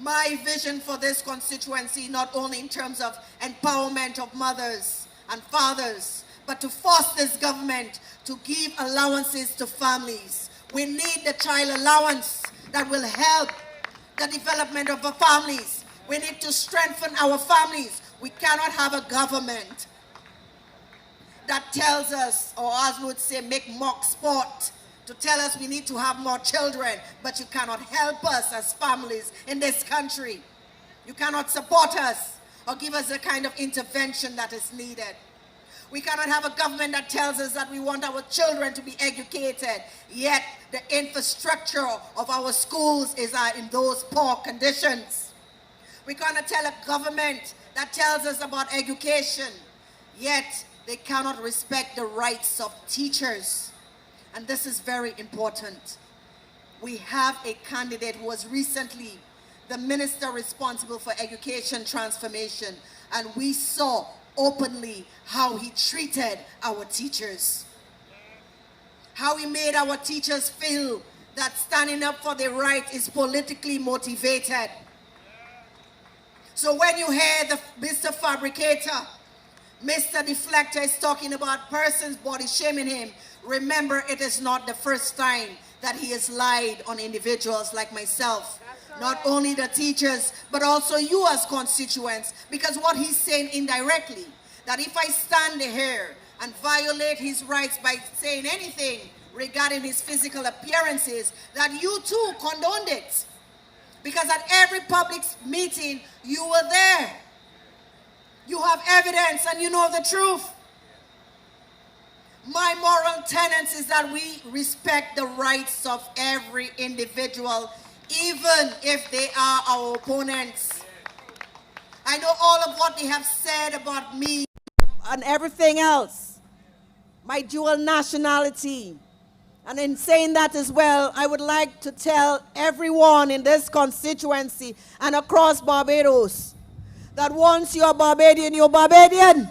My vision for this constituency, not only in terms of empowerment of mothers and fathers, but to force this government to give allowances to families. We need the child allowance that will help the development of our families. We need to strengthen our families. We cannot have a government that tells us, or as we would say, make mock sport, to tell us we need to have more children, but you cannot help us as families in this country. You cannot support us or give us the kind of intervention that is needed. We cannot have a government that tells us that we want our children to be educated, yet the infrastructure of our schools is in those poor conditions. We cannot tell a government that tells us about education, yet they cannot respect the rights of teachers. And this is very important. We have a candidate who was recently the minister responsible for education transformation, and we saw openly how he treated our teachers. How he made our teachers feel that standing up for their rights is politically motivated. So when you hear the Mr. Fabricator, Mr. Deflector is talking about persons body shaming him, remember it is not the first time that he has lied on individuals like myself. Not only the teachers, but also you as constituents. Because what he's saying indirectly, that if I stand here and violate his rights by saying anything regarding his physical appearances, that you too condoned it. Because at every public meeting, you were there. You have evidence and you know the truth. My moral tenets is that we respect the rights of every individual, even if they are our opponents. I know all of what they have said about me and everything else, my dual nationality. And in saying that as well, I would like to tell everyone in this constituency and across Barbados that once you're Barbadian, you're Barbadian.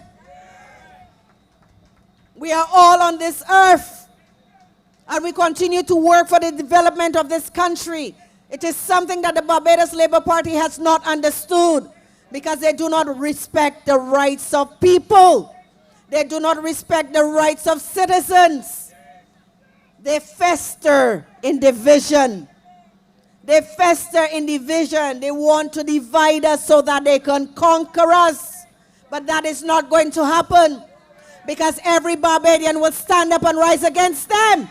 We are all on this earth, and we continue to work for the development of this country. It is something that the Barbados Labour Party has not understood, because they do not respect the rights of people. They do not respect the rights of citizens. They fester in division. They fester in division. They want to divide us so that they can conquer us. But that is not going to happen, because every Barbadian will stand up and rise against them.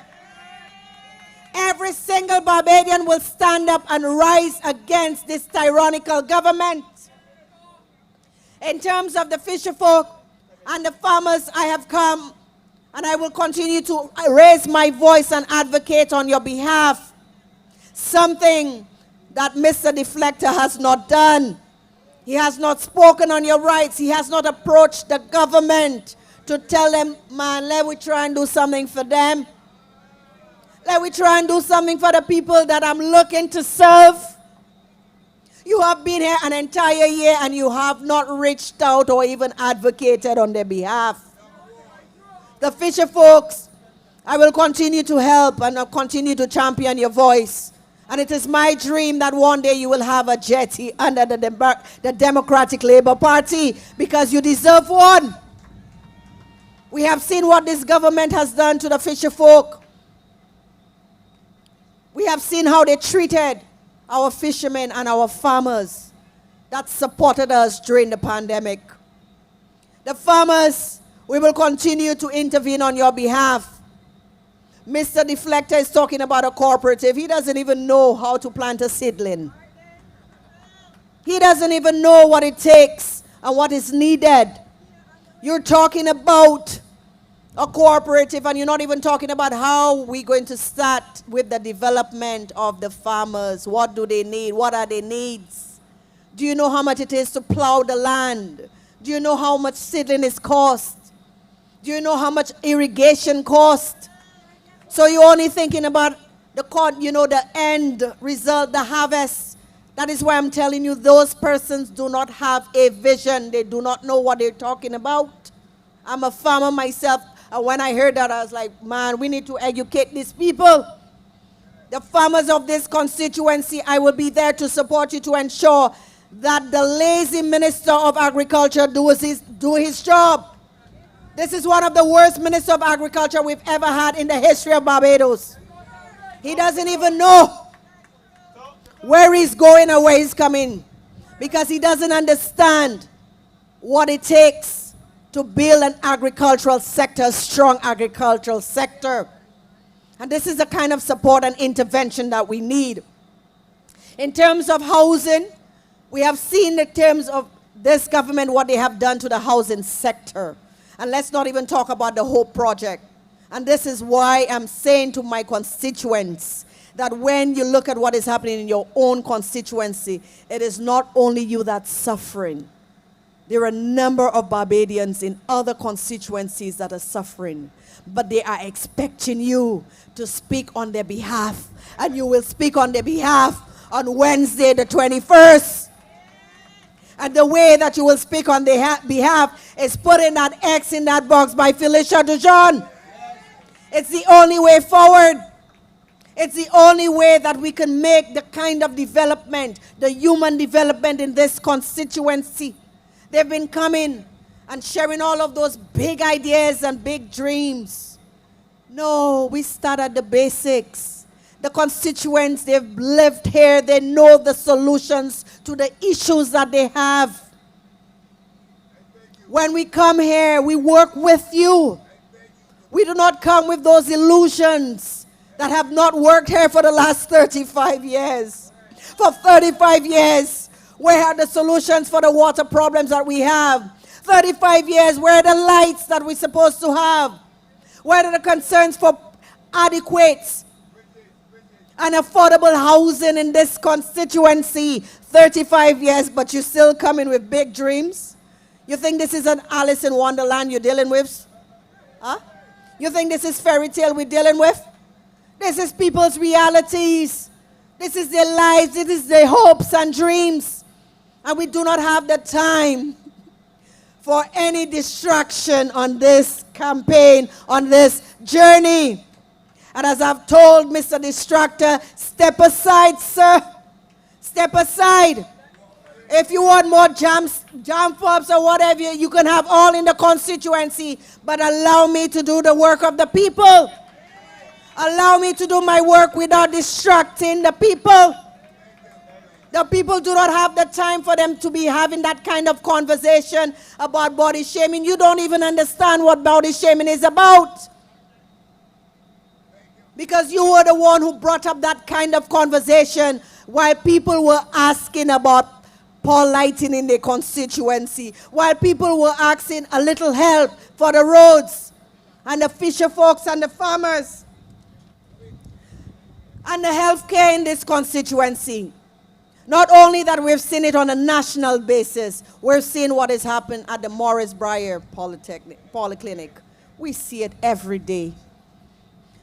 Every single Barbadian will stand up and rise against this tyrannical government. In terms of the fisherfolk and the farmers, I have come and I will continue to raise my voice and advocate on your behalf. Something that Mr. Deflector has not done. He has not spoken on your rights. He has not approached the government to tell them, man, let we try and do something for them. Let we try and do something for the people that I'm looking to serve. You have been here an entire year and you have not reached out or even advocated on their behalf. The fisher folks, I will continue to help and I'll continue to champion your voice. And it is my dream that one day you will have a jetty under the Democratic Labour Party, because you deserve one. We have seen what this government has done to the fisher folk. We have seen how they treated our fishermen and our farmers that supported us during the pandemic. The farmers, we will continue to intervene on your behalf. Mr. Deflector is talking about a cooperative. He doesn't even know how to plant a seedling. He doesn't even know what it takes and what is needed. You're talking about a cooperative and you're not even talking about how we're going to start with the development of the farmers. What do they need? What are their needs? Do you know how much it is to plow the land? Do you know how much seedling is cost? Do you know how much irrigation costs? So you're only thinking about the end result, the harvest. That is why I'm telling you, those persons do not have a vision. They do not know what they're talking about. I'm a farmer myself, and when I heard that, I was like, man, we need to educate these people. The farmers of this constituency, I will be there to support you to ensure that the lazy Minister of Agriculture do his job. This is one of the worst Ministers of Agriculture we've ever had in the history of Barbados. He doesn't even know where he's going or where he's coming, because he doesn't understand what it takes to build an agricultural sector, a strong agricultural sector. And this is the kind of support and intervention that we need. In terms of housing, we have seen in terms of this government what they have done to the housing sector. And let's not even talk about the Hope Project. And this is why I'm saying to my constituents that when you look at what is happening in your own constituency, it is not only you that's suffering. There are a number of Barbadians in other constituencies that are suffering, but they are expecting you to speak on their behalf. And you will speak on their behalf on Wednesday the 21st. And the way that you will speak on their behalf is putting that X in that box by Felicia Dujon. It's the only way forward. It's the only way that we can make the kind of development, the human development in this constituency. They've been coming and sharing all of those big ideas and big dreams. No, we start at the basics. The constituents, they've lived here, they know the solutions to the issues that they have. When we come here, we work with you. We do not come with those illusions that have not worked here for the last 35 years. For 35 years, where are the solutions for the water problems that we have? 35 years, where are the lights that we're supposed to have? Where are the concerns for adequate and affordable housing in this constituency? 35 years, but you're still coming with big dreams? You think this is an Alice in Wonderland you're dealing with? Huh? You think this is fairy tale we're dealing with? This is people's realities. This is their lives. This is their hopes and dreams. And we do not have the time for any distraction on this campaign, on this journey. And as I've told Mr. Distractor, step aside, sir. Step aside. If you want more jam fobs or whatever, you can have all in the constituency. But allow me to do the work of the people. Allow me to do my work without distracting the people. The people do not have the time for them to be having that kind of conversation about body shaming. You don't even understand what body shaming is about. Because you were the one who brought up that kind of conversation while people were asking about poor lighting in their constituency, while people were asking a little help for the roads and the fisher folks and the farmers and the health care in this constituency. Not only that we've seen it on a national basis, we're seeing what is happening at the Morris Brier Polyclinic. We see it every day.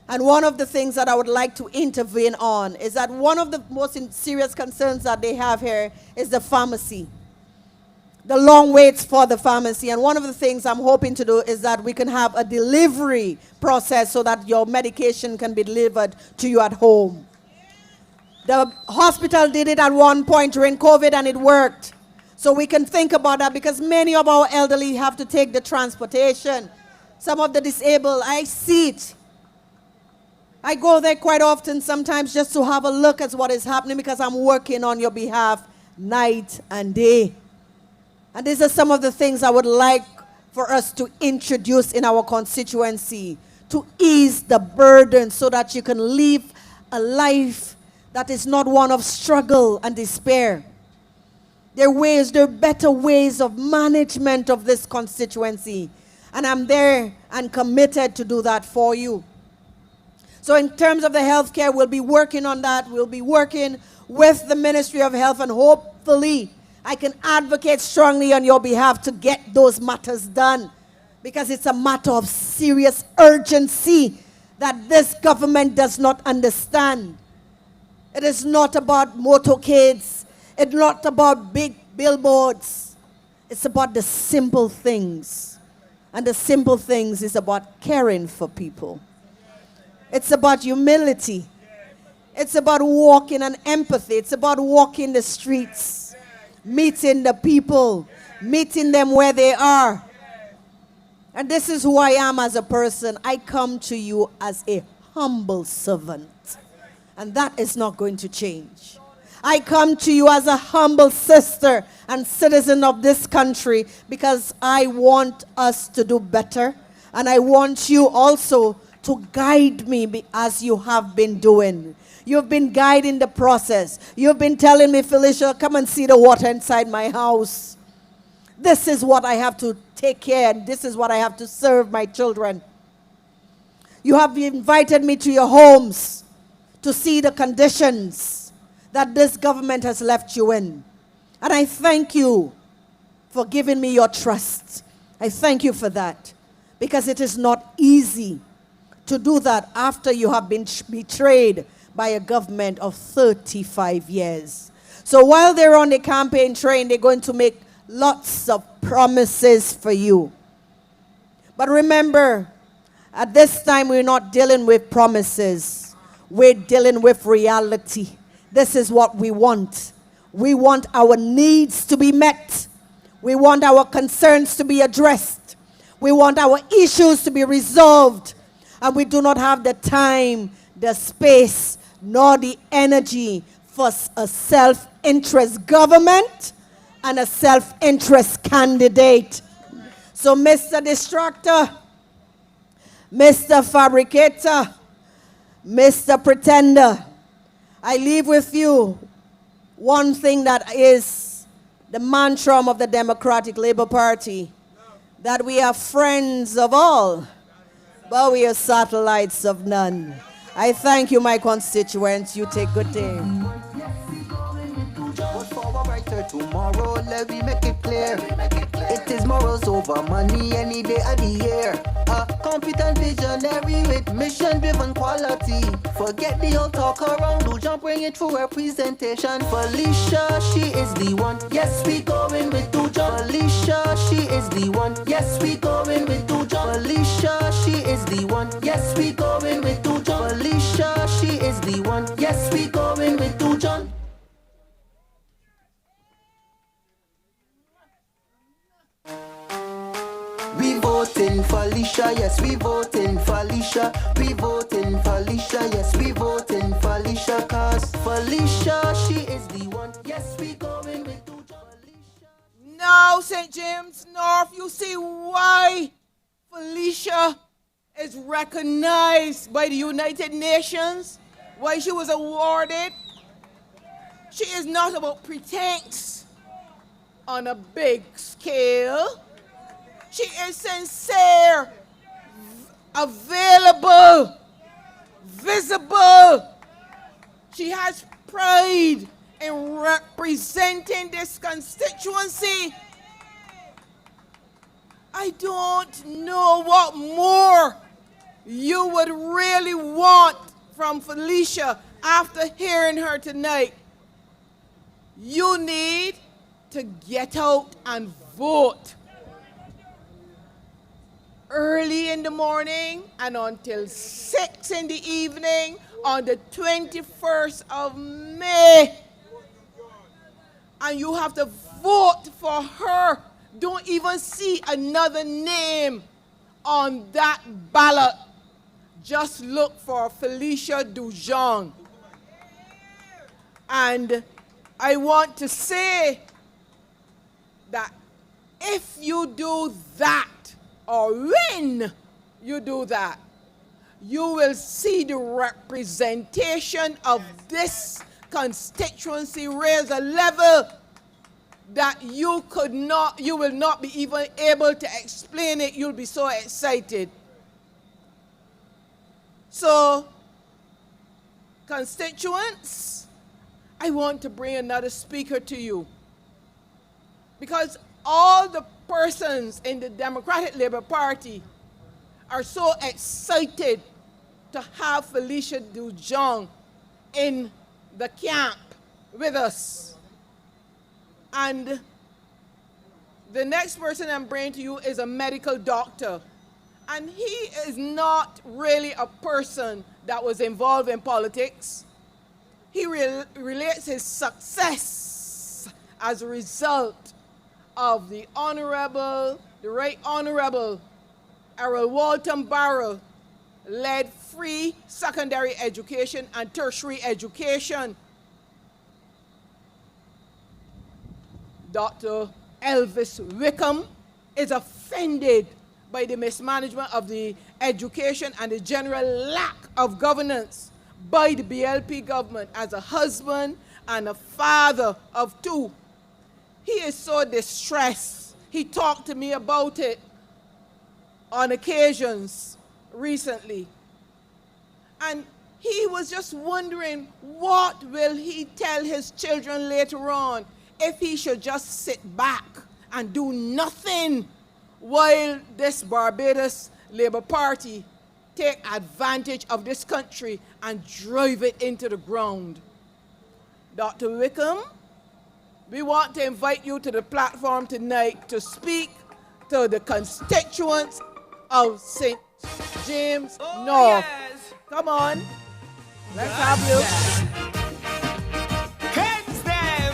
And one of the things that I would like to intervene on is that one of the most serious concerns that they have here is the pharmacy. The long waits for the pharmacy. And one of the things I'm hoping to do is that we can have a delivery process so that your medication can be delivered to you at home. The hospital did it at one point during COVID and it worked. So we can think about that because many of our elderly have to take the transportation. Some of the disabled, I see it. I go there quite often sometimes just to have a look at what is happening because I'm working on your behalf night and day. And these are some of the things I would like for us to introduce in our constituency to ease the burden so that you can live a life that is not one of struggle and despair. There are better ways of management of this constituency. And I'm there and committed to do that for you. So in terms of the healthcare, we'll be working on that. We'll be working with the Ministry of Health, and hopefully I can advocate strongly on your behalf to get those matters done, because it's a matter of serious urgency that this government does not understand. It is not about motorcades. It's not about big billboards. It's about the simple things. And the simple things is about caring for people. It's about humility. It's about walking and empathy. It's about walking the streets, meeting the people, meeting them where they are. And this is who I am as a person. I come to you as a humble servant. And that is not going to change. I come to you as a humble sister and citizen of this country because I want us to do better. And I want you also to guide me as you have been doing. You've been guiding the process. You've been telling me, Felicia, come and see the water inside my house. This is what I have to take care of. This is what I have to serve my children. You have invited me to your homes to see the conditions that this government has left you in. And I thank you for giving me your trust. I thank you for that, because it is not easy to do that after you have been betrayed by a government of 35 years. So while they're on the campaign train, they're going to make lots of promises for you. But remember, at this time, we're not dealing with promises. We're dealing with reality. This is what we want. We want our needs to be met. We want our concerns to be addressed. We want our issues to be resolved. And we do not have the time, the space, nor the energy for a self-interest government and a self-interest candidate. So, Mr. Distractor, Mr. Fabricator, Mr. Pretender, I leave with you one thing that is the mantra of the Democratic Labour Party, that we are friends of all, but we are satellites of none. I thank you, my constituents. You take good day. Tomorrow, let me make it clear. It is morals over money any day of the year. A competent visionary with mission-driven quality. Forget the old talk around, Dujon bring it through her presentation. Felicia, she is the one. Yes, we going with Dujon. Felicia, she is the one. Yes, we going with Dujon. Felicia, she is the one. Yes, we going with Dujon. Felicia, she is the one. Yes, we going with Dujon. We voting Felicia, yes, we voting Felicia. We voting Felicia, yes, we voting Felicia. Cause Felicia, she is the one. Yes, we going with Felicia. Now, St. James North, you see why Felicia is recognized by the United Nations, why she was awarded. She is not about pretense on a big scale. She is sincere, available, visible. She has pride in representing this constituency. I don't know what more you would really want from Felicia after hearing her tonight. You need to get out and vote. Early in the morning and until 6 in the evening on the 21st of May. And you have to vote for her. Don't even see another name on that ballot. Just look for Felicia Dujon. And I want to say that if you do that, or when you do that, you will see the representation of this constituency raise a level that you will not be even able to explain it. You'll be so excited. So, constituents, I want to bring another speaker to you. Because all the persons in the Democratic Labour Party are so excited to have Felicia Dujon in the camp with us. And the next person I'm bringing to you is a medical doctor. And he is not really a person that was involved in politics. He relates his success as a result of the Right Honorable Errol Walton Barrow led free secondary education and tertiary education. Dr. Elvis Wickham is offended by the mismanagement of the education and the general lack of governance by the BLP government as a husband and a father of two. He is so distressed. He talked to me about it on occasions recently. And he was just wondering, what will he tell his children later on if he should just sit back and do nothing while this Barbados Labour Party take advantage of this country and drive it into the ground. Dr. Wickham, we want to invite you to the platform tonight to speak to the constituents of St. James North. Yes. Come on, let's have you. Cleanse them.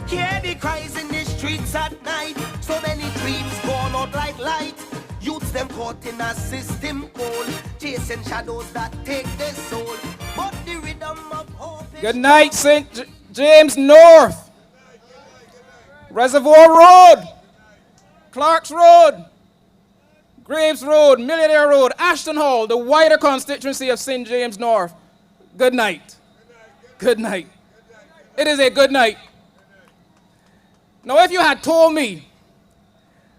Hear the cries in the streets at night. So many dreams gone out like light. Youths them caught in a system cold, chasing shadows that take their soul. But the rhythm of hope. Good night, St. James North. Reservoir Road, Clark's Road, Graves Road, Millionaire Road, Ashton Hall, the wider constituency of St. James North. Good night. Good night. It is a good night. Now, if you had told me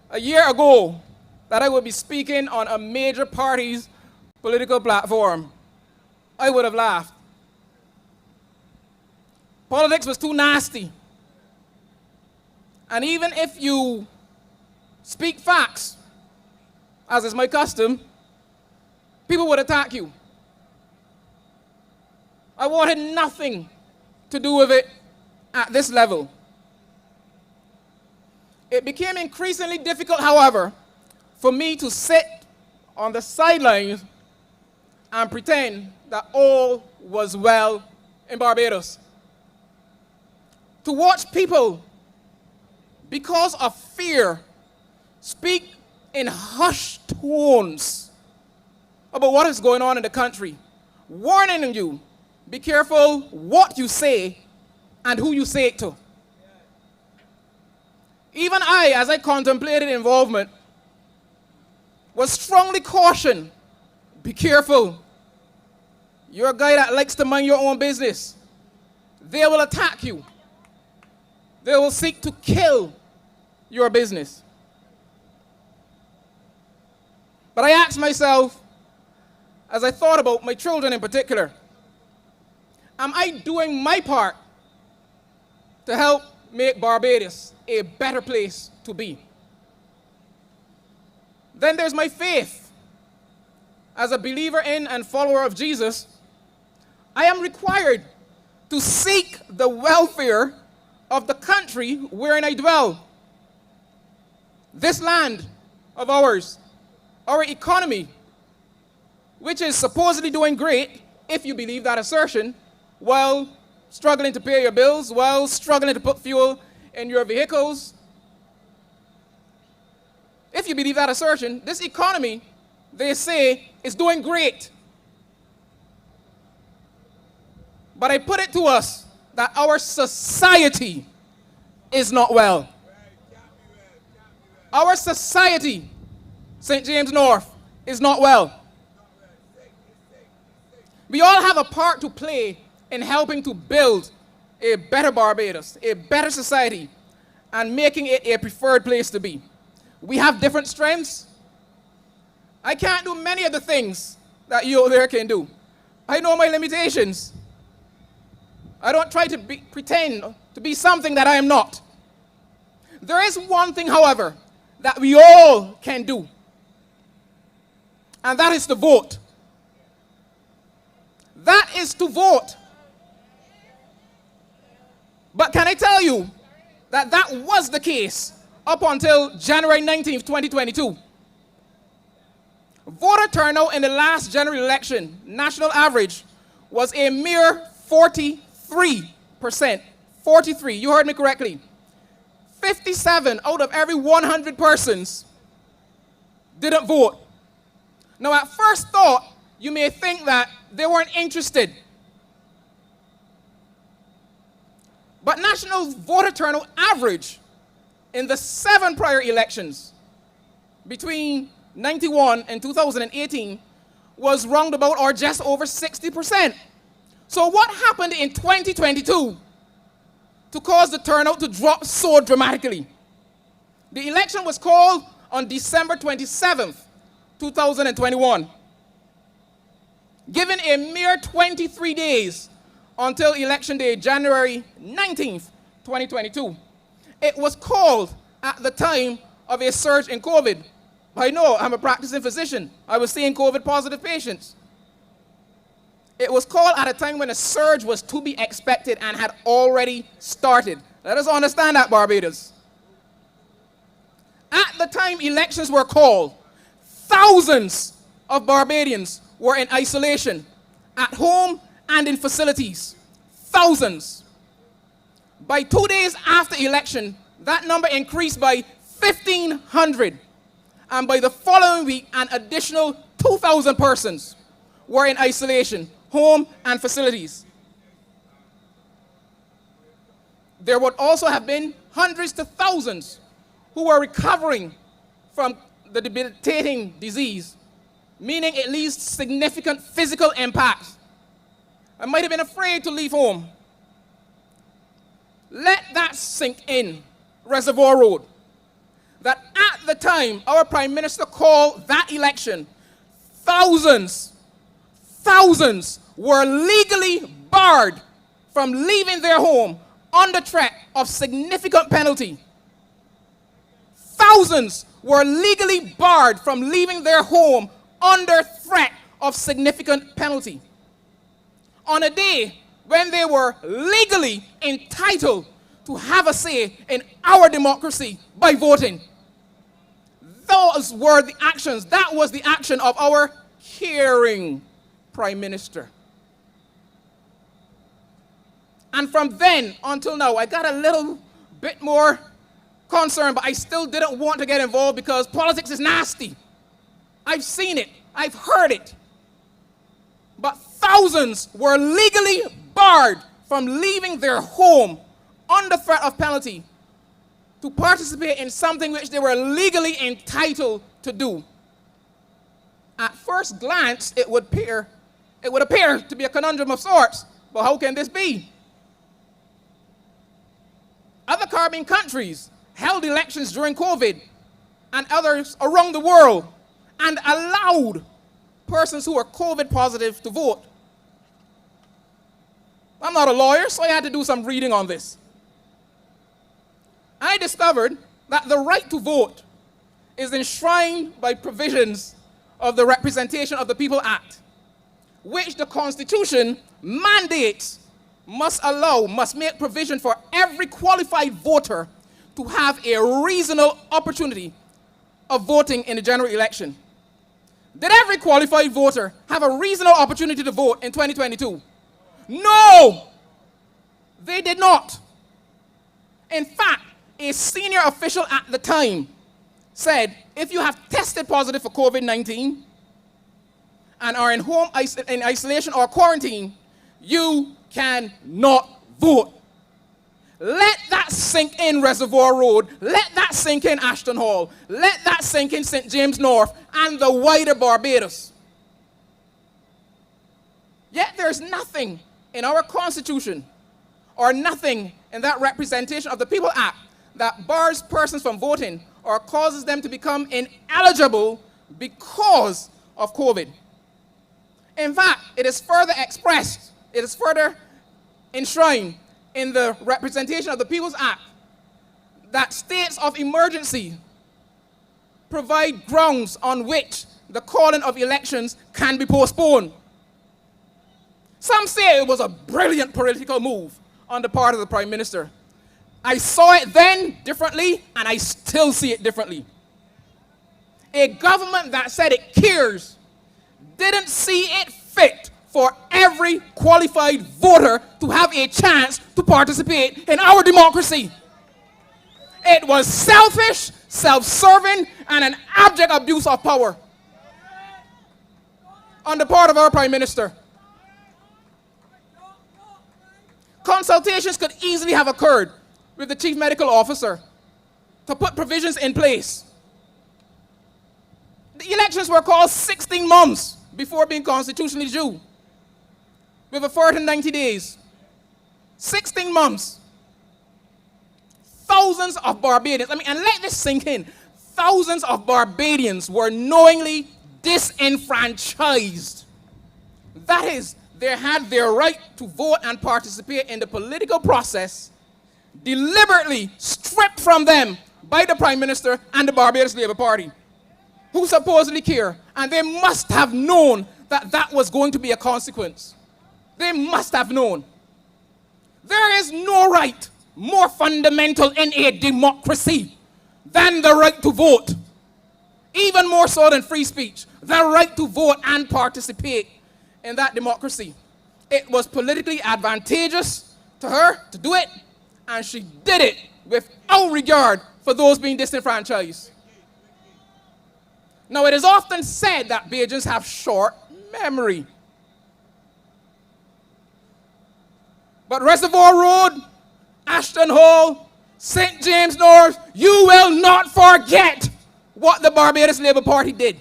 a year ago that I would be speaking on a major party's political platform, I would have laughed. Politics was too nasty. And even if you speak facts, as is my custom, people would attack you. I wanted nothing to do with it at this level. It became increasingly difficult, however, for me to sit on the sidelines and pretend that all was well in Barbados. To watch people, because of fear, speak in hushed tones about what is going on in the country, warning you, be careful what you say and who you say it to. Even I, as I contemplated involvement, was strongly cautioned, be careful. You're a guy that likes to mind your own business. They will attack you. They will seek to kill your business. But I asked myself, as I thought about my children in particular. Am I doing my part to help make Barbados a better place to be? Then there's my faith. As a believer in and follower of Jesus, I am required to seek the welfare of the country wherein I dwell. This land of ours, our economy, which is supposedly doing great, if you believe that assertion, while struggling to pay your bills, while struggling to put fuel in your vehicles. If you believe that assertion, this economy, they say, is doing great. But I put it to us that our society is not well. Our society, St. James North, is not well. We all have a part to play in helping to build a better Barbados, a better society, and making it a preferred place to be. We have different strengths. I can't do many of the things that you there can do. I know my limitations. I don't try to pretend to be something that I am not. There is one thing, however, that we all can do, and that is to vote. That is to vote. But can I tell you that that was the case up until January 19th, 2022. Voter turnout in the last general election, national average, was a mere 43%. 43, you heard me correctly. 57 out of every 100 persons didn't vote. Now, at first thought, you may think that they weren't interested. But national voter turnout average in the 7 prior elections between 91 and 2018 was roundabout or just over 60%. So what happened in 2022 to cause the turnout to drop so dramatically? The election was called on December 27th, 2021. Given a mere 23 days until election day, January 19th, 2022. It was called at the time of a surge in COVID. I know, I'm a practicing physician. I was seeing COVID positive patients. It was called at a time when a surge was to be expected and had already started. Let us understand that, Barbados. At the time elections were called, thousands of Barbadians were in isolation, at home and in facilities. Thousands. By 2 days after election, that number increased by 1,500. And by the following week, an additional 2,000 persons were in isolation, home and facilities. There would also have been hundreds to thousands who were recovering from the debilitating disease, meaning it leaves significant physical impacts. I might have been afraid to leave home. Let that sink in, Reservoir Road, that at the time our Prime Minister called that election, thousands were legally barred from leaving their home under threat of significant penalty. Thousands were legally barred from leaving their home under threat of significant penalty. On a day when they were legally entitled to have a say in our democracy by voting. Those were the actions, that was the action of our caring Prime Minister. And from then until now, I got a little bit more concerned, but I still didn't want to get involved because politics is nasty. I've seen it, I've heard it. But thousands were legally barred from leaving their home under threat of penalty to participate in something which they were legally entitled to do. At first glance, it would appear to be a conundrum of sorts, but how can this be? Other Caribbean countries held elections during COVID and others around the world and allowed persons who were COVID positive to vote. I'm not a lawyer, so I had to do some reading on this. I discovered that the right to vote is enshrined by provisions of the Representation of the People Act, which the Constitution mandates must make provision for every qualified voter to have a reasonable opportunity of voting in the general election. Did every qualified voter have a reasonable opportunity to vote in 2022? No, they did not. In fact, a senior official at the time said, if you have tested positive for COVID-19 and are in home in isolation or quarantine, you cannot vote. Let that sink in Reservoir Road. Let that sink in Ashton Hall. Let that sink in St. James North and the wider Barbados. Yet there's nothing in our Constitution or nothing in that Representation of the People Act that bars persons from voting or causes them to become ineligible because of COVID. In fact, it is further expressed, it is further enshrined in the Representation of the People's Act that states of emergency provide grounds on which the calling of elections can be postponed. Some say it was a brilliant political move on the part of the Prime Minister. I saw it then differently, and I still see it differently. A government that said it cares didn't see it fit for every qualified voter to have a chance to participate in our democracy. It was selfish, self-serving, and an abject abuse of power on the part of our Prime Minister. Consultations could easily have occurred with the Chief Medical Officer to put provisions in place. The elections were called 16 months before being constitutionally due, with a further 90 days. 16 months. Thousands of Barbadians, and let this sink in, thousands of Barbadians were knowingly disenfranchised. That is, they had their right to vote and participate in the political process deliberately stripped from them by the Prime Minister and the Barbados Labour Party, who supposedly care, and they must have known that that was going to be a consequence. They must have known. There is no right more fundamental in a democracy than the right to vote. Even more so than free speech, the right to vote and participate in that democracy. It was politically advantageous to her to do it, and she did it without regard for those being disenfranchised. Now, it is often said that Bajans have short memory. But Reservoir Road, Ashton Hall, St. James North, you will not forget what the Barbados Labour Party did.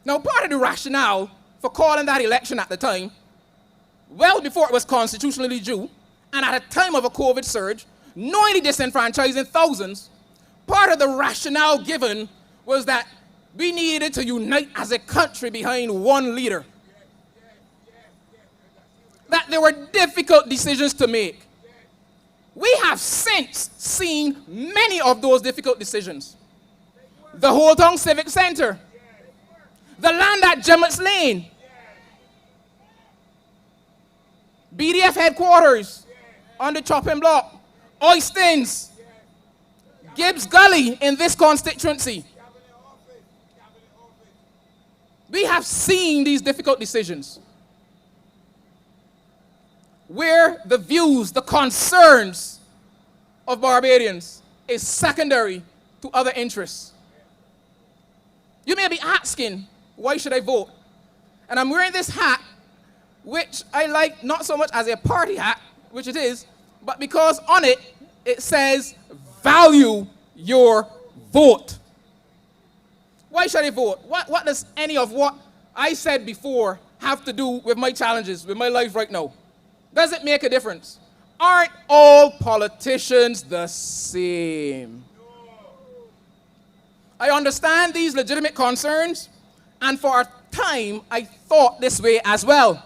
Now, part of the rationale for calling that election at the time, well before it was constitutionally due, and at a time of a COVID surge, knowingly disenfranchising thousands, part of the rationale given was that we needed to unite as a country behind one leader. That there were difficult decisions to make. We have since seen many of those difficult decisions. The Holtown Civic Center, the land at Gemmett's Lane, BDF headquarters on the chopping block, Oystons, Gibbs Gully in this constituency. We have seen these difficult decisions where the views, the concerns of Barbadians is secondary to other interests. You may be asking, why should I vote? And I'm wearing this hat, which I like not so much as a party hat, which it is, but because on it, it says, value your vote. Why should I vote? What does any of what I said before have to do with my challenges, with my life right now? Does it make a difference? Aren't all politicians the same? I understand these legitimate concerns, and for a time, I thought this way as well.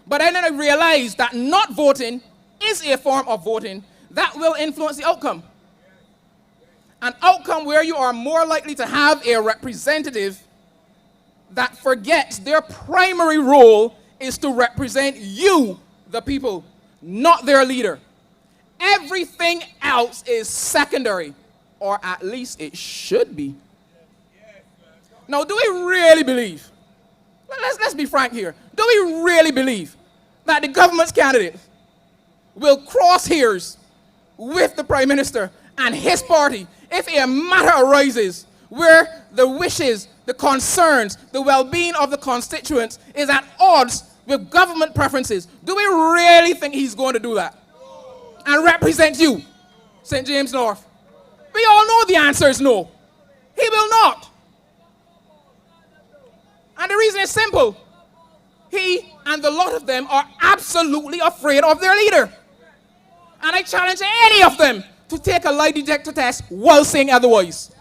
But then I realized that not voting is a form of voting that will influence the outcome. An outcome where you are more likely to have a representative that forgets their primary role is to represent you, the people, not their leader. Everything else is secondary, or at least it should be. Now, do we really believe, let's be frank here, do we really believe that the government's candidate will cross hairs with the Prime Minister and his party if a matter arises where the wishes, the concerns, the well-being of the constituents is at odds with government preferences? Do we really think he's going to do that and represent you, St. James North? We all know the answer is no. He will not. And the reason is simple. He and the lot of them are absolutely afraid of their leader. And I challenge any of them to take a lie detector test while saying otherwise.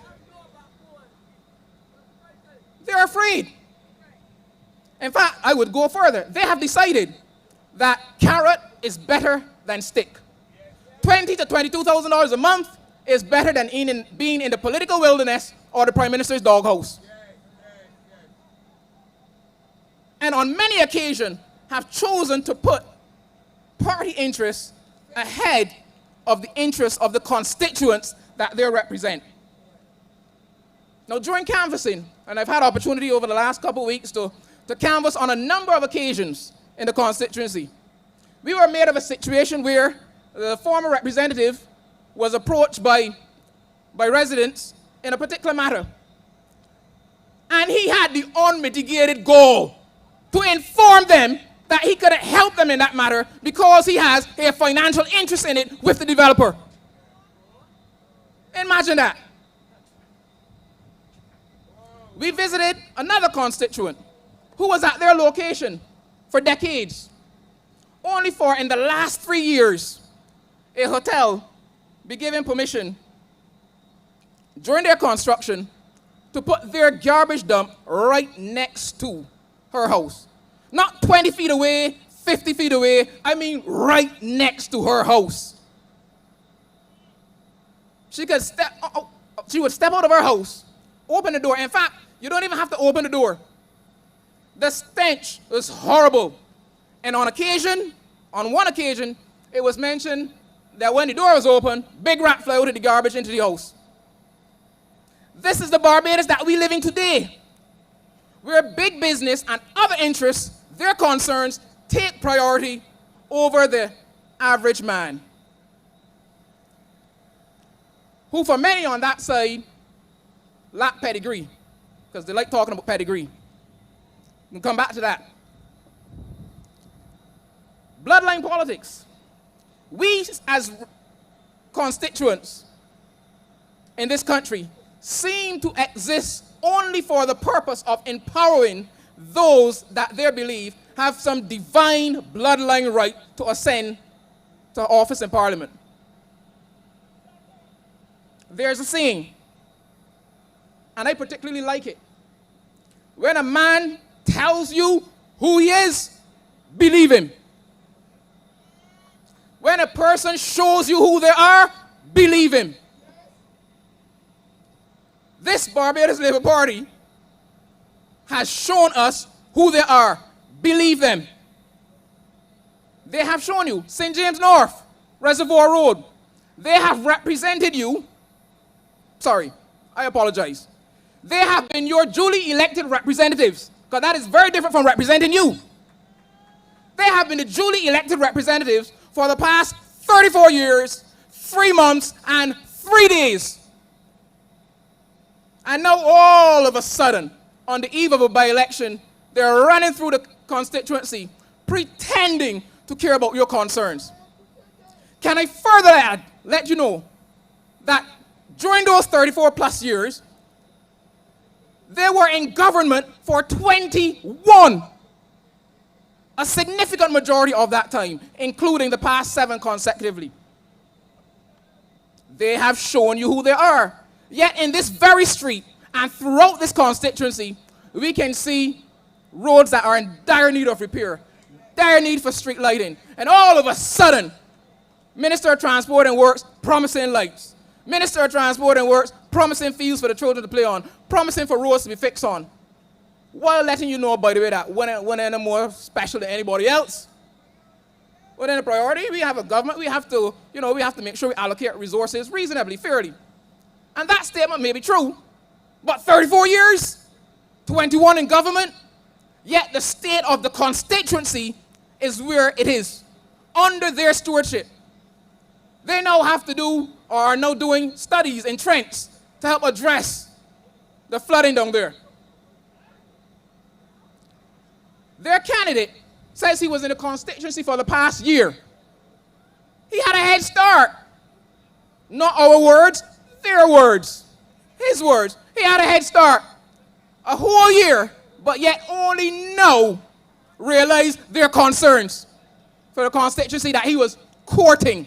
They're afraid. In fact, I would go further. They have decided that carrot is better than stick. $20,000 to $22,000 a month is better than being in the political wilderness or the Prime Minister's doghouse. And on many occasions have chosen to put party interests ahead of the interests of the constituents that they represent. Now, during canvassing, and I've had opportunity over the last couple of weeks to canvass on a number of occasions in the constituency, we were made of a situation where the former representative was approached by residents in a particular matter. And he had the unmitigated gall to inform them that he couldn't help them in that matter because he has a financial interest in it with the developer. Imagine that. We visited another constituent who was at their location for decades, only for in the last 3 years, a hotel be given permission during their construction to put their garbage dump right next to her house. Not 20 feet away, 50 feet away, I mean right next to her house. She would step out of her house, open the door. In fact, you don't even have to open the door. The stench was horrible. And on one occasion, it was mentioned that when the door was open, big rat flew out of the garbage into the house. This is the Barbados that we live in today, where big business and other interests, their concerns, take priority over the average man, who for many on that side lack pedigree, because they like talking about pedigree. We'll come back to that. Bloodline politics. We as constituents in this country seem to exist only for the purpose of empowering those that they believe have some divine bloodline right to ascend to office in Parliament. There's a saying, and I particularly like it. When a man tells you who he is, believe him. When a person shows you who they are, believe him. This Barbados Labour Party has shown us who they are. Believe them. They have shown you St. James North, Reservoir Road. They have represented you. Sorry, I apologize. They have been your duly elected representatives, because that is very different from representing you. They have been the duly elected representatives for the past 34 years, 3 months, and 3 days. And now all of a sudden, on the eve of a by-election, they're running through the constituency, pretending to care about your concerns. Can I further let you know that during those 34 plus years, they were in government for 21. A significant majority of that time, including the past 7 consecutively. They have shown you who they are. Yet in this very street and throughout this constituency, we can see roads that are in dire need of repair, dire need for street lighting. And all of a sudden, Minister of Transport and Works promising lights. Minister of Transport and Works promising fields for the children to play on, promising for roads to be fixed on. While letting you know, by the way, that we're any more special than anybody else. Within a priority, we have a government, we have to make sure we allocate resources reasonably, fairly. And that statement may be true, but 34 years, 21 in government, yet the state of the constituency is where it is, under their stewardship. They now have to do, or are now doing, studies in Trent to help address the flooding down there. Their candidate says he was in the constituency for the past year. He had a head start. Not our words, their words. His words. He had a head start. A whole year, but yet only now realized their concerns for the constituency that he was courting.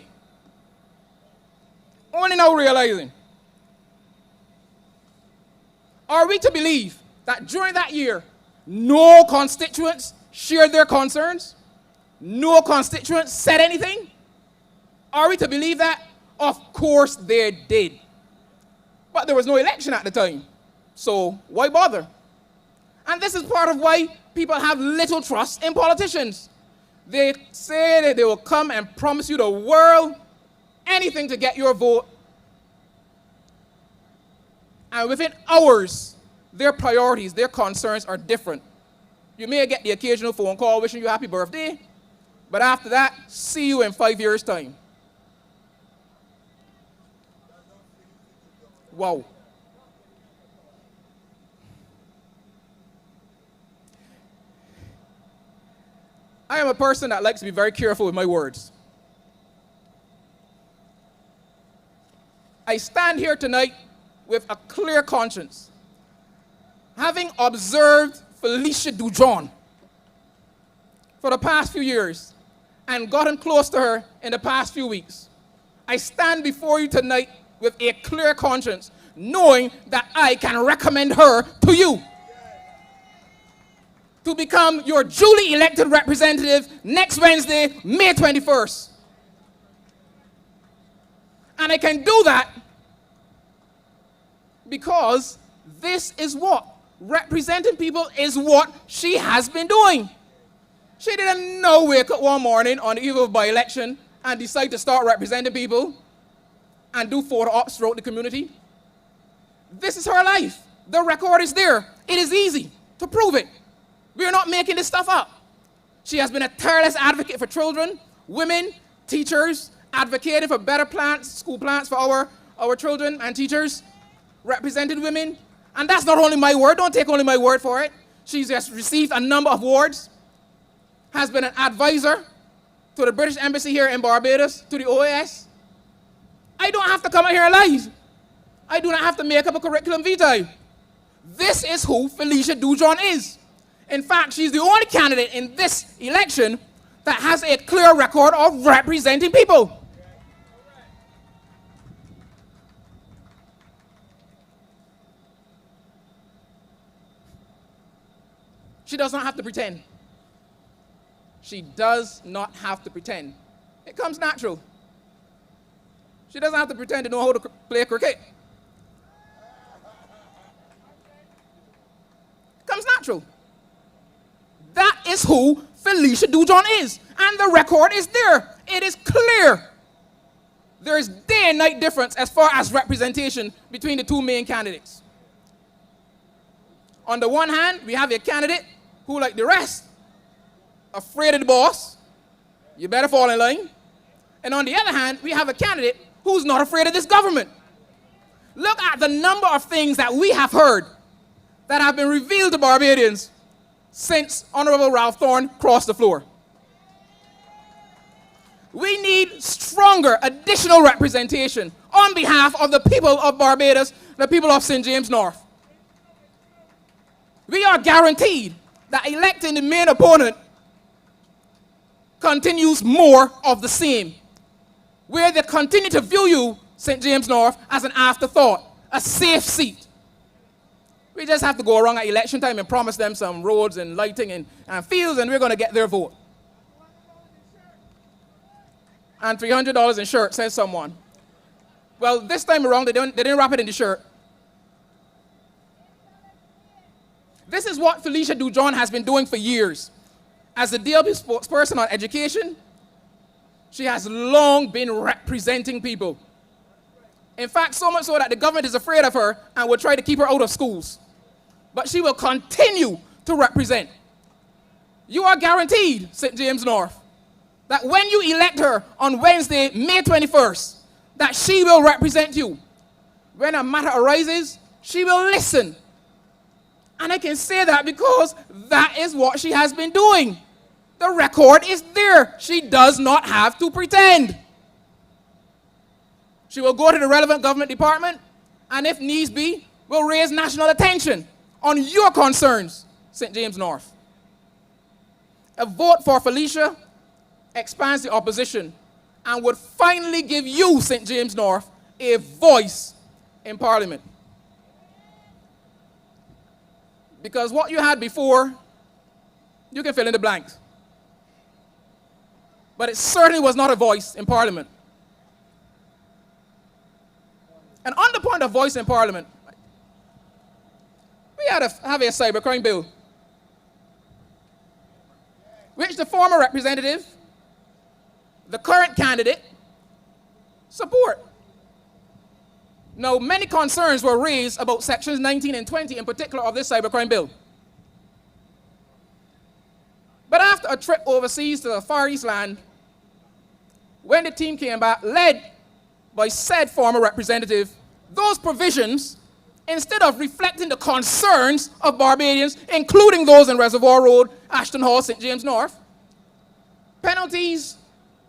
Only now realizing. Are we to believe that during that year, no constituents shared their concerns? No constituents said anything? Are we to believe that? Of course they did. But there was no election at the time, so why bother? And this is part of why people have little trust in politicians. They say that they will come and promise you the world, anything to get your vote. And within hours, their priorities, their concerns are different. You may get the occasional phone call wishing you happy birthday, but after that, see you in 5 years' time. Wow. I am a person that likes to be very careful with my words. I stand here tonight with a clear conscience, having observed Felicia Dujon for the past few years and gotten close to her in the past few weeks. I stand before you tonight with a clear conscience, knowing that I can recommend her to you to become your duly elected representative next Wednesday, May 21st. And I can do that because this is what representing people is what she has been doing. She didn't wake up one morning on the eve of by-election and decide to start representing people and do photo ops throughout the community. This is her life. The record is there. It is easy to prove it. We are not making this stuff up. She has been a tireless advocate for children, women, teachers, advocating for better plants, school plants for our children and teachers, represented women. And that's not only my word. Don't take only my word for it. She's just received a number of awards, has been an advisor to the British Embassy here in Barbados, to the OAS. I don't have to come out here alive. I do not have to make up a curriculum vitae. This is who Felicia Dujon is. In fact, she's the only candidate in this election that has a clear record of representing people. She does not have to pretend. She does not have to pretend. It comes natural. She doesn't have to pretend to know how to play cricket. It comes natural. That is who Felicia Dujon is. And the record is there. It is clear. There is day and night difference as far as representation between the two main candidates. On the one hand, we have a candidate who, like the rest, afraid of the boss. You better fall in line. And on the other hand, we have a candidate who's not afraid of this government. Look at the number of things that we have heard that have been revealed to Barbadians since Honorable Ralph Thorne crossed the floor. We need stronger additional representation on behalf of the people of Barbados, the people of St. James North. We are guaranteed that electing the main opponent continues more of the same, where they continue to view you, St. James North, as an afterthought, a safe seat. We just have to go around at election time and promise them some roads and lighting and fields, and we're going to get their vote. And $300 in shirt, says someone. Well, this time around, they didn't wrap it in the shirt. This is what Felicia Dujon has been doing for years. As the DLP spokesperson on education, she has long been representing people. In fact, so much so that the government is afraid of her and will try to keep her out of schools. But she will continue to represent. You are guaranteed, St. James North, that when you elect her on Wednesday, May 21st, that she will represent you. When a matter arises, she will listen. And I can say that because that is what she has been doing. The record is there. She does not have to pretend. She will go to the relevant government department, and if needs be, will raise national attention on your concerns, St. James North. A vote for Felicia expands the opposition and would finally give you, St. James North, a voice in Parliament. Because what you had before, you can fill in the blanks. But it certainly was not a voice in Parliament. And on the point of voice in Parliament, we had to have a cybercrime bill, which the former representative, the current candidate, support. Now, many concerns were raised about sections 19 and 20 in particular of this cybercrime bill. But after a trip overseas to the Far East land, when the team came back, led by said former representative, those provisions, instead of reflecting the concerns of Barbadians, including those in Reservoir Road, Ashton Hall, St. James North,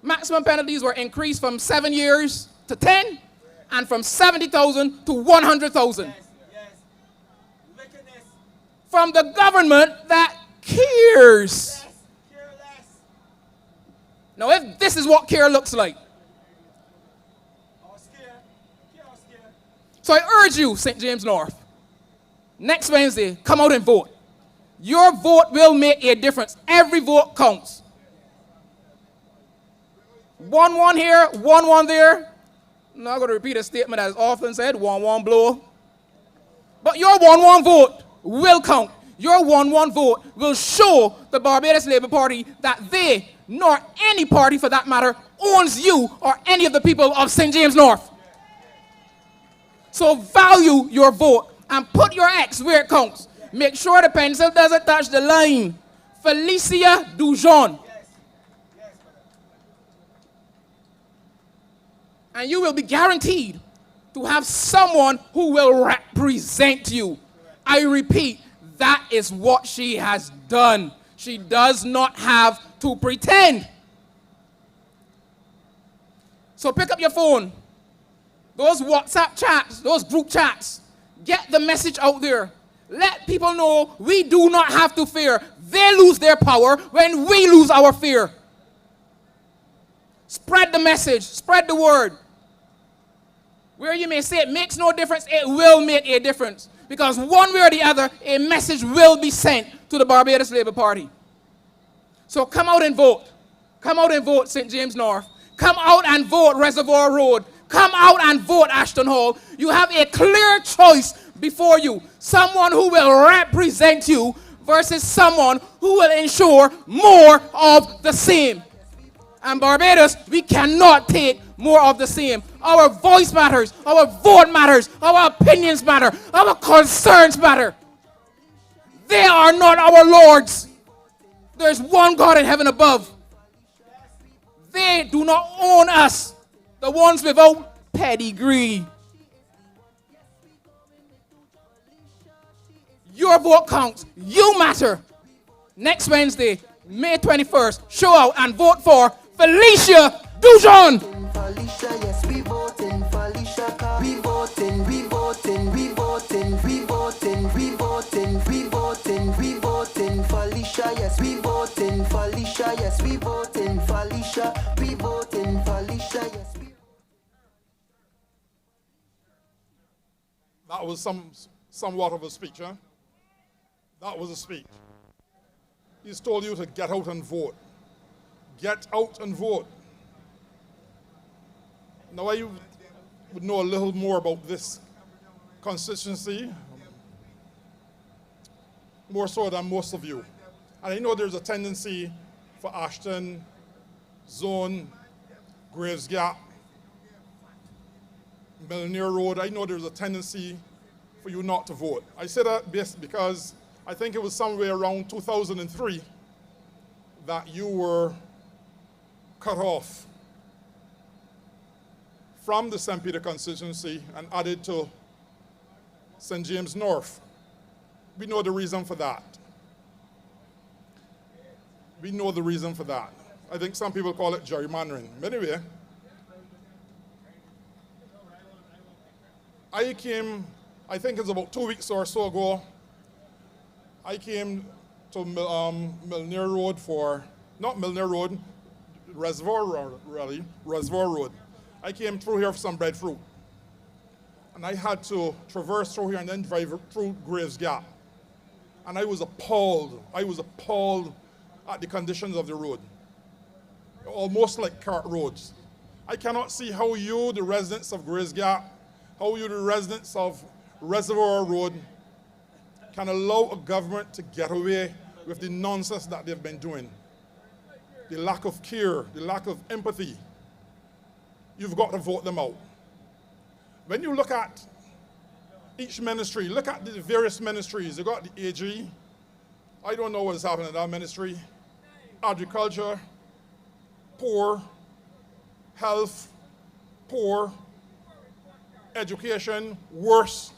maximum penalties were increased from 7 years to 10, and from 70,000 to 100,000. From the government that cares. Now, if this is what care looks like, so I urge you, St. James North, next Wednesday, come out and vote. Your vote will make a difference. Every vote counts. 1-1 here, 1-1 there. I'm not going to repeat a statement as often said, 1-1 blow. But your 1-1 vote will count. Your 1-1 vote will show the Barbados Labour Party that they, nor any party for that matter, owns you or any of the people of St. James North. So value your vote and put your X where it counts. Make sure the pencil doesn't touch the line. Felicia Dujon. And you will be guaranteed to have someone who will represent you. I repeat, that is what she has done. She does not have to pretend. So pick up your phone. Those WhatsApp chats, those group chats, get the message out there. Let people know we do not have to fear. They lose their power when we lose our fear. Spread the message, spread the word. Where you may say it makes no difference, it will make a difference. Because one way or the other, a message will be sent to the Barbados Labour Party. So come out and vote. Come out and vote, St. James North. Come out and vote, Reservoir Road. Come out and vote, Ashton Hall. You have a clear choice before you. Someone who will represent you versus someone who will ensure more of the same. And Barbados, we cannot take more of the same. Our voice matters. Our vote matters. Our opinions matter. Our concerns matter. They are not our lords. There's one God in heaven above. They do not own us. The ones without pedigree. Your vote counts. You matter. Next Wednesday, May 21st, show out and vote for Felicia Dujon. Felicia, yes, we voting. Felicia, we voting, we voting, we voting, we voting, we voting, we voting, we voting. Felicia, yes, we voting. Felicia, yes, we voting. Felicia, we voting. Felicia, yes, we. That was somewhat of a speech, huh? That was a speech. He's told you to get out and vote. Get out and vote. Now I would know a little more about this constituency, more so than most of you. And I know there's a tendency for Ashton, Zone, Graves Gap, Millionaire Road, I know there's a tendency for you not to vote. I say that because I think it was somewhere around 2003 that you were cut off from the St. Peter constituency and added to St. James North. We know the reason for that. We know the reason for that. I think some people call it gerrymandering. But anyway, I came, I think it's about 2 weeks or so ago, I came to Millionaire Road for, not Millionaire Road, Reservoir Road. I came through here for some breadfruit. And I had to traverse through here and then drive through Graves Gap. And I was appalled. I was appalled at the conditions of the road. Almost like cart roads. I cannot see how you, the residents of Graves Gap, how you, the residents of Reservoir Road, can allow a government to get away with the nonsense that they've been doing. The lack of care, the lack of empathy. You've got to vote them out. When you look at each ministry, look at the various ministries. You got the AG. I don't know what's happening in that ministry. Agriculture, poor. Health, poor. Education, worse.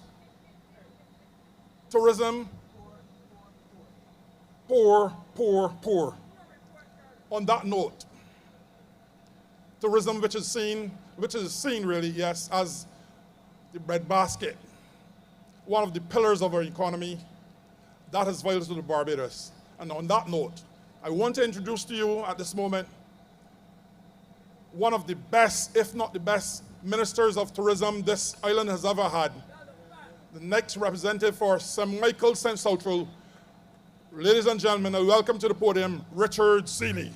Tourism, poor, poor, poor. On that note, tourism, which is seen really, yes, as the breadbasket, one of the pillars of our economy, that is vital to the Barbados. And on that note, I want to introduce to you at this moment one of the best, if not the best, ministers of tourism this island has ever had. The next representative for St. Michael, St. Southwell. Ladies and gentlemen, I welcome to the podium Richard Seeley.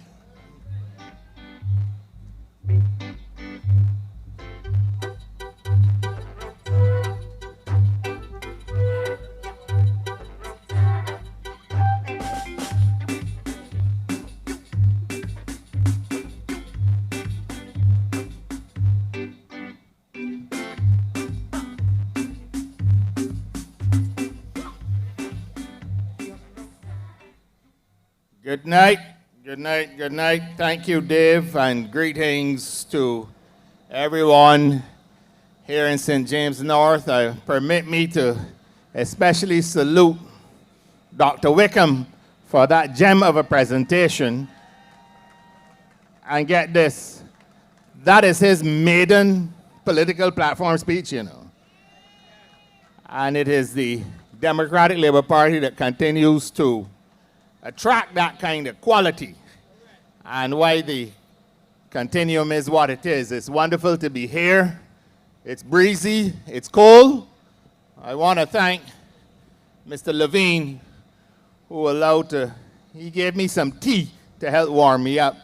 Good night, good night, good night. Thank you, Dave, and greetings to everyone here in St. James North. Permit me to especially salute Dr. Wickham for that gem of a presentation. And get this, that is his maiden political platform speech, you know. And it is the Democratic Labour Party that continues to attract that kind of quality, and why the continuum is what it is. It's wonderful to be here. It's breezy, it's cold. I want to thank Mr. Levine, he gave me some tea to help warm me up.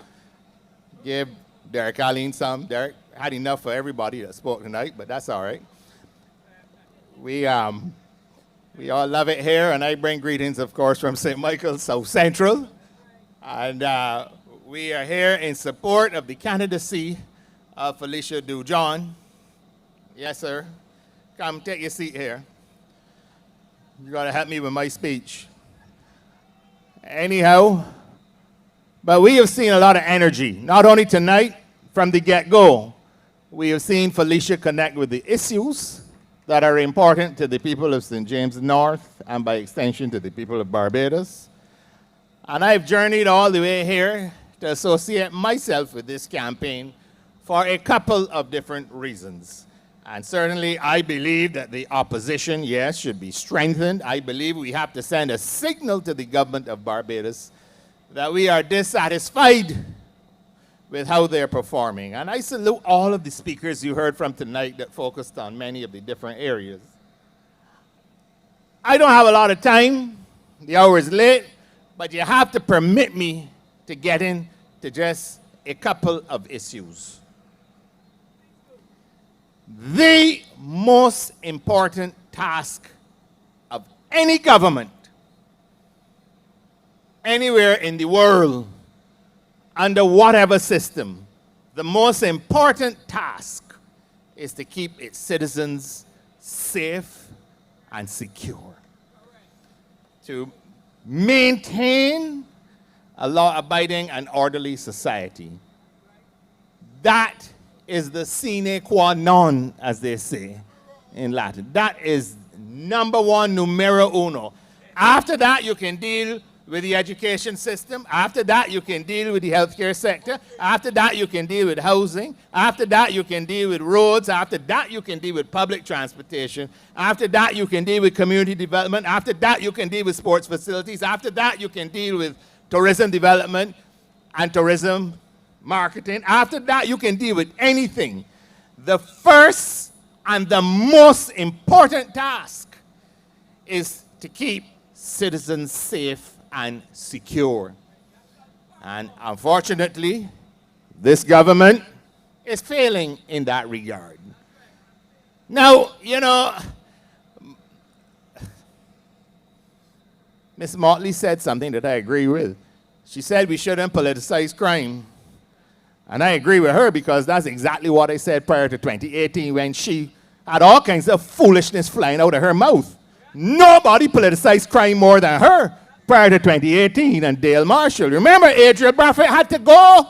Gave Derek Alleyne some. Derek had enough for everybody that spoke tonight, but that's all right. We all love it here, and I bring greetings, of course, from St. Michael, South Central. And we are here in support of the candidacy of Felicia Dujon. Yes, sir. Come, take your seat here. You're going to help me with my speech. Anyhow, but we have seen a lot of energy, not only tonight, from the get-go. We have seen Felicia connect with the issues that are important to the people of St. James North and by extension to the people of Barbados. And I've journeyed all the way here to associate myself with this campaign for a couple of different reasons. And certainly I believe that the opposition, yes, should be strengthened. I believe we have to send a signal to the government of Barbados that we are dissatisfied with how they're performing. And I salute all of the speakers you heard from tonight that focused on many of the different areas. I don't have a lot of time. The hour is late, but you have to permit me to get into just a couple of issues. The most important task of any government anywhere in the world, under whatever system, the most important task is to keep its citizens safe and secure. To maintain a law-abiding and orderly society. That is the sine qua non, as they say in Latin. That is number one, numero uno. After that, you can deal with the education system. After that, you can deal with the healthcare sector. After that, you can deal with housing. After that, you can deal with roads. After that, you can deal with public transportation. After that, you can deal with community development. After that, you can deal with sports facilities. After that, you can deal with tourism development and tourism marketing. After that, you can deal with anything. The first and the most important task is to keep citizens safe and secure. And unfortunately, this government is failing in that regard. Now, you know, Ms. Motley said something that I agree with. She said we shouldn't politicize crime. And I agree with her because that's exactly what I said prior to 2018 when she had all kinds of foolishness flying out of her mouth. Nobody politicized crime more than her prior to 2018 and Dale Marshall. Remember, Adriel Braffett had to go.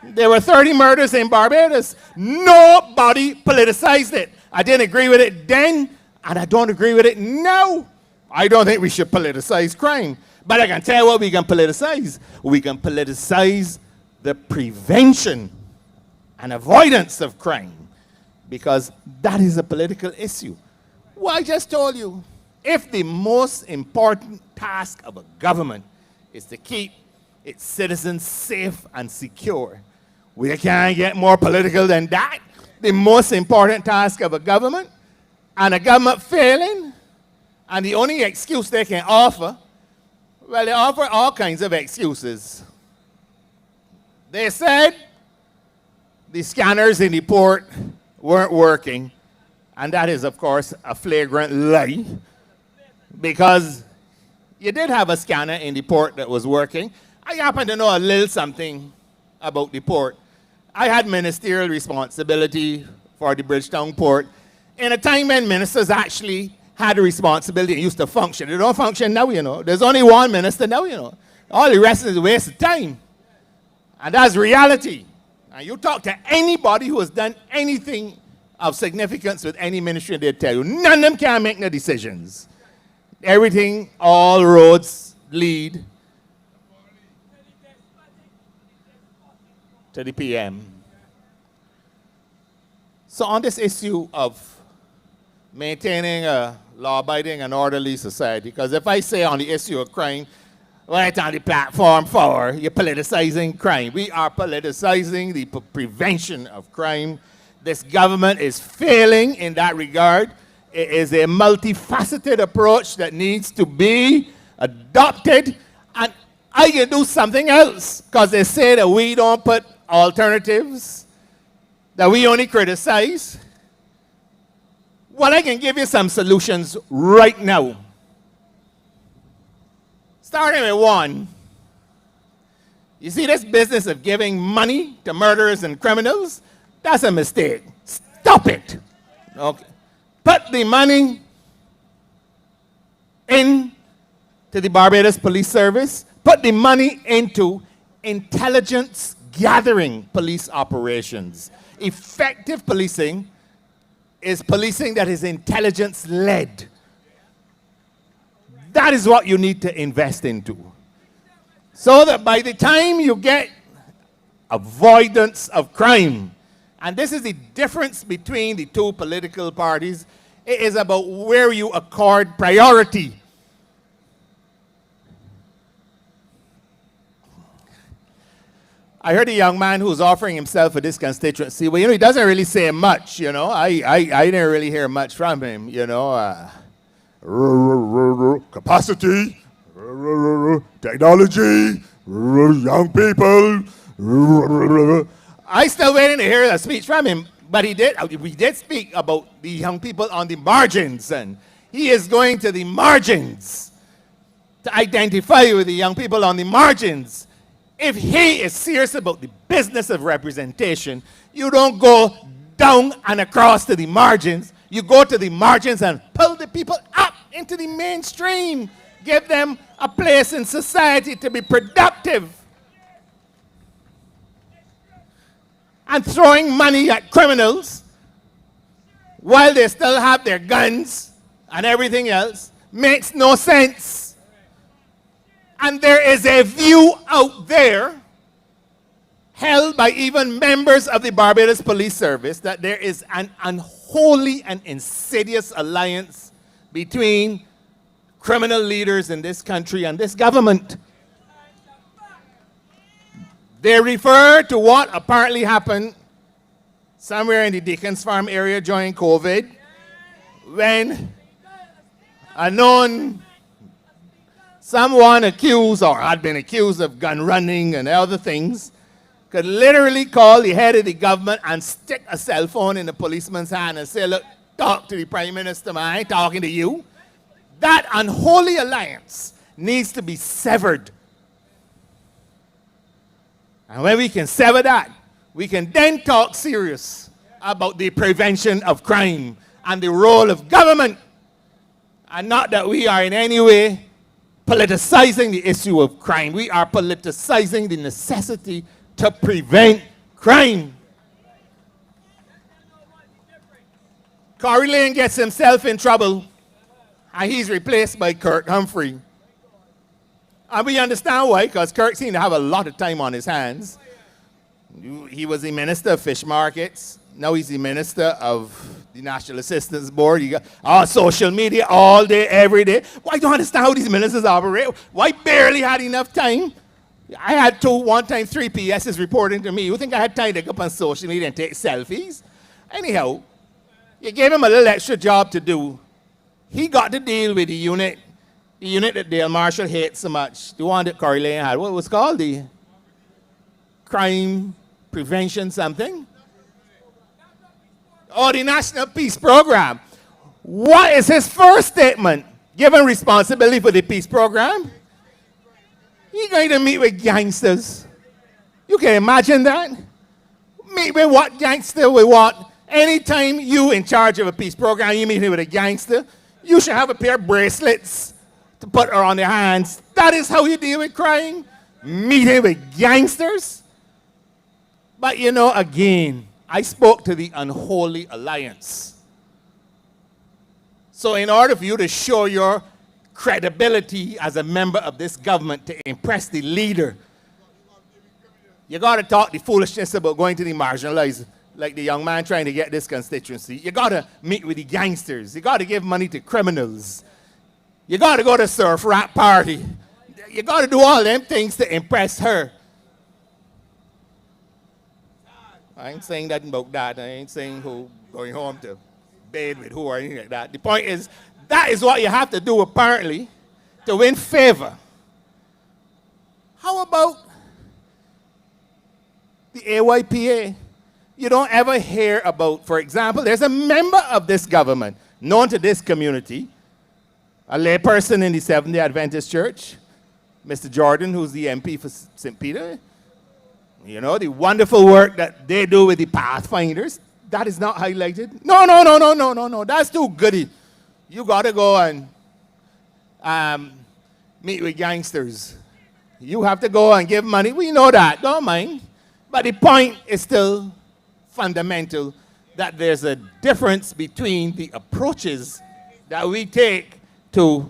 There were 30 murders in Barbados. Nobody politicized it. I didn't agree with it then, and I don't agree with it now. I don't think we should politicize crime. But I can tell you what we can politicize. We can politicize the prevention and avoidance of crime, because that is a political issue. Well, I just told you, if the most important task of a government is to keep its citizens safe and secure, we can't get more political than that. The most important task of a government, and a government failing, and the only excuse they can offer, well, they offer all kinds of excuses. They said the scanners in the port weren't working, and that is, of course, a flagrant lie, because you did have a scanner in the port that was working. I happen to know a little something about the port. I had ministerial responsibility for the Bridgetown port in a time when ministers actually had a responsibility and used to function. They don't function now, you know. There's only one minister now, you know. All the rest is a waste of time. And that's reality. And you talk to anybody who has done anything of significance with any ministry, they'll tell you, none of them can make no decisions. Everything, all roads lead to the PM. So on this issue of maintaining a law-abiding and orderly society, because if I say on the issue of crime, right on the platform for you're politicizing crime. We are politicizing the prevention of crime. This government is failing in that regard. It is a multifaceted approach that needs to be adopted. And I can do something else, because they say that we don't put alternatives, that we only criticize. Well, I can give you some solutions right now. Starting with one. You see this business of giving money to murderers and criminals? That's a mistake. Stop it. Okay. Put the money into the Barbados Police Service. Put the money into intelligence gathering police operations. Effective policing is policing that is intelligence-led. That is what you need to invest into. So that by the time you get avoidance of crime, and this is the difference between the two political parties, it is about where you accord priority. I heard a young man who's offering himself for this constituency. Well, you know, he doesn't really say much, you know. I didn't really hear much from him, you know. capacity, technology, young people. I still waiting to hear a speech from him, but we did speak about the young people on the margins, and he is going to the margins to identify with the young people on the margins. If he is serious about the business of representation, you don't go down and across to the margins. You go to the margins and pull the people up into the mainstream. Give them a place in society to be productive. And throwing money at criminals while they still have their guns and everything else makes no sense. And there is a view out there, held by even members of the Barbados Police Service, that there is an unholy and insidious alliance between criminal leaders in this country and this government. They refer to what apparently happened somewhere in the Deacon's Farm area during COVID, when a known someone accused or had been accused of gun running and other things could literally call the head of the government and stick a cell phone in the policeman's hand and say, look, talk to the Prime Minister, man, I ain't talking to you. That unholy alliance needs to be severed. And when we can sever that, we can then talk serious about the prevention of crime and the role of government. And not that we are in any way politicizing the issue of crime. We are politicizing the necessity to prevent crime. Corey Lane gets himself in trouble, and he's replaced by Kirk Humphrey. And we understand why, because Kirk seemed to have a lot of time on his hands. He was the Minister of Fish Markets. Now he's the Minister of the National Assistance Board. You got social media all day, every day. Well, I don't understand how these ministers operate. Well, I barely had enough time. I had one time 3 PSs reporting to me. You think I had time to go up on social media and take selfies? Anyhow, you gave him a little extra job to do. He got to deal with the unit that Dale Marshall hates so much. The one that Corey Lane had. What was it called? The crime prevention something? Oh, the National Peace Program. What is his first statement? Given responsibility for the peace program, he's going to meet with gangsters. You can imagine that? Meet with what gangster with what? Anytime you in charge of a peace program, you meet with a gangster, you should have a pair of bracelets to put on their hands. That is how you deal with crime? Meeting with gangsters? But you know, again, I spoke to the unholy alliance. So in order for you to show your credibility as a member of this government to impress the leader, you got to talk the foolishness about going to the marginalized, like the young man trying to get this constituency. You got to meet with the gangsters. You got to give money to criminals. You got to go to surf rap party. You got to do all them things to impress her. I ain't saying nothing about that. I ain't saying who going home to bed with who or anything like that. The point is, that is what you have to do, apparently, to win favor. How about the AYPA? You don't ever hear about, for example, there's a member of this government known to this community, a layperson in the Seventh-day Adventist Church, Mr. Jordan, who's the MP for St. Peter. You know, the wonderful work that they do with the Pathfinders, that is not highlighted. No. That's too goody. You got to go and meet with gangsters. You have to go and give money. We know that. Don't mind. But the point is still fundamental, that there's a difference between the approaches that we take to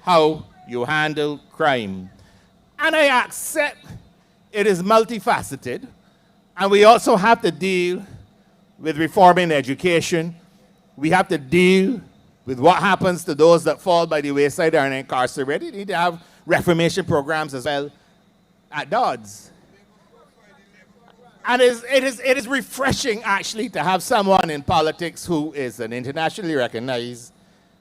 how you handle crime. And I accept it is multifaceted, and we also have to deal with reforming education. We have to deal with what happens to those that fall by the wayside and are incarcerated. We need to have reformation programs as well at Dodds. And it is refreshing, actually, to have someone in politics who is an internationally recognized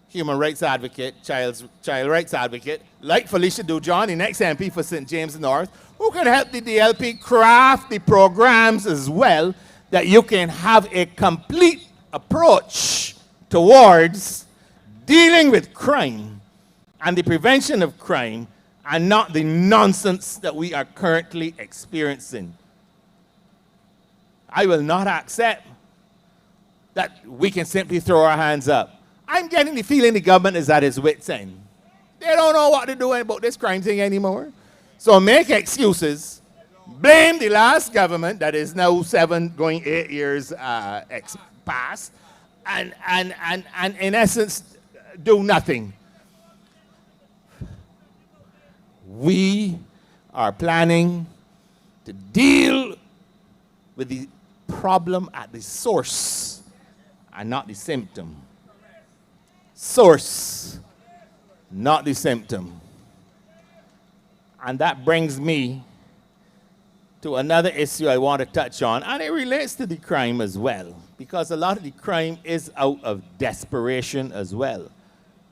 human rights advocate, child rights advocate, like Felicia Dujon, the next MP for St. James North, who can help the DLP craft the programs as well, that you can have a complete approach towards dealing with crime and the prevention of crime, and not the nonsense that we are currently experiencing. I will not accept that we can simply throw our hands up. I'm getting the feeling the government is at its wit's end. They don't know what to do about this crime thing anymore. So make excuses, blame the last government that is now 7 going 8 years past, and in essence do nothing. We are planning to deal with the problem at the source and not the symptom. Source, not the symptom. And that brings me to another issue I want to touch on, and it relates to the crime as well, because a lot of the crime is out of desperation as well.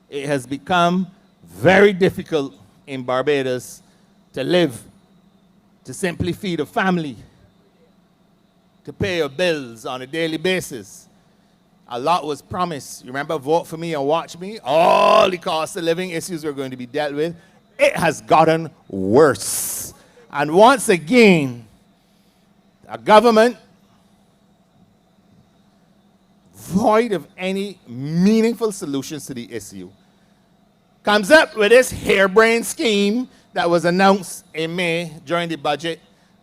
It has become very difficult in Barbados to live, to simply feed a family, to pay your bills on a daily basis. A lot was promised. You remember, vote for me and watch me? All the cost of living issues were going to be dealt with. It has gotten worse. And once again, a government void of any meaningful solutions to the issue comes up with this harebrained scheme that was announced in May during the budget.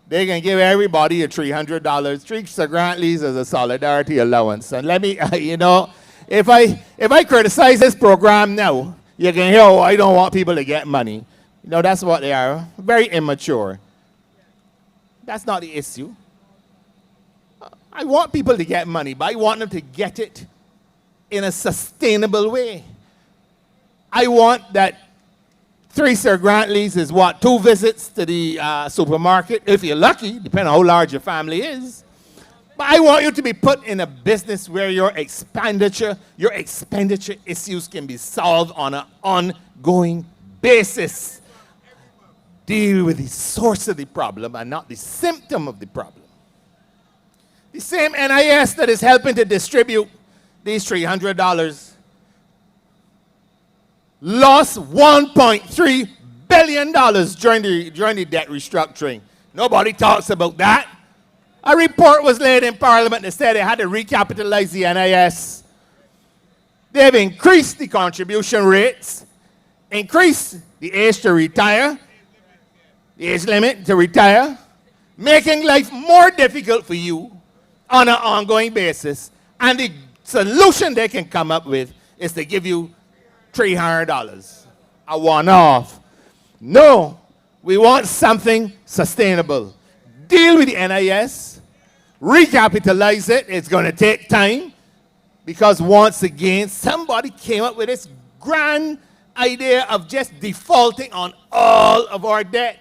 They can give everybody a $300, 3 grant leaves as a solidarity allowance. And let me, if I criticize this program now, you can hear, oh, I don't want people to get money. That's what they are, very immature. That's not the issue. I want people to get money, but I want them to get it in a sustainable way. I want that 3 Sir Grantley's is what, 2 visits to the supermarket, if you're lucky, depending on how large your family is. But I want you to be put in a business where your expenditure issues can be solved on an ongoing basis. Deal with the source of the problem and not the symptom of the problem. The same NIS that is helping to distribute these $300 lost $1.3 billion during the debt restructuring. Nobody talks about that. A report was laid in Parliament that said they had to recapitalize the NIS. They've increased the contribution rates, increased the age to retire, the age limit to retire, making life more difficult for you on an ongoing basis. And the solution they can come up with is to give you $300, a one-off. No, we want something sustainable. Deal with the NIS, recapitalize it. It's going to take time because once again, somebody came up with this grand idea of just defaulting on all of our debt.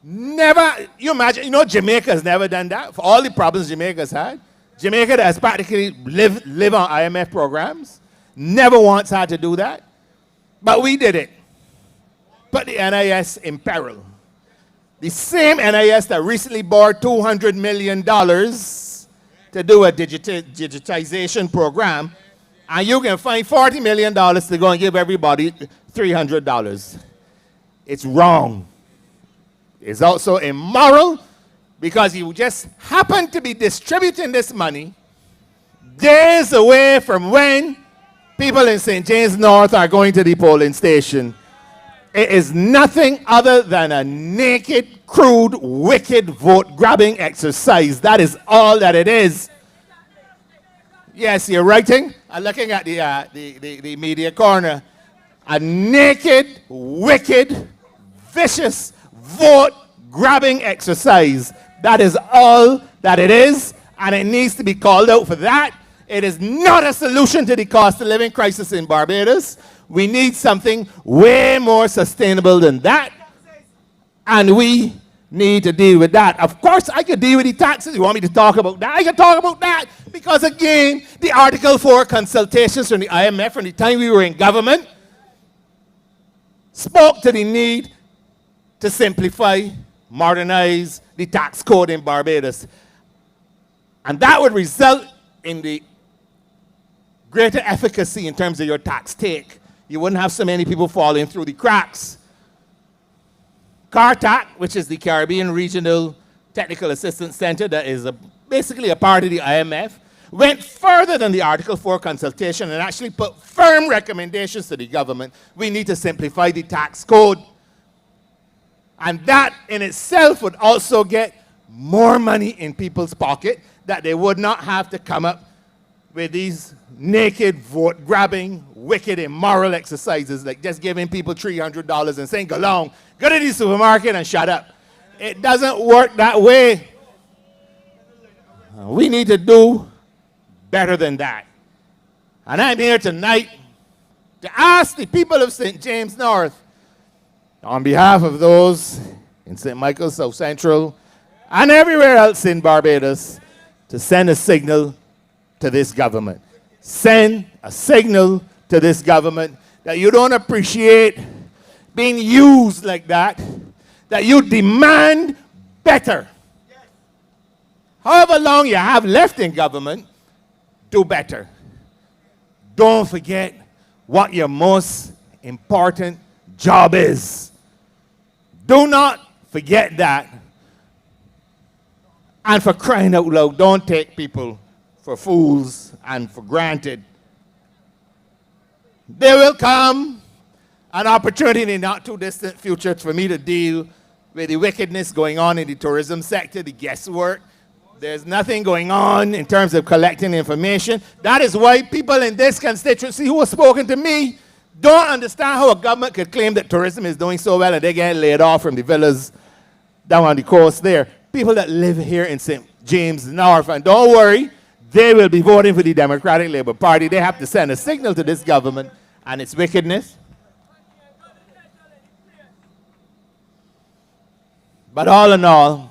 Never, you imagine, Jamaica's never done that. For all the problems Jamaica's had, Jamaica that has practically live on IMF programs, never once had to do that. But we did it. Put the NIS in peril. The same NIS that recently borrowed $200 million to do a digitization program, and you can find $40 million to go and give everybody $300. It's wrong. It's also immoral because you just happen to be distributing this money days away from when people in St. James North are going to the polling station. It is nothing other than a naked, crude, wicked vote-grabbing exercise. That is all that it is. Yes, you're writing. I'm looking at the media corner. A naked, wicked, vicious vote-grabbing exercise. That is all that it is, and it needs to be called out for that. It is not a solution to the cost of living crisis in Barbados. We need something way more sustainable than that. And we need to deal with that. Of course, I could deal with the taxes. You want me to talk about that? I can talk about that. Because again, the Article 4 consultations from the IMF from the time we were in government spoke to the need to simplify, modernize the tax code in Barbados. And that would result in the greater efficacy in terms of your tax take. You wouldn't have so many people falling through the cracks. CARTAC, which is the Caribbean Regional Technical Assistance Center that is basically a part of the IMF, went further than the Article 4 consultation and actually put firm recommendations to the government. We need to simplify the tax code. And that in itself would also get more money in people's pocket, that they would not have to come up with these naked, vote-grabbing, wicked, immoral exercises like just giving people $300 and saying, go to the supermarket and shut up. It doesn't work that way. We need to do better than that. And I'm here tonight to ask the people of St. James North, on behalf of those in St. Michael's, South Central, and everywhere else in Barbados, to send a signal to this government. Send a signal to this government that you don't appreciate being used like that, that you demand better. However long you have left in government, do better. Don't forget what your most important job is. Do not forget that. And for crying out loud, don't take people for fools and for granted. There will come an opportunity in the not too distant future for me to deal with the wickedness going on in the tourism sector, the guesswork. There's nothing going on in terms of collecting information. That is why people in this constituency who have spoken to me don't understand how a government could claim that tourism is doing so well and they get laid off from the villas down on the coast there. People that live here in St. James North, and don't worry, they will be voting for the Democratic Labour Party. They have to send a signal to this government and its wickedness. But all in all,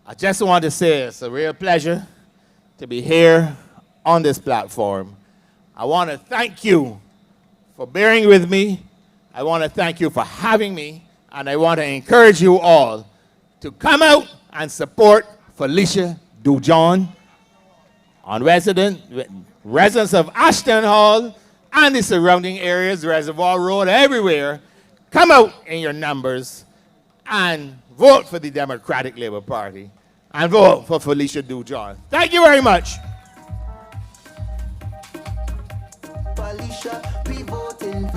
I just want to say it's a real pleasure to be here on this platform. I want to thank you for bearing with me. I want to thank you for having me. And I want to encourage you all to come out and support Felicia Dujon on residents of Ashton Hall and the surrounding areas, Reservoir Road, everywhere. Come out in your numbers and vote for the Democratic Labour Party and vote for Felicia Dujon. Thank you very much. Felicia, we voting,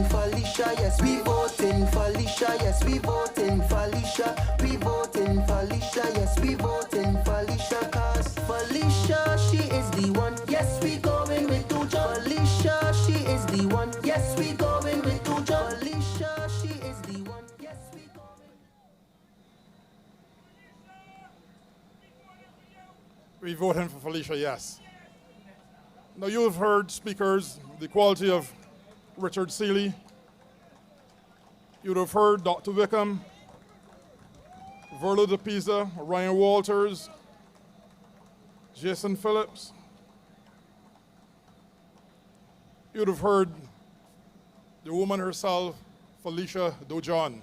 Felicia, yes, we voting, Felicia, yes, we voting, Felicia, we voting, Felicia, yes, we voting, Felicia, cause Felicia, she is the one, yes, we going with Dujon. Felicia, she is the one, yes, we going with Dujon. Felicia, she is the one, yes, we going. We voting for Felicia, yes. Now you've heard speakers, the quality of Richard Seeley. You'd have heard Dr. Wickham, Verla De Peiza, Ryan Walters, Jason Phillips. You'd have heard the woman herself, Felicia Djon.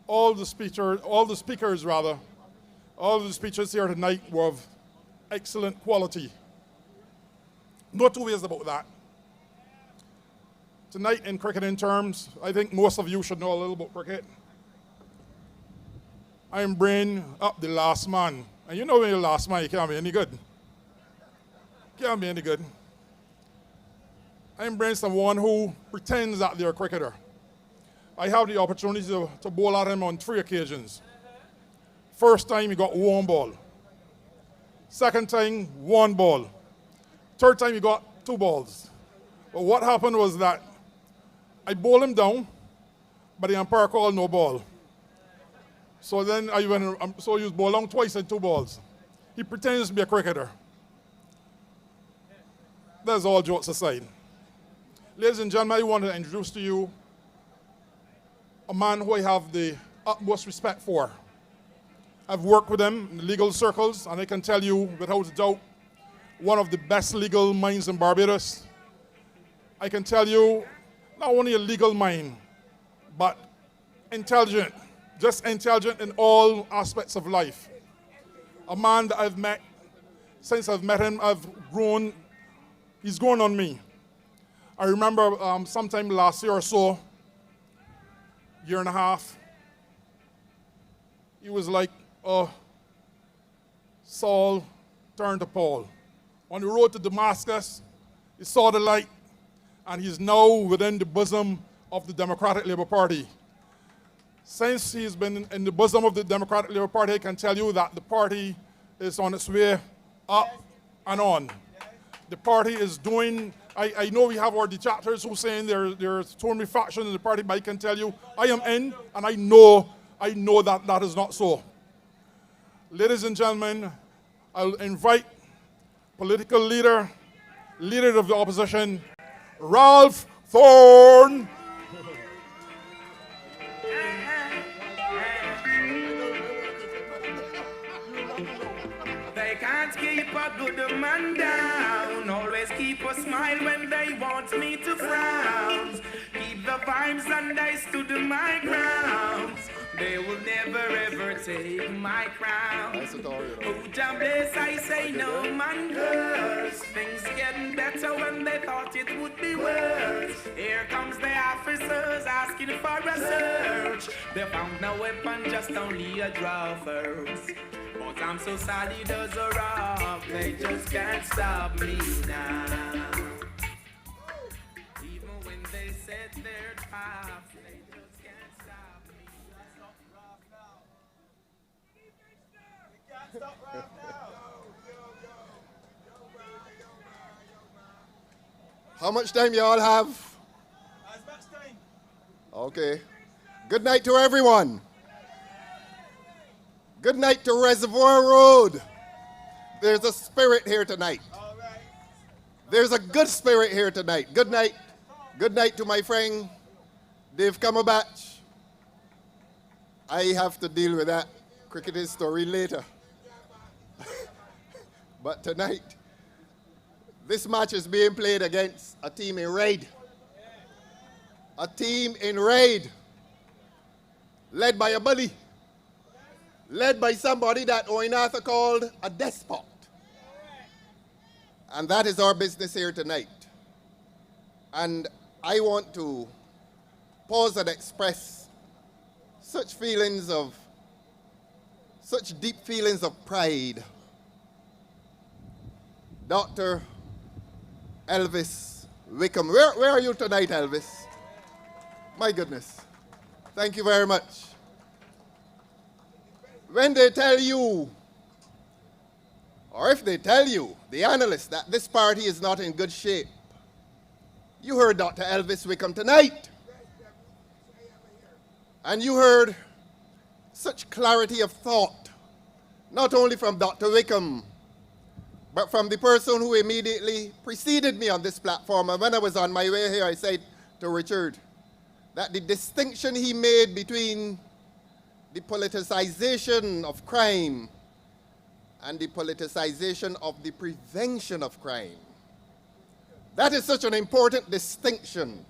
All the speeches here tonight were of excellent quality. No two ways about that. Tonight, in cricketing terms, I think most of you should know a little about cricket. I'm bringing up the last man. And you know when you're the last man, you can't be any good. Can't be any good. I'm bringing someone who pretends that they're a cricketer. I have the opportunity to bowl at him on 3 occasions. First time, he got 1 ball. Second time, 1 ball. Third time, he got 2 balls. But what happened was that I bowled him down, but the umpire called no ball. So then I went, so he was bowled down twice and 2 balls. He pretends to be a cricketer. That's all jokes aside. Ladies and gentlemen, I want to introduce to you a man who I have the utmost respect for. I've worked with him in the legal circles, and I can tell you without a doubt, one of the best legal minds in Barbados. I can tell you, not only a legal mind, but intelligent, just intelligent in all aspects of life. A man that I've met, since I've met him, he's grown on me. I remember sometime last year or so, year and a half, he was like, Saul turned to Paul. On the road to Damascus, he saw the light, and he's now within the bosom of the Democratic Labour Party. Since he's been in the bosom of the Democratic Labour Party, I can tell you that the party is on its way up and on. The party is doing, I know we have our detractors who are saying there's too many factions in the party, but I can tell you, I am in, and I know that that is not so. Ladies and gentlemen, I'll invite political leader of the opposition, Ralph Thorne. They can't keep a good man down. Always keep a smile when they want me to frown. Keep the vibes and I stood my ground. They will never ever take my crown. Oh, Jah bless, I say no man curse. Things getting better when they thought it would be worse. Here comes the officers asking for a search. They found no weapon, just only a drawers. But I'm so solid as a rock, they just can't stop me now. Even when they set their traps, they just can't stop me. How much time you all have? As much time. Okay. Good night to everyone. Good night to Reservoir Road. There's a spirit here tonight. All right. There's a good spirit here tonight. Good night. Good night to my friend Dave Cumberbatch. I have to deal with that cricketing story later. But tonight, this match is being played against a team in raid. A team in raid. Led by a bully. Led by somebody that Oinatha called a despot. And that is our business here tonight. And I want to pause and express such deep feelings of pride. Dr. Elvis Wickham. Where are you tonight, Elvis? My goodness. Thank you very much. When they tell you, or if they tell you, the analysts, that this party is not in good shape, you heard Dr. Elvis Wickham tonight. And you heard such clarity of thought, not only from Dr. Wickham, but from the person who immediately preceded me on this platform. And when I was on my way here, I said to Richard that the distinction he made between the politicization of crime and the politicization of the prevention of crime. That is such an important distinction.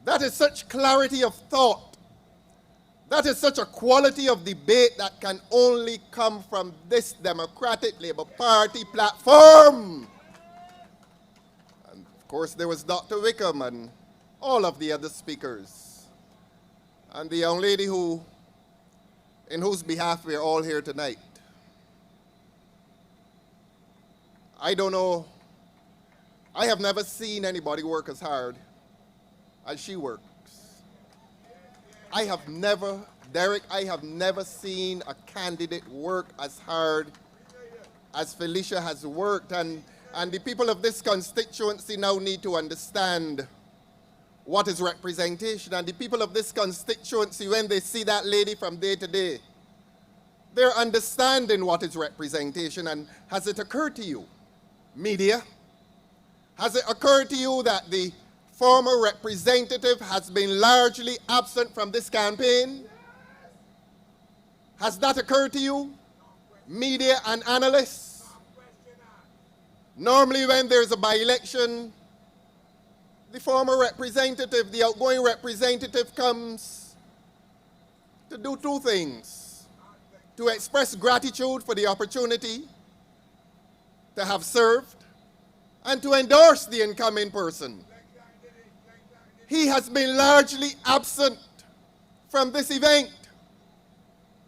That is such clarity of thought. That is such a quality of debate that can only come from this Democratic Labour Party platform. And of course, there was Dr. Wickham and all of the other speakers. And the young lady in whose behalf we're all here tonight. I don't know, I have never seen anybody work as hard as she works. I have never seen a candidate work as hard as Felicia has worked, and the people of this constituency now need to understand what is representation. And the people of this constituency, when they see that lady from day to day, they're understanding what is representation. And has it occurred to you, media? Has it occurred to you that the former representative has been largely absent from this campaign? Has that occurred to you, media and analysts? Normally when there's a by-election, the former representative, the outgoing representative comes to do two things: to express gratitude for the opportunity to have served and to endorse the incoming person. He has been largely absent from this event,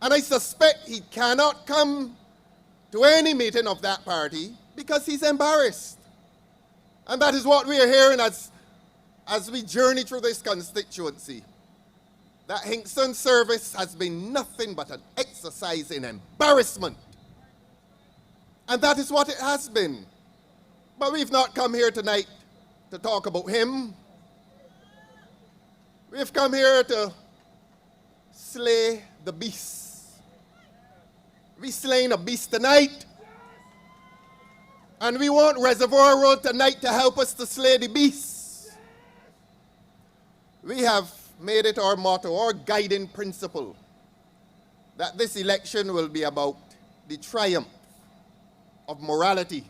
and I suspect he cannot come to any meeting of that party because he's embarrassed. And that is what we are hearing as we journey through this constituency, that Hingston's service has been nothing but an exercise in embarrassment. And that is what it has been. But we've not come here tonight to talk about him. We've come here to slay the beast. We're slaying a beast tonight. And we want Reservoir Road tonight to help us to slay the beast. We have made it our motto, our guiding principle, that this election will be about the triumph of morality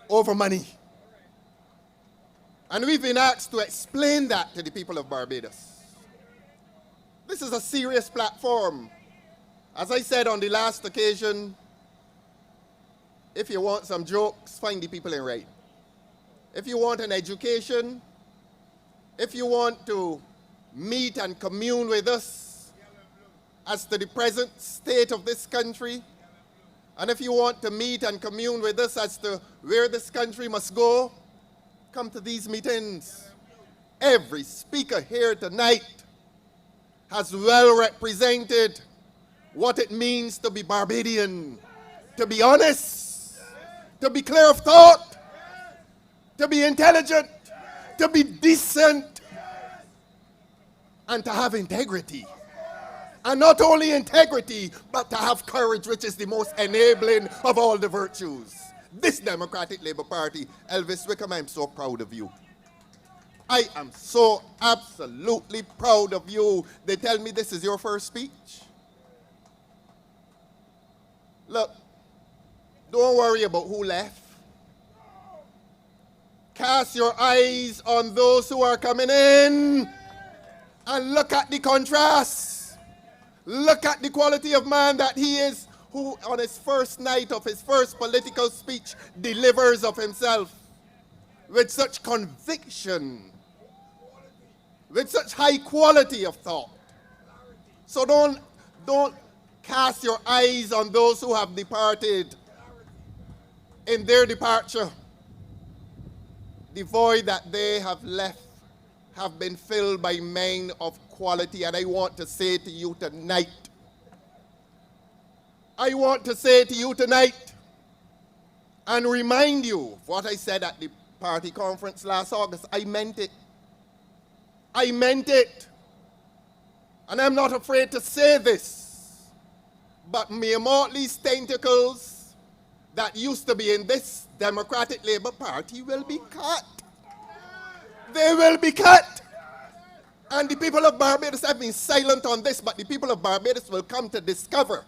over money. And we've been asked to explain that to the people of Barbados. This is a serious platform. As I said on the last occasion, if you want some jokes, find the people in right. If you want an education, if you want to meet and commune with us as to the present state of this country, and if you want to meet and commune with us as to where this country must go, come to these meetings. Every speaker here tonight has well represented what it means to be Barbadian, to be honest, to be clear of thought, to be intelligent, to be decent, and to have integrity. And not only integrity, but to have courage, which is the most enabling of all the virtues. This Democratic Labour Party, Elvis Wickham, I'm so proud of you. I am so absolutely proud of you. They tell me this is your first speech. Look, don't worry about who left. Cast your eyes on those who are coming in and look at the contrast. Look at the quality of man that he is, who on his first night of his first political speech delivers of himself with such conviction, with such high quality of thought. So don't cast your eyes on those who have departed. In their departure, the void that they have left have been filled by men of quality. And I want to say to you tonight, and remind you of what I said at the party conference last August. I meant it. I meant it. And I'm not afraid to say this. But Mia Motley's tentacles that used to be in this Democratic Labour Party will be cut. They will be cut. And the people of Barbados have been silent on this, but the people of Barbados will come to discover.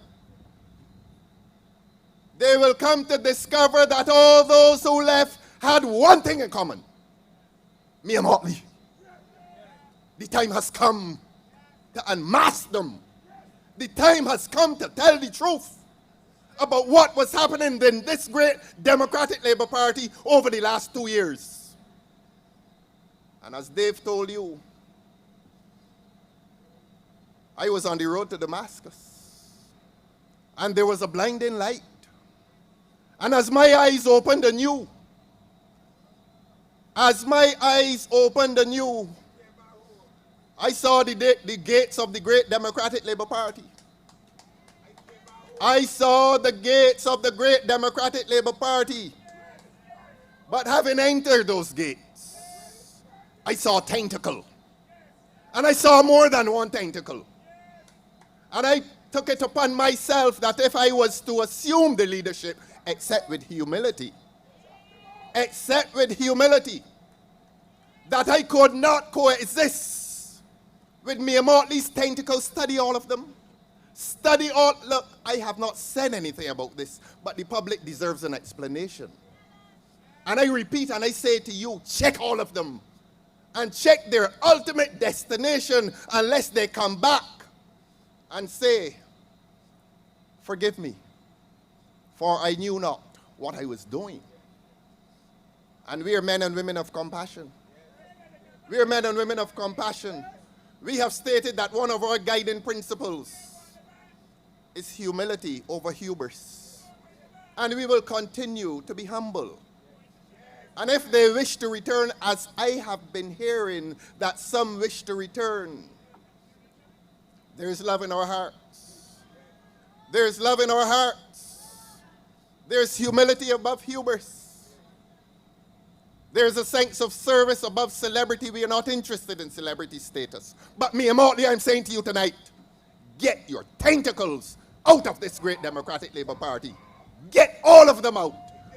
They will come to discover that all those who left had one thing in common. Mia Motley. The time has come to unmask them. The time has come to tell the truth about what was happening in this great Democratic Labour Party over the last 2 years. And as Dave told you, I was on the road to Damascus, and there was a blinding light. And as my eyes opened anew, I saw the gates of the great Democratic Labour Party. I saw the gates of the great Democratic Labour Party. But having entered those gates, I saw a tentacle. And I saw more than one tentacle. And I took it upon myself that if I was to assume the leadership, except with humility, that I could not coexist with Mia Motley's tentacles, study all of them, Study all. Look, I have not said anything about this, but the public deserves an explanation. And I repeat and I say to you, check all of them. And check their ultimate destination unless they come back and say, forgive me, for I knew not what I was doing. And we are men and women of compassion. We are men and women of compassion. We have stated that one of our guiding principles is humility over hubris. And we will continue to be humble. And if they wish to return, as I have been hearing that some wish to return, there is love in our hearts. There is love in our hearts. There is humility above hubris. There is a sense of service above celebrity. We are not interested in celebrity status. But me and Motley, I'm saying to you tonight, get your tentacles out of this great Democratic Labour Party. Get all of them out.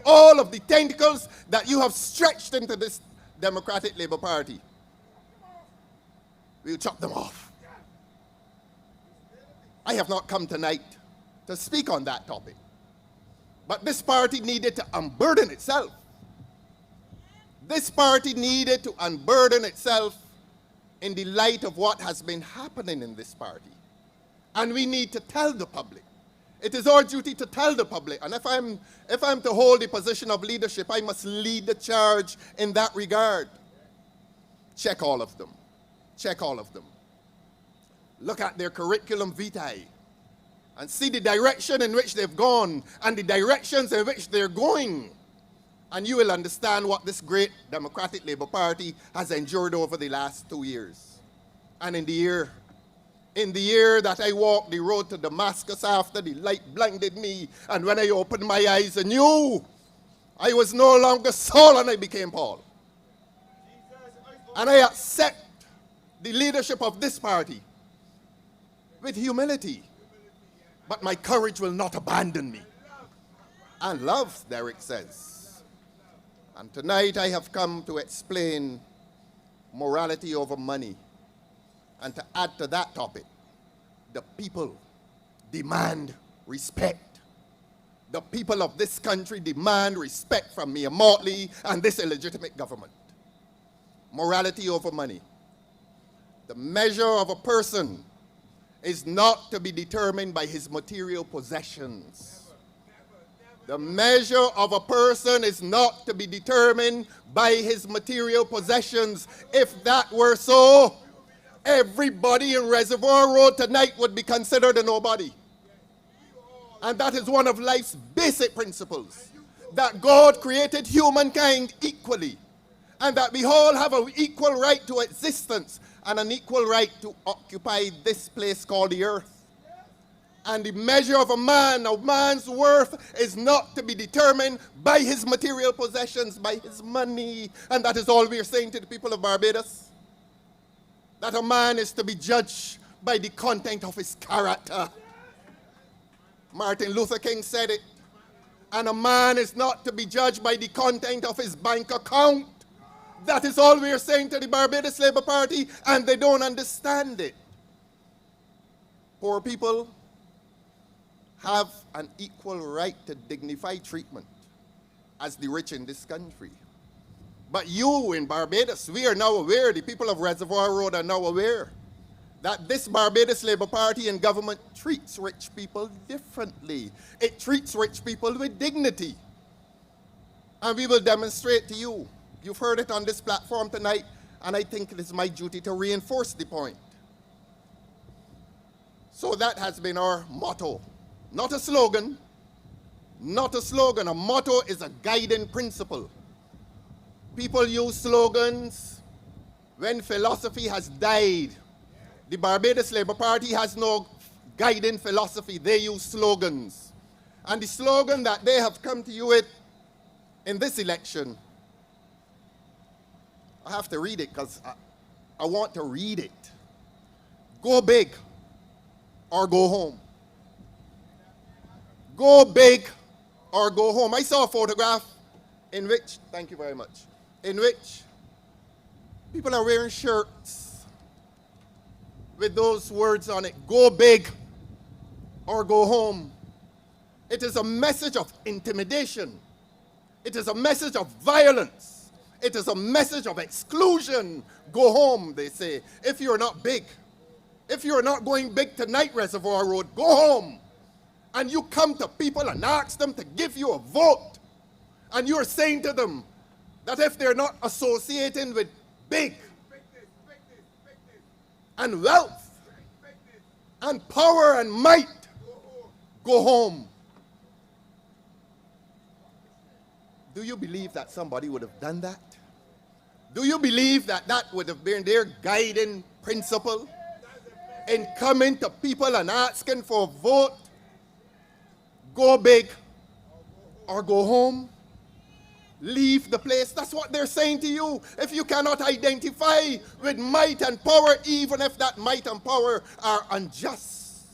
All of the tentacles that you have stretched into this Democratic Labour Party. We'll chop them off. I have not come tonight to speak on that topic. But this party needed to unburden itself. This party needed to unburden itself in the light of what has been happening in this party. And we need to tell the public. It is our duty to tell the public. And if I'm to hold the position of leadership, I must lead the charge in that regard. Check all of them. Check all of them. Look at their curriculum vitae and see the direction in which they've gone and the directions in which they're going. And you will understand what this great Democratic Labour Party has endured over the last 2 years. And in the year that I walked the road to Damascus after the light blinded me, and when I opened my eyes anew, I was no longer Saul and I became Paul. And I accept the leadership of this party with humility. But my courage will not abandon me. And love, Derek says. And tonight I have come to explain morality over money. And to add to that topic, the people demand respect. The people of this country demand respect from me, Motley, and this illegitimate government. Morality over money. The measure of a person is not to be determined by his material possessions. The measure of a person is not to be determined by his material possessions. If that were so, everybody in Reservoir Road tonight would be considered a nobody. And that is one of life's basic principles, that God created humankind equally, and that we all have an equal right to existence and an equal right to occupy this place called the earth. And the measure of a man's worth is not to be determined by his material possessions, by his money. And that is all we are saying to the people of Barbados. That a man is to be judged by the content of his character. Martin Luther King said it. And a man is not to be judged by the content of his bank account. That is all we are saying to the Barbados Labour Party, and they don't understand it. Poor people have an equal right to dignified treatment as the rich in this country. But you in Barbados, we are now aware, the people of Reservoir Road are now aware, that this Barbados Labour Party and government treats rich people differently. It treats rich people with dignity. And we will demonstrate to you. You've heard it on this platform tonight, and I think it is my duty to reinforce the point. So that has been our motto. Not a slogan, not a slogan. A motto is a guiding principle. People use slogans when philosophy has died. The Barbados Labour Party has no guiding philosophy. They use slogans. And the slogan that they have come to you with in this election, I have to read it because I want to read it. Go big or go home. Go big or go home. I saw a photograph in which, thank you very much, in which people are wearing shirts with those words on it. Go big or go home. It is a message of intimidation. It is a message of violence. It is a message of exclusion. Go home, they say. If you're not big, if you're not going big tonight, Reservoir Road, go home. And you come to people and ask them to give you a vote. And you're saying to them that if they're not associating with big and wealth and power and might, go home. Do you believe that somebody would have done that? Do you believe that that would have been their guiding principle in coming to people and asking for a vote? Go big or go home? Leave the place. That's what they're saying to you. If you cannot identify with might and power, even if that might and power are unjust,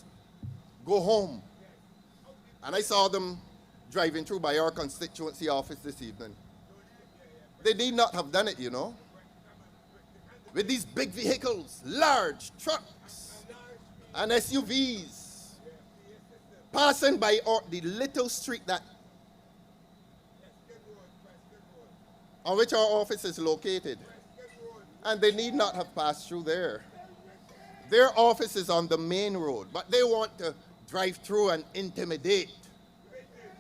go home. And I saw them driving through by our constituency office this evening. They need not have done it, you know. With these big vehicles, large trucks and SUVs, passing by the little street that on which our office is located. And they need not have passed through there. Their office is on the main road, but they want to drive through and intimidate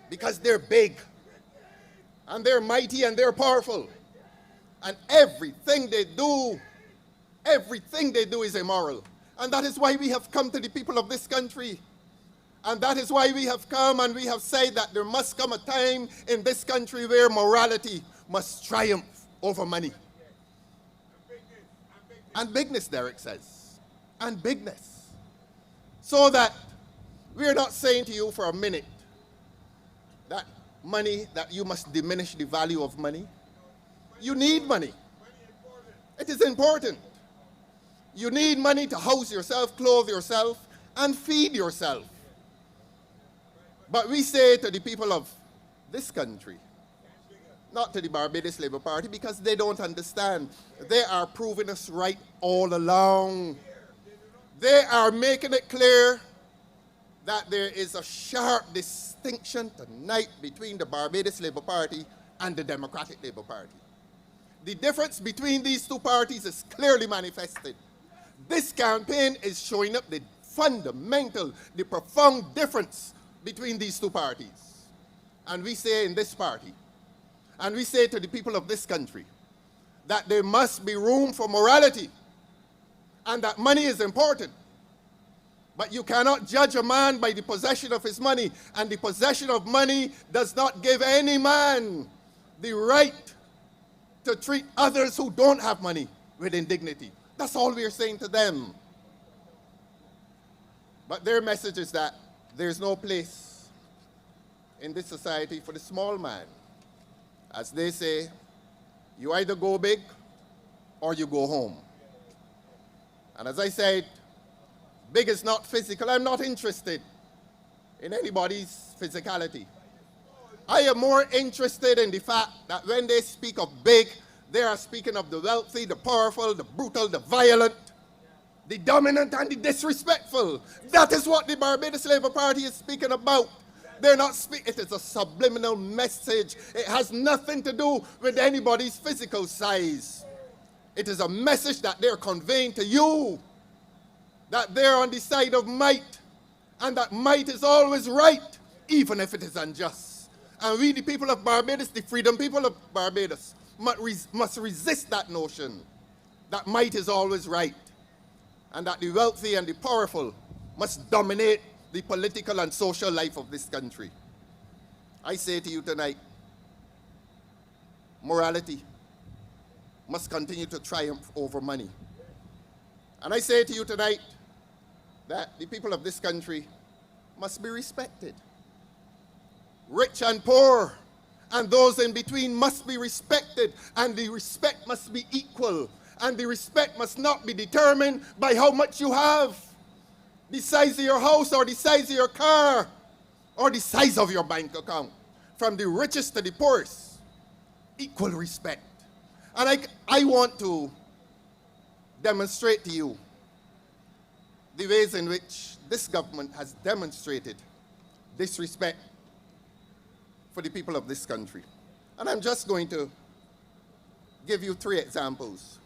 because they're big and they're mighty and they're powerful. And everything they do is immoral. And that is why we have come to the people of this country. And that is why we have come and we have said that there must come a time in this country where morality must triumph over money. And bigness, Derek says. And bigness. So that we're not saying to you for a minute that money, that you must diminish the value of money. You need money. It is important. You need money to house yourself, clothe yourself, and feed yourself. But we say to the people of this country, not to the Barbados Labour Party, because they don't understand. They are proving us right all along. They are making it clear that there is a sharp distinction tonight between the Barbados Labour Party and the Democratic Labour Party. The difference between these two parties is clearly manifested. This campaign is showing up the fundamental, the profound difference between these two parties. And we say in this party, and we say to the people of this country, that there must be room for morality and that money is important. But you cannot judge a man by the possession of his money, and the possession of money does not give any man the right to treat others who don't have money with indignity. That's all we're saying to them. But their message is that there's no place in this society for the small man. As they say, you either go big or you go home. And as I said, big is not physical. I'm not interested in anybody's physicality. I am more interested in the fact that when they speak of big, they are speaking of the wealthy, the powerful, the brutal, the violent, the dominant, and the disrespectful. That is what the Barbados Labour Party is speaking about. They're not speaking, it is a subliminal message. It has nothing to do with anybody's physical size. It is a message that they're conveying to you, that they're on the side of might, and that might is always right, even if it is unjust. And we, the people of Barbados, the freedom people of Barbados, must resist that notion that might is always right, and that the wealthy and the powerful must dominate the political and social life of this country. I say to you tonight, morality must continue to triumph over money. And I say to you tonight that the people of this country must be respected. Rich and poor and those in between must be respected, and the respect must be equal, and the respect must not be determined by how much you have, the size of your house or the size of your car or the size of your bank account. From the richest to the poorest, equal respect. And I want to demonstrate to you the ways in which this government has demonstrated disrespect for the people of this country. And I'm just going to give you 3 examples.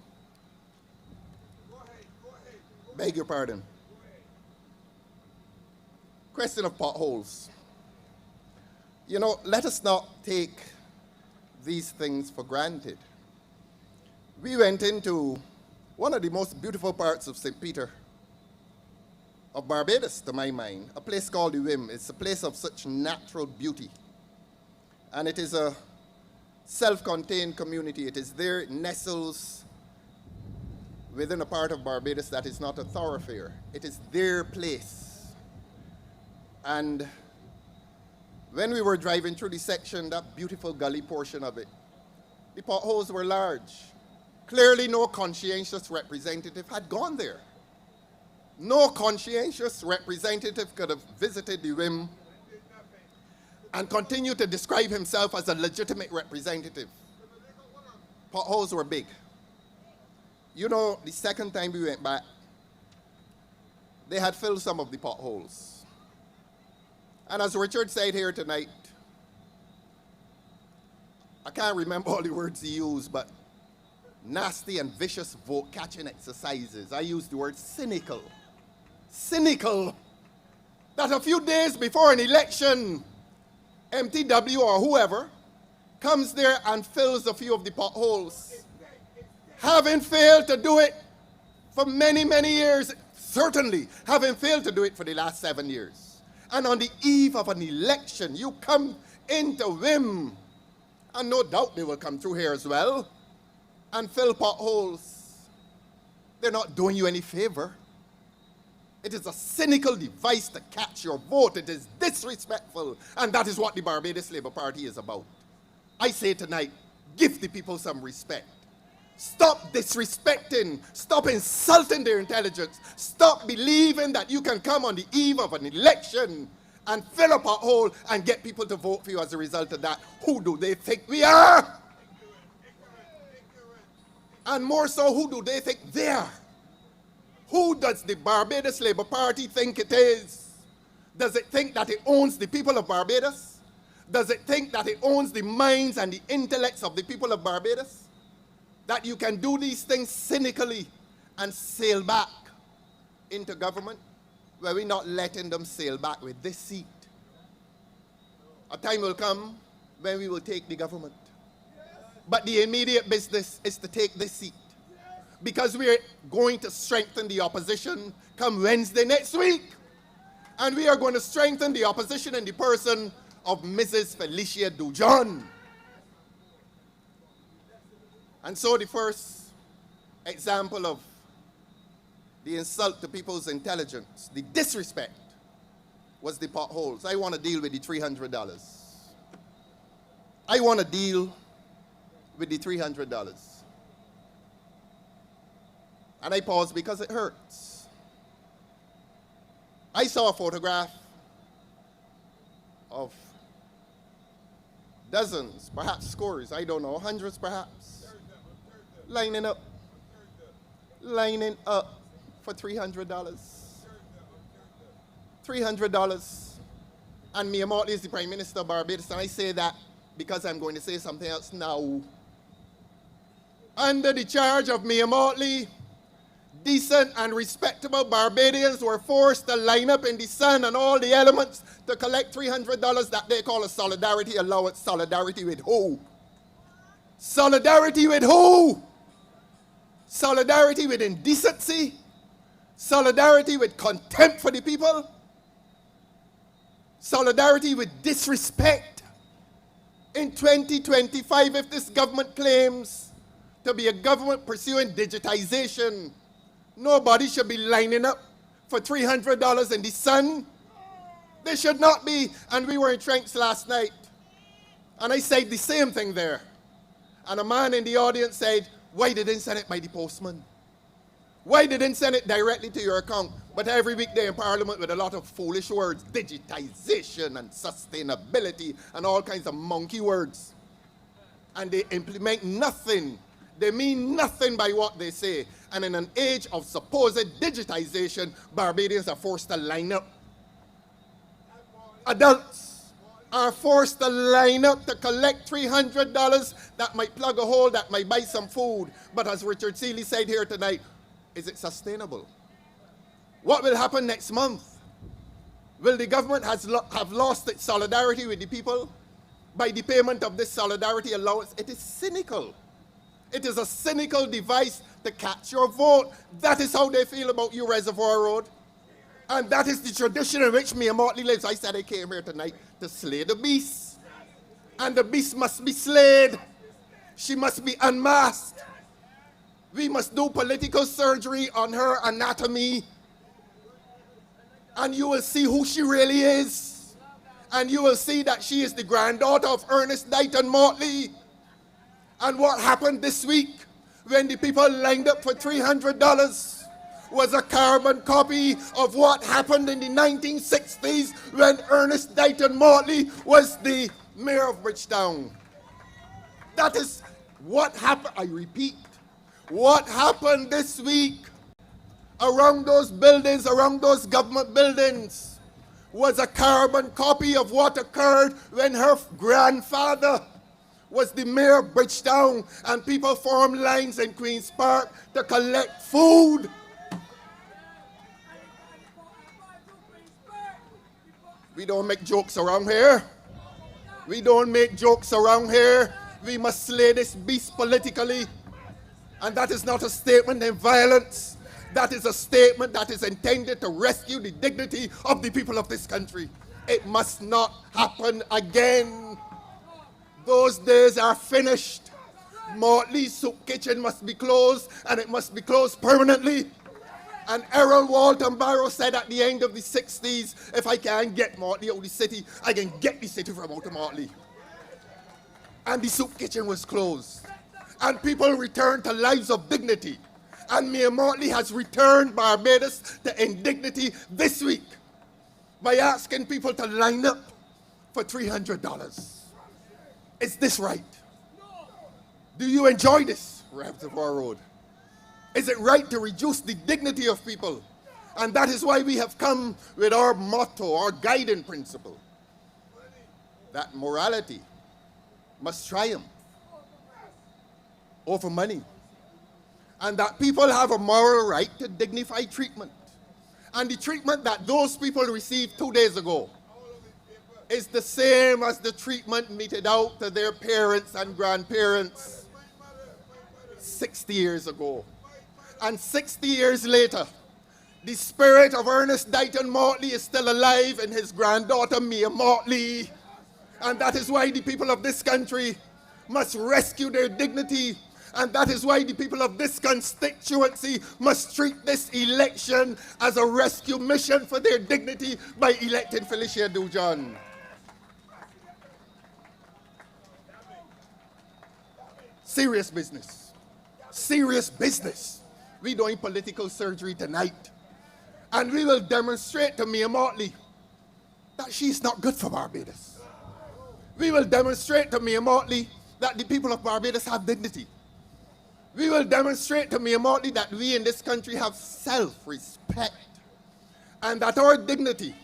Go ahead. Beg your pardon. Question of potholes. You know, let us not take these things for granted. We went into one of the most beautiful parts of St. Peter of Barbados, to my mind, a place called the Whim. It's a place of such natural beauty. And it is a self-contained community. It is there, it nestles within a part of Barbados that is not a thoroughfare. It is their place. And when we were driving through the section, that beautiful gully portion of it, the potholes were large. Clearly no conscientious representative had gone there. No conscientious representative could have visited the Whim and continued to describe himself as a legitimate representative. Potholes were big. You know, the second time we went back, they had filled some of the potholes. And as Richard said here tonight, I can't remember all the words he used, but nasty and vicious vote-catching exercises. I used the word cynical. Cynical. That a few days before an election, MTW or whoever comes there and fills a few of the potholes. Having failed to do it for many, many years, certainly having failed to do it for the last 7 years. And on the eve of an election, you come into Whim, and no doubt they will come through here as well, and fill potholes. They're not doing you any favor. It is a cynical device to catch your vote. It is disrespectful, and that is what the Barbados Labour Party is about. I say tonight, give the people some respect. Stop disrespecting, stop insulting their intelligence, stop believing that you can come on the eve of an election and fill up a hole and get people to vote for you as a result of that. Who do they think we are? And more so, who do they think they are? Who does the Barbados Labour Party think it is? Does it think that it owns the people of Barbados? Does it think that it owns the minds and the intellects of the people of Barbados? That you can do these things cynically and sail back into government? Well, we're not letting them sail back with this seat. A time will come when we will take the government. But the immediate business is to take this seat. Because we're going to strengthen the opposition come Wednesday next week. And we are going to strengthen the opposition in the person of Mrs. Felicia Dujon. And so the first example of the insult to people's intelligence, the disrespect, was the potholes. I want to deal with the $300. I want to deal with the $300. And I pause because it hurts. I saw a photograph of dozens, perhaps scores, I don't know, hundreds perhaps, lining up for $300. $300. And Mia Motley is the Prime Minister of Barbados, and I say that because I'm going to say something else now. Under the charge of Mia Motley, decent and respectable Barbadians were forced to line up in the sun and all the elements to collect $300 that they call a solidarity allowance. Solidarity with who? Solidarity with who? Solidarity with indecency? Solidarity with contempt for the people? Solidarity with disrespect? In 2025, if this government claims to be a government pursuing digitization, nobody should be lining up for $300 in the sun. They should not be. And we were in Trenks last night, and I said the same thing there. And a man in the audience said, why didn't send it by the postman? Why didn't send it directly to your account? But every week they're in Parliament with a lot of foolish words, digitization and sustainability and all kinds of monkey words. And they implement nothing. They mean nothing by what they say. And in an age of supposed digitization, Barbadians are forced to line up. Adults are forced to line up to collect $300 that might plug a hole, that might buy some food. But as Richard Seeley said here tonight, is it sustainable? What will happen next month? Will the government have lost its solidarity with the people by the payment of this solidarity allowance? It is cynical. It is a cynical device to catch your vote. That is how they feel about you, Reservoir Road. And that is the tradition in which Mia Motley lives. I said I came here tonight to slay the beast. And the beast must be slayed. She must be unmasked. We must do political surgery on her anatomy. And you will see who she really is. And you will see that she is the granddaughter of Ernest Dighton Motley. And what happened this week when the people lined up for $300 was a carbon copy of what happened in the 1960s when Ernest Dighton Motley was the mayor of Bridgetown. That is what happened, I repeat, what happened this week around those buildings, around those government buildings, was a carbon copy of what occurred when her grandfather was the mayor of Bridgetown and people formed lines in Queen's Park to collect food. We don't make jokes around here. We don't make jokes around here. We must slay this beast politically. And that is not a statement in violence. That is a statement that is intended to rescue the dignity of the people of this country. It must not happen again. Those days are finished. Motley's Soup Kitchen must be closed, and it must be closed permanently. And Errol Walton Barrow said at the end of the 60s, if I can't get Motley out of the city, I can get the city from out of Motley. And the Soup Kitchen was closed. And people returned to lives of dignity. And Mayor Motley has returned Barbados to indignity this week by asking people to line up for $300. Is this right? Do you enjoy this, Reservoir Road? Is it right to reduce the dignity of people? And that is why we have come with our motto, our guiding principle, that morality must triumph over money, and that people have a moral right to dignified treatment. And the treatment that those people received 2 days ago is the same as the treatment meted out to their parents and grandparents 60 years ago. And 60 years later, the spirit of Ernest Dighton Motley is still alive in his granddaughter, Mia Motley. And that is why the people of this country must rescue their dignity. And that is why the people of this constituency must treat this election as a rescue mission for their dignity by electing Felicia Dujon. Serious business. Serious business. We're doing political surgery tonight. And we will demonstrate to Mia Motley that she's not good for Barbados. We will demonstrate to Mia Motley that the people of Barbados have dignity. We will demonstrate to Mia Motley that we in this country have self-respect and that our dignity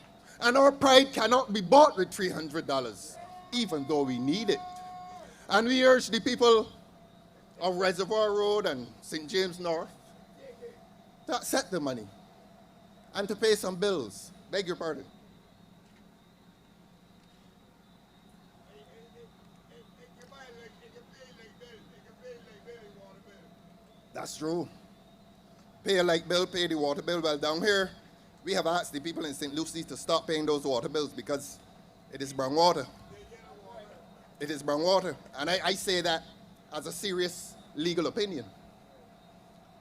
and our pride cannot be bought with $300, even though we need it. And we urge the people of Reservoir Road and St. James North to accept the money and to pay some bills. Beg your pardon. That's true. Pay a light bill, pay the water bill. Well, down here, we have asked the people in St. Lucie to stop paying those water bills because it is brown water. It is brown water. And I say that as a serious legal opinion.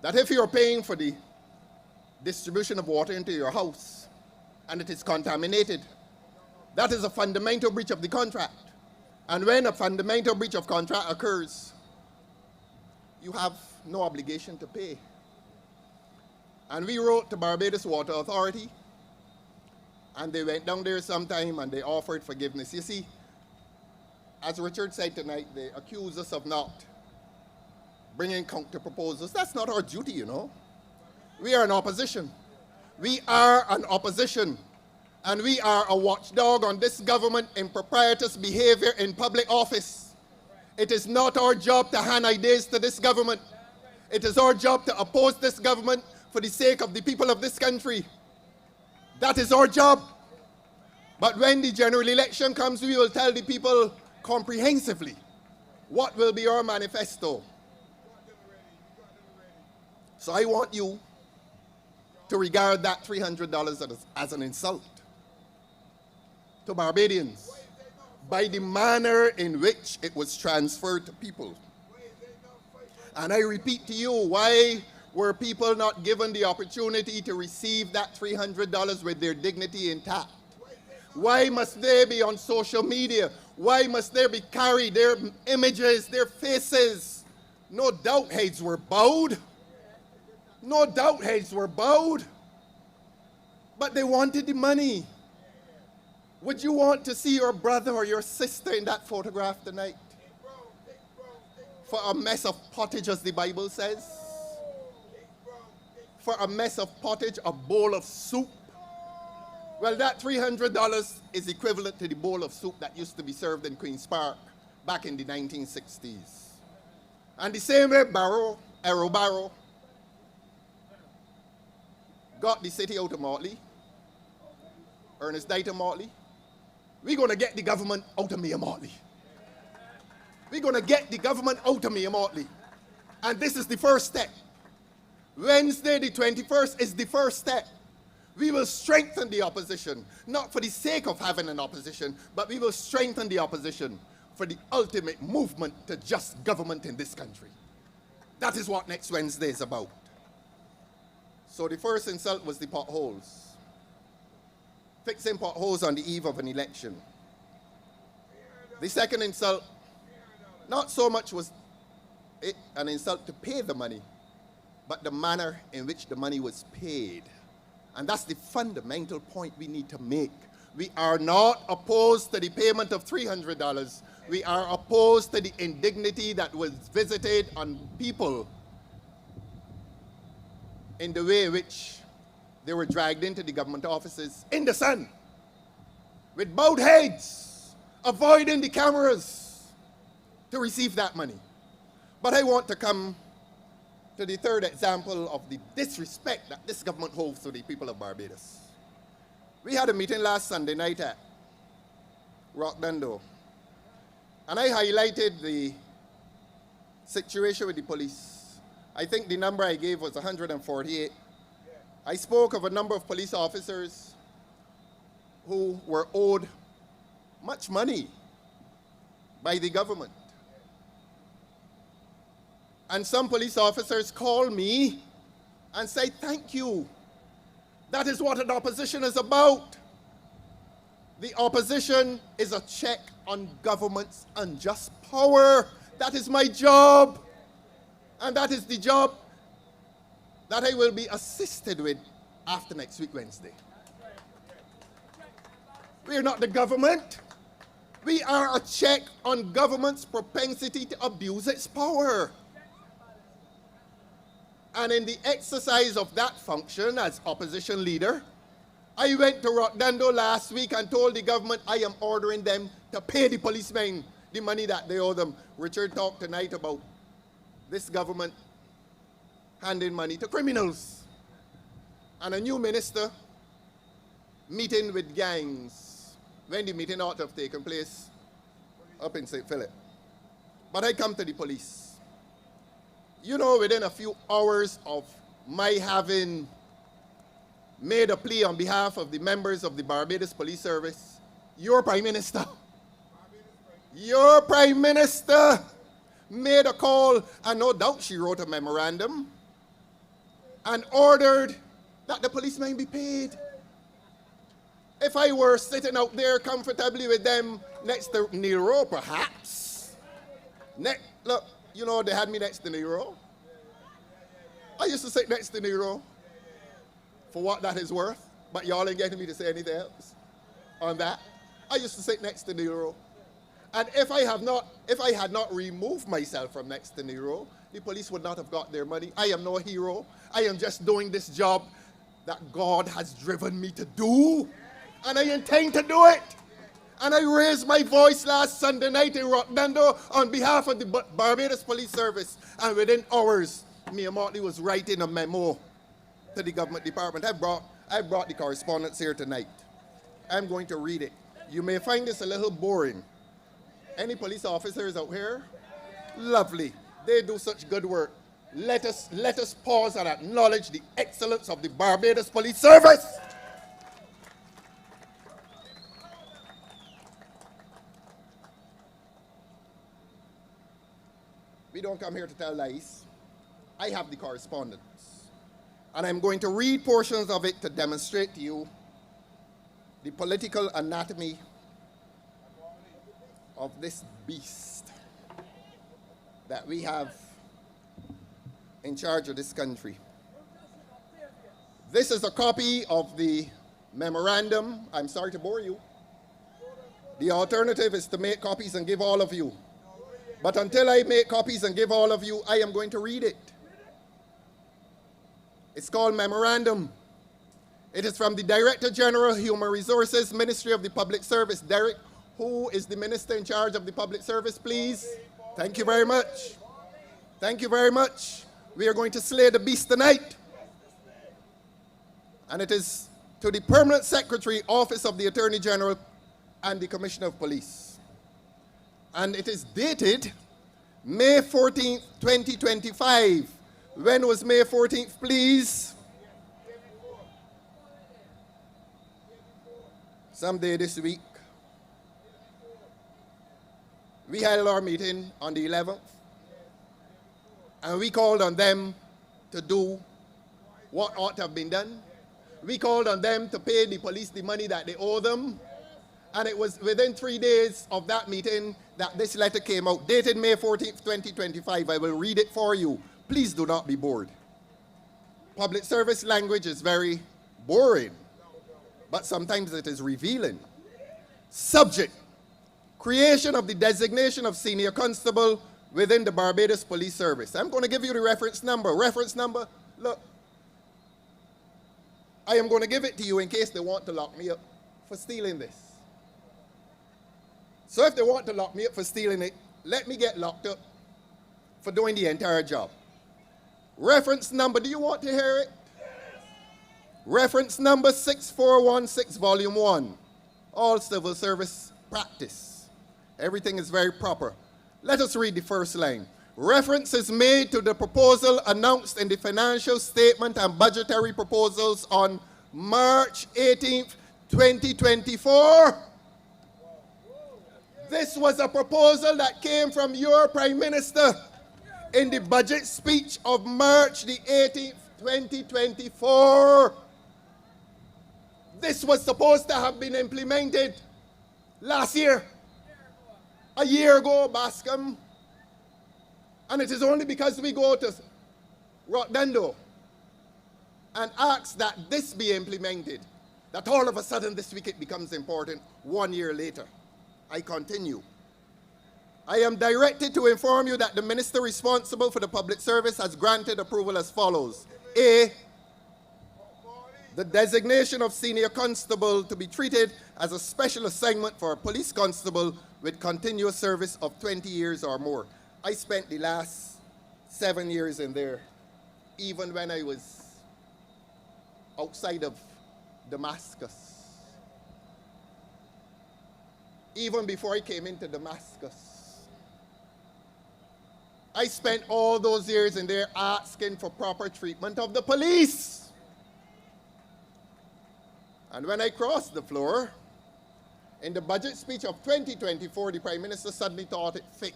That if you're paying for the distribution of water into your house and it is contaminated, that is a fundamental breach of the contract. And when a fundamental breach of contract occurs, you have no obligation to pay. And we wrote to Barbados Water Authority, and they went down there sometime and they offered forgiveness. You see, as Richard said tonight, they accuse us of not bringing counter proposals. That's not our duty, you know. We are an opposition. We are an opposition. And we are a watchdog on this government improprietous behavior in public office. It is not our job to hand ideas to this government. It is our job to oppose this government for the sake of the people of this country. That is our job. But when the general election comes, we will tell the people comprehensively what will be our manifesto. So I want you to regard that $300 as an insult to Barbadians by the manner in which it was transferred to people. And I repeat to you, why were people not given the opportunity to receive that $300 with their dignity intact? Why must they be on social media? Why must they be carried, their images, their faces? No doubt heads were bowed. No doubt heads were bowed. But they wanted the money. Would you want to see your brother or your sister in that photograph tonight? For a mess of pottage, as the Bible says? For a mess of pottage, a bowl of soup? Well, that $300 is equivalent to the bowl of soup that used to be served in Queen's Park back in the 1960s. And the same way Arrow Barrow got the city out of Motley, Ernest Dieter Motley, we're going to get the government out of Mayor Motley. We're going to get the government out of Mayor Motley. And this is the first step. Wednesday the 21st is the first step. We will strengthen the opposition, not for the sake of having an opposition, but we will strengthen the opposition for the ultimate movement to just government in this country. That is what next Wednesday is about. So the first insult was the potholes. Fixing potholes on the eve of an election. The second insult, not so much was it an insult to pay the money, but the manner in which the money was paid. And that's the fundamental point we need to make. We are not opposed to the payment of $300. We are opposed to the indignity that was visited on people in the way in which they were dragged into the government offices in the sun, with bowed heads, avoiding the cameras to receive that money. But I want to come to the third example of the disrespect that this government holds to the people of Barbados. We had a meeting last Sunday night at Rockdando, and I highlighted the situation with the police. I think the number I gave was 148. I spoke of a number of police officers who were owed much money by the government. And some police officers called me and said, thank you. That is what an opposition is about. The opposition is a check on government's unjust power. That is my job. And that is the job that I will be assisted with after next week, Wednesday. We are not the government. We are a check on government's propensity to abuse its power. And in the exercise of that function as opposition leader, I went to Rockdando last week and told the government I am ordering them to pay the policemen the money that they owe them. Richard talked tonight about this government handing money to criminals. And a new minister meeting with gangs when the meeting ought to have taken place up in St. Philip. But I come to the police. You know, within a few hours of my having made a plea on behalf of the members of the Barbados Police Service, your Prime Minister made a call, and no doubt she wrote a memorandum and ordered that the policemen be paid. If I were sitting out there comfortably with them next to Nero, perhaps. Look, you know, they had me next to Nero. I used to sit next to Nero for what that is worth, but y'all ain't getting me to say anything else on that. I used to sit next to Nero. And if I had not removed myself from next to Nero, the police would not have got their money. I am no hero. I am just doing this job that God has driven me to do. And I intend to do it. And I raised my voice last Sunday night in Rockdando on behalf of the Barbados Police Service. And within hours, Mayor Motley was writing a memo to the government department. I brought the correspondence here tonight. I'm going to read it. You may find this a little boring. Any police officers out here? Lovely. They do such good work. Let us pause and acknowledge the excellence of the Barbados Police Service. We don't come here to tell lies. I have the correspondence. And I'm going to read portions of it to demonstrate to you the political anatomy of this beast that we have in charge of this country. This is a copy of the memorandum. I'm sorry to bore you. The alternative is to make copies and give all of you. But until I make copies and give all of you, I am going to read it. It's called Memorandum. It is from the Director General, Human Resources, Ministry of the Public Service. Derek, who is the minister in charge of the public service, please? Thank you very much. Thank you very much. We are going to slay the beast tonight. And it is to the Permanent Secretary, Office of the Attorney General, and the Commissioner of Police. And it is dated May 14th, 2025. When was May 14th, please? Someday this week. We held our meeting on the 11th, and we called on them to do what ought to have been done. We called on them to pay the police the money that they owe them, and it was within 3 days of that meeting that this letter came out, dated May 14th, 2025. I will read it for you. Please do not be bored. Public service language is very boring, but sometimes it is revealing. Subject: creation of the designation of senior constable within the Barbados Police Service. I'm going to give you the reference number. Reference number, look. I am going to give it to you in case they want to lock me up for stealing this. So if they want to lock me up for stealing it, let me get locked up for doing the entire job. Reference number, do you want to hear it? Reference number 6416, volume 1. All civil service practice. Everything is very proper. Let us read the first line. Reference is made to the proposal announced in the financial statement and budgetary proposals on March 18th, 2024. This was a proposal that came from your Prime Minister in the budget speech of March the 18th, 2024. This was supposed to have been implemented last year, a year ago, Bascom. And it is only because we go to Rockdando and ask that this be implemented that all of a sudden this week it becomes important 1 year later. I continue. I am directed to inform you that the minister responsible for the public service has granted approval as follows. A, the designation of senior constable to be treated as a special assignment for a police constable with continuous service of 20 years or more. I spent the last 7 years in there, even when I was outside of Damascus. Even before I came into Damascus. I spent all those years in there asking for proper treatment of the police. And when I crossed the floor, in the budget speech of 2024, the Prime Minister suddenly thought it fit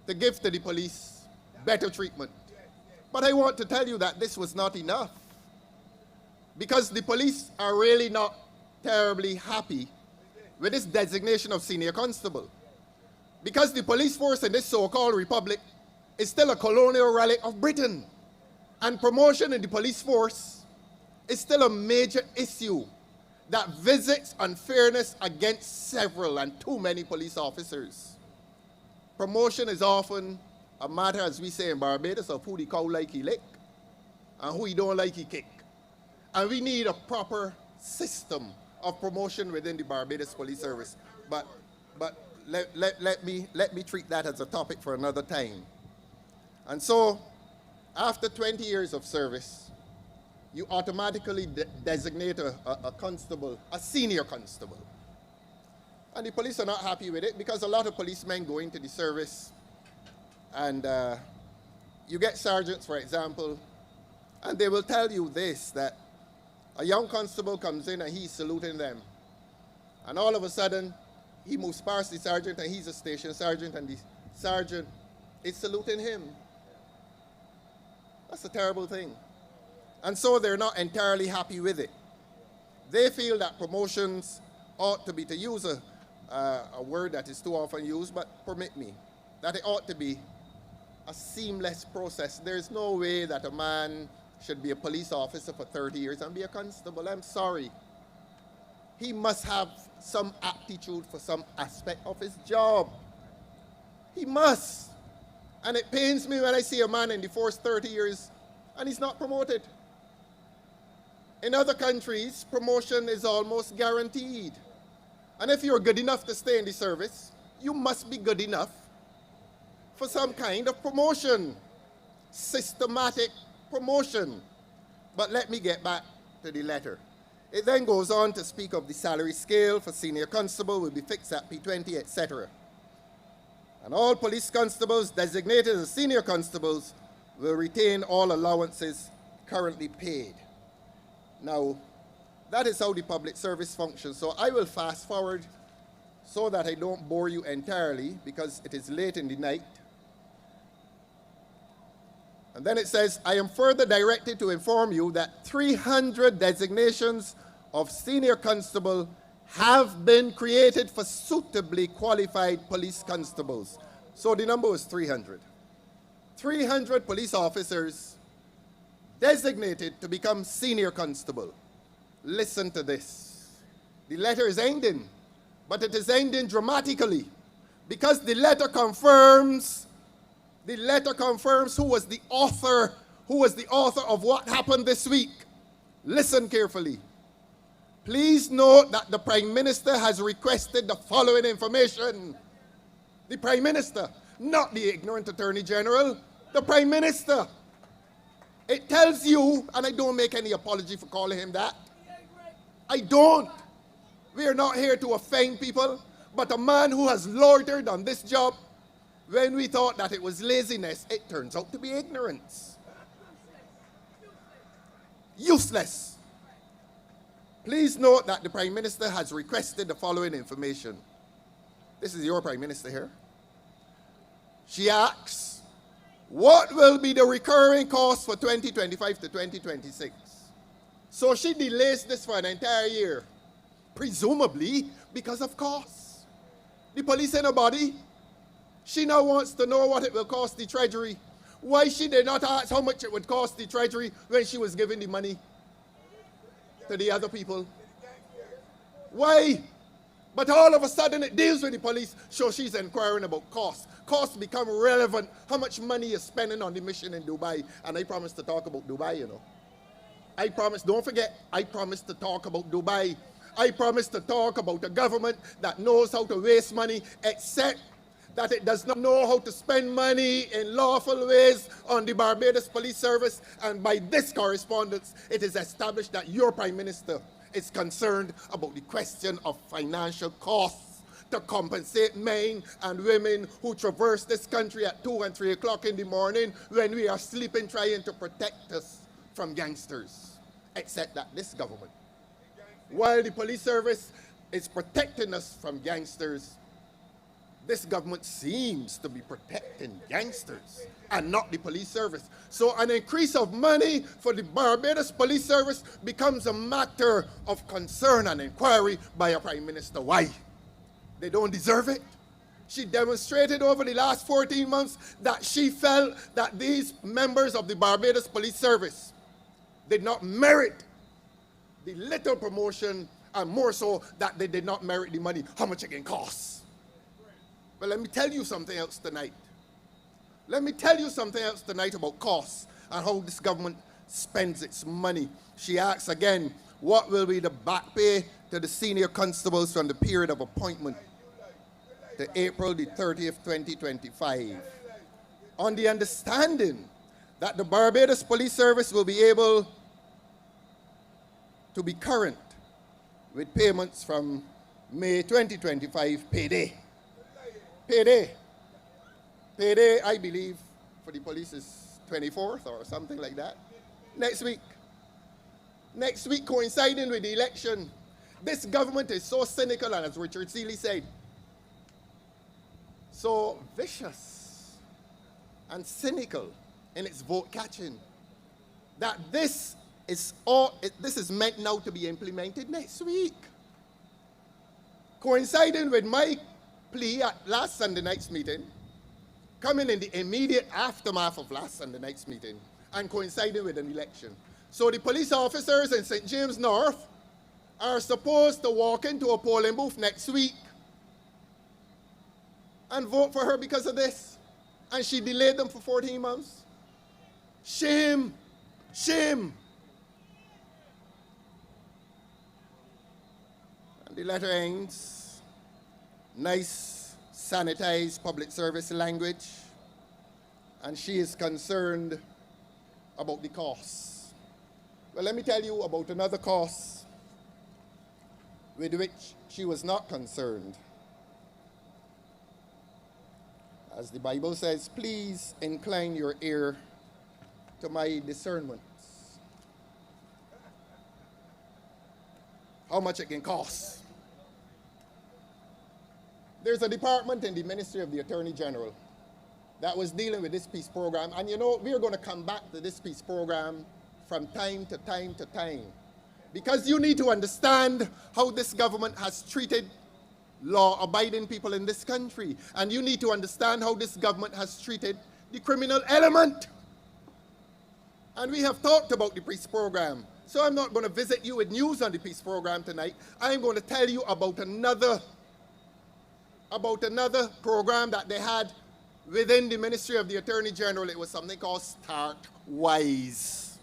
to give to the police better treatment. But I want to tell you that this was not enough, because the police are really not terribly happy with this designation of senior constable. Because the police force in this so-called republic is still a colonial relic of Britain. And promotion in the police force is still a major issue that visits unfairness against several and too many police officers. Promotion is often a matter, as we say in Barbados, of who the cow like he lick and who he don't like he kick. And we need a proper system of promotion within the Barbados Police Service. But let me treat that as a topic for another time. And so, after 20 years of service, you automatically designate a constable, a senior constable. And the police are not happy with it because a lot of policemen go into the service and you get sergeants, for example, and they will tell you this, that a young constable comes in and he's saluting them. And all of a sudden, he moves past the sergeant and he's a station sergeant and the sergeant is saluting him. That's a terrible thing. And so they're not entirely happy with it. They feel that promotions ought to be, to use a word that is too often used, but permit me, that it ought to be a seamless process. There's no way that a man should be a police officer for 30 years and be a constable. I'm sorry. He must have some aptitude for some aspect of his job. He must. And it pains me when I see a man in the force 30 years and he's not promoted. In other countries, promotion is almost guaranteed. And if you're good enough to stay in the service, you must be good enough for some kind of promotion, systematic promotion. But let me get back to the letter. It then goes on to speak of the salary scale for senior constable will be fixed at P20, etc. And all police constables designated as senior constables will retain all allowances currently paid. Now, that is how the public service functions. So I will fast forward so that I don't bore you entirely because it is late in the night. And then it says, I am further directed to inform you that 300 designations of senior constable have been created for suitably qualified police constables. So the number was 300. 300 police officers designated to become senior constable. Listen to this. The letter is ending, but it is ending dramatically because the letter confirms who was the author of what happened this week. Listen carefully. Please note that the Prime Minister has requested the following information. The Prime Minister, not the ignorant Attorney General, the Prime Minister. It tells you, and I don't make any apology for calling him that. I don't. We are not here to offend people, but a man who has loitered on this job, when we thought that it was laziness, it turns out to be ignorance. Useless. Please note that the Prime Minister has requested the following information. This is your Prime Minister here. She asks, what will be the recurring cost for 2025 to 2026? So she delays this for an entire year, presumably because of costs. The police ain't a body. She now wants to know what it will cost the Treasury. Why she did not ask how much it would cost the Treasury when she was giving the money to the other people? Why? But all of a sudden it deals with the police, so she's inquiring about costs. Costs become relevant. How much money you're spending on the mission in Dubai? And I promised to talk about Dubai, you know. I promised, don't forget, I promised to talk about Dubai. I promised to talk about a government that knows how to waste money, except that it does not know how to spend money in lawful ways on the Barbados Police Service. And by this correspondence, it is established that your Prime Minister is concerned about the question of financial costs to compensate men and women who traverse this country at 2 and 3 o'clock in the morning when we are sleeping, trying to protect us from gangsters. Except that this government, while the police service is protecting us from gangsters, this government seems to be protecting gangsters and not the police service. So an increase of money for the Barbados Police Service becomes a matter of concern and inquiry by a Prime Minister. Why? They don't deserve it. She demonstrated over the last 14 months that she felt that these members of the Barbados Police Service did not merit the little promotion, and more so that they did not merit the money. How much it can cost? Well, let me tell you something else tonight. Let me tell you something else tonight about costs and how this government spends its money. She asks again, what will be the back pay to the senior constables from the period of appointment to April the 30th, 2025? On the understanding that the Barbados Police Service will be able to be current with payments from May 2025 payday. Payday. Payday, I believe, for the police is 24th or something like that. Next week. Next week, coinciding with the election. This government is so cynical, and as Richard Seeley said, so vicious and cynical in its vote catching, that this is meant now to be implemented next week. Coinciding with my plea at last Sunday night's meeting, coming in the immediate aftermath of last Sunday night's meeting, and coinciding with an election. So the police officers in St. James North are supposed to walk into a polling booth next week and vote for her because of this. And she delayed them for 14 months. Shame, shame. And the letter ends, nice, sanitized public service language, and she is concerned about the costs. Well, let me tell you about another cost with which she was not concerned. As the Bible says, please incline your ear to my discernments. How much it can cost. There's a department in the Ministry of the Attorney General that was dealing with this peace program, and you know, we're going to come back to this peace program from time to time to time, because you need to understand how this government has treated law-abiding people in this country, and you need to understand how this government has treated the criminal element. And we have talked about the peace program, so I'm not going to visit you with news on the peace program tonight. I'm going to tell you about another program that they had within the Ministry of the Attorney General. It was something called Start Wise.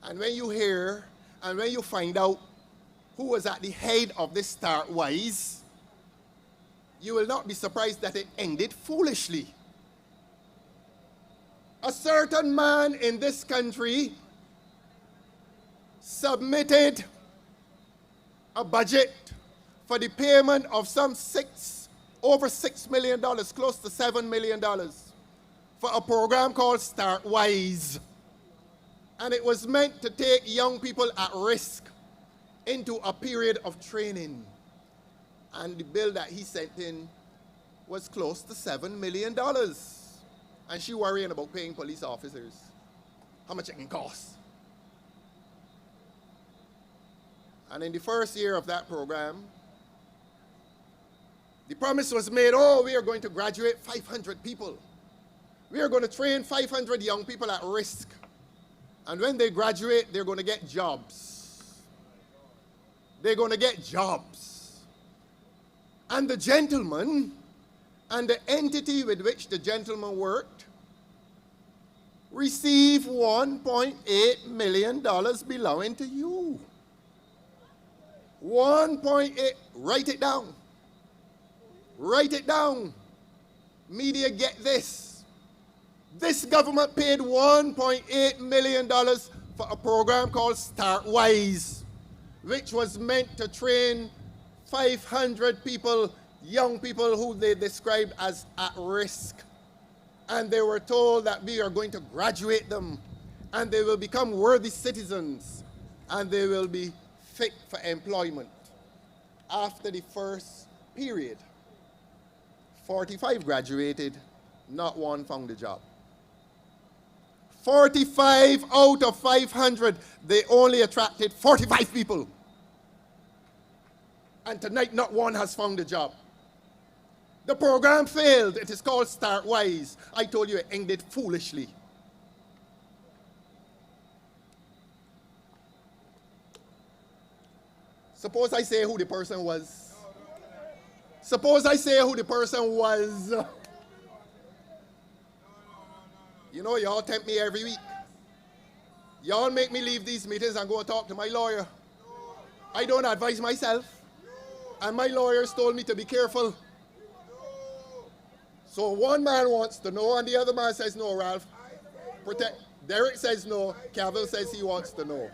And when you hear and when you find out who was at the head of this Start Wise, you will not be surprised that it ended foolishly. A certain man in this country submitted a budget for the payment of over $6 million, close to $7 million, for a program called Start Wise. And it was meant to take young people at risk into a period of training. And the bill that he sent in was close to $7 million. And she worrying about paying police officers. How much it can cost. And in the first year of that program, the promise was made, oh, we are going to graduate 500 people. We are going to train 500 young people at risk. And when they graduate, they're going to get jobs. They're going to get jobs. And the gentleman and the entity with which the gentleman worked received $1.8 million belonging to you. 1.8, write it down. Write it down. Media, get this. This government paid $1.8 million for a program called Start Wise, which was meant to train 500 people, young people who they described as at risk. And they were told that we are going to graduate them, and they will become worthy citizens, and they will be fit for employment. After the first period, 45 graduated, not one found a job. 45 out of 500, they only attracted 45 people. And tonight, not one has found a job. The program failed. It is called Start Wise. I told you it ended foolishly. Suppose I say who the person was. Suppose I say who the person was. You know, y'all tempt me every week. Y'all make me leave these meetings and go and talk to my lawyer. I don't advise myself. And my lawyers told me to be careful. So one man wants to know and the other man says no, Ralph. Protect. Derek says no. Cavill says he wants to know.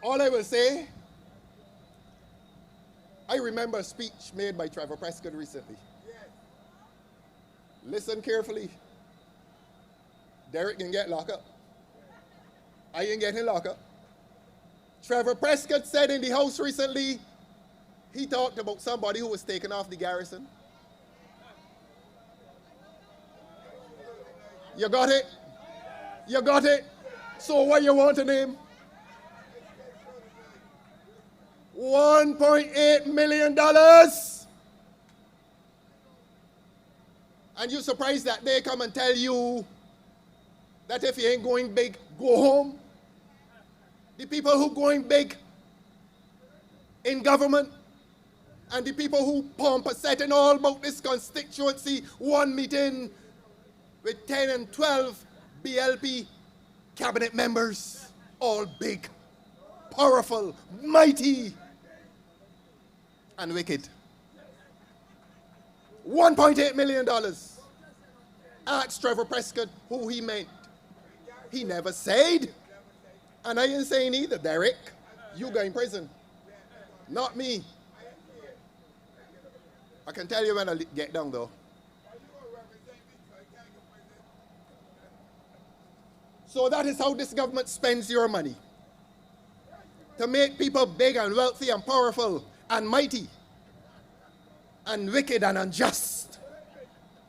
All I will say, I remember a speech made by Trevor Prescott recently. Listen carefully. Derek can get locked up. I ain't getting locked up. Trevor Prescott said in the House recently, he talked about somebody who was taken off the garrison. You got it? You got it? So what you want to name? $1.8 million. And you surprised that they come and tell you that if you ain't going big, go home? The people who going big in government and the people who pump a setting all about this constituency, one meeting with 10 and 12 BLP cabinet members, all big, powerful, mighty, and wicked. $1.8 million. Ask Trevor Prescott who he meant. He never said. And I ain't saying either, Derek. You go in prison. Not me. I can tell you when I get down, though. So that is how this government spends your money. To make people big and wealthy and powerful and mighty and wicked and unjust.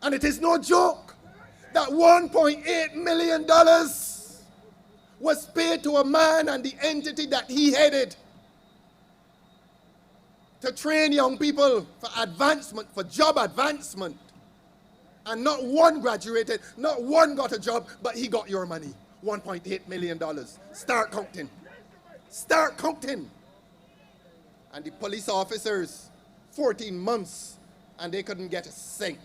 And it is no joke that $1.8 million was paid to a man and the entity that he headed to train young people for advancement, for job advancement. And not one graduated, not one got a job, but he got your money. $1.8 million. Start counting. Start counting. And the police officers, 14 months, and they couldn't get a cent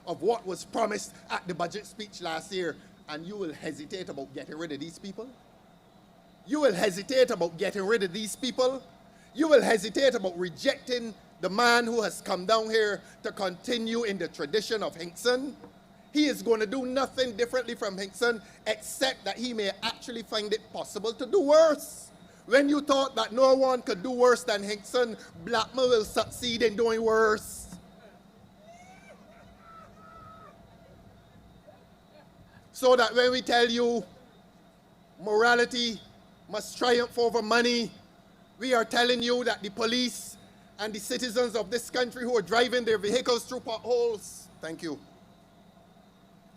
of what was promised at the budget speech last year. And you will hesitate about getting rid of these people? You will hesitate about getting rid of these people? You will hesitate about rejecting the man who has come down here to continue in the tradition of Hinkson? He is going to do nothing differently from Hinkson except that he may actually find it possible to do worse. When you thought that no one could do worse than Hinkson, Blackman will succeed in doing worse. So that when we tell you morality must triumph over money, we are telling you that the police and the citizens of this country who are driving their vehicles through potholes, thank you,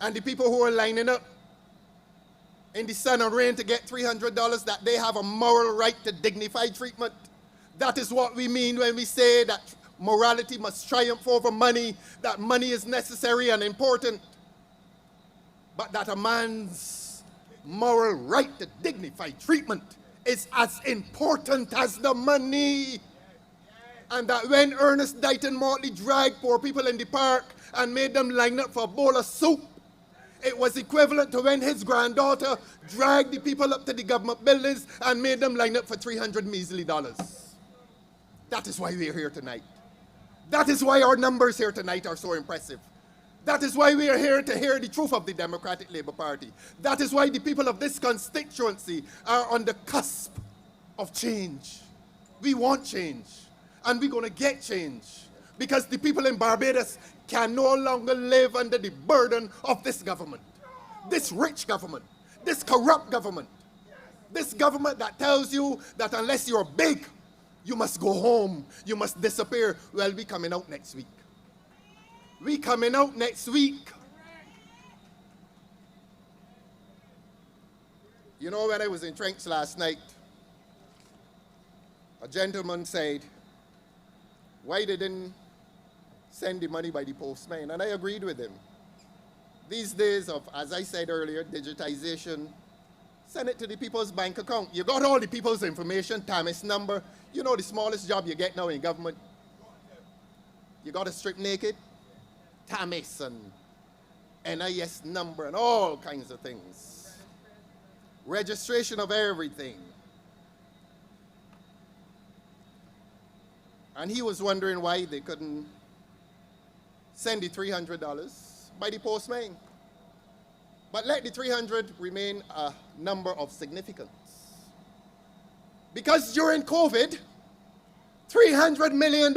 and the people who are lining up in the sun and rain to get $300, that they have a moral right to dignified treatment. That is what we mean when we say that morality must triumph over money, that money is necessary and important, but that a man's moral right to dignified treatment is as important as the money. And that when Ernest Dighton Motley dragged poor people in the park and made them line up for a bowl of soup, it was equivalent to when his granddaughter dragged the people up to the government buildings and made them line up for $300 measly. That is why we're here tonight. That is why our numbers here tonight are so impressive. That is why we are here to hear the truth of the Democratic Labour Party. That is why the people of this constituency are on the cusp of change. We want change, and we're going to get change, because the people in Barbados can no longer live under the burden of this government, this rich government, this corrupt government, this government that tells you that unless you're big, you must go home, you must disappear. Well, we're coming out next week. We coming out next week. You know, when I was in Trench last night, a gentleman said, why they didn't send the money by the postman? And I agreed with him. These days of, as I said earlier, digitization, send it to the people's bank account. You got all the people's information, TAMIS number. You know the smallest job you get now in government. You got to strip naked, Tamis and NIS number and all kinds of things. Registration of everything. And he was wondering why they couldn't send the $300 by the postman. But let the 300 remain a number of significance. Because during COVID, $300 million